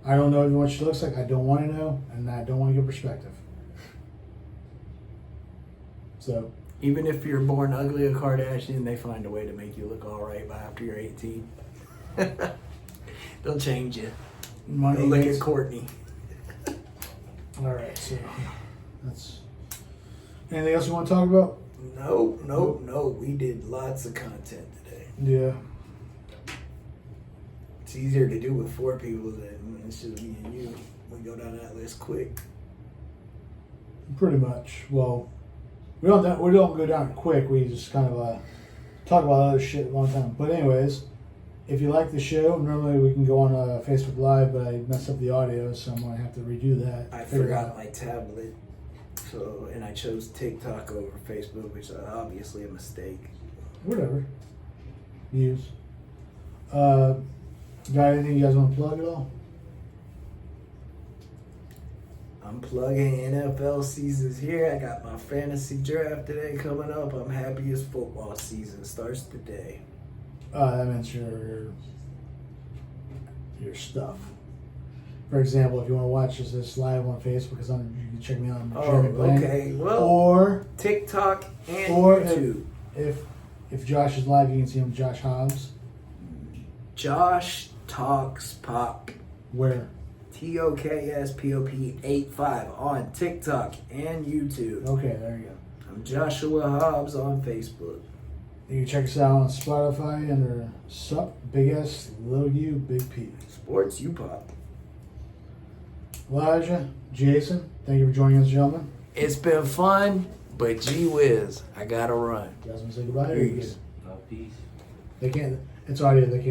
Speaker 2: I don't know even what she looks like. I don't want to know, and I don't want to get perspective. So,
Speaker 1: Even if you're born ugly, a Kardashian, they find a way to make you look all right by after you're 18. They'll change you.
Speaker 2: money.
Speaker 1: They'll look
Speaker 2: makes-
Speaker 1: at Courtney.
Speaker 2: All right, so that's. Anything else you want to talk about?
Speaker 1: No. We did lots of content today.
Speaker 2: Yeah.
Speaker 1: It's easier to do with 4 people than it's just me and you. We go down that list quick.
Speaker 2: Pretty much. Well, we don't go down quick. We just kind of talk about other shit a long time. But anyways, if you like the show, normally we can go on Facebook Live, but I messed up the audio, so I'm gonna have to redo that.
Speaker 1: I
Speaker 2: Figure it
Speaker 1: forgot
Speaker 2: out.
Speaker 1: my tablet, and I chose TikTok over Facebook, which is obviously a mistake.
Speaker 2: Whatever. Use. Got anything you guys want to plug at all?
Speaker 1: I'm plugging NFL season's here. I got my fantasy draft today coming up. I'm happy as football season starts today.
Speaker 2: That means your stuff. For example, if you want to watch this live on Facebook, you can check me out on Jeremy Bland.
Speaker 1: Okay. Well,
Speaker 2: Or
Speaker 1: TikTok and
Speaker 2: Or
Speaker 1: YouTube.
Speaker 2: if Josh is live, you can see him, Josh Hobbs.
Speaker 1: Josh Talks Pop.
Speaker 2: Where?
Speaker 1: TOKSPOP 85 on TikTok and YouTube.
Speaker 2: Okay, there you go.
Speaker 1: I'm Joshua Hobbs on Facebook.
Speaker 2: You can check us out on Spotify under Sup, Big S, Little U, Big P.
Speaker 1: Sports You Pop.
Speaker 2: Elijah, Jason, thank you for joining us, gentlemen.
Speaker 1: It's been fun, but gee whiz, I gotta run.
Speaker 2: You guys want to say goodbye?
Speaker 1: Peace.
Speaker 3: Peace.
Speaker 2: They can't. It's audio. They can't.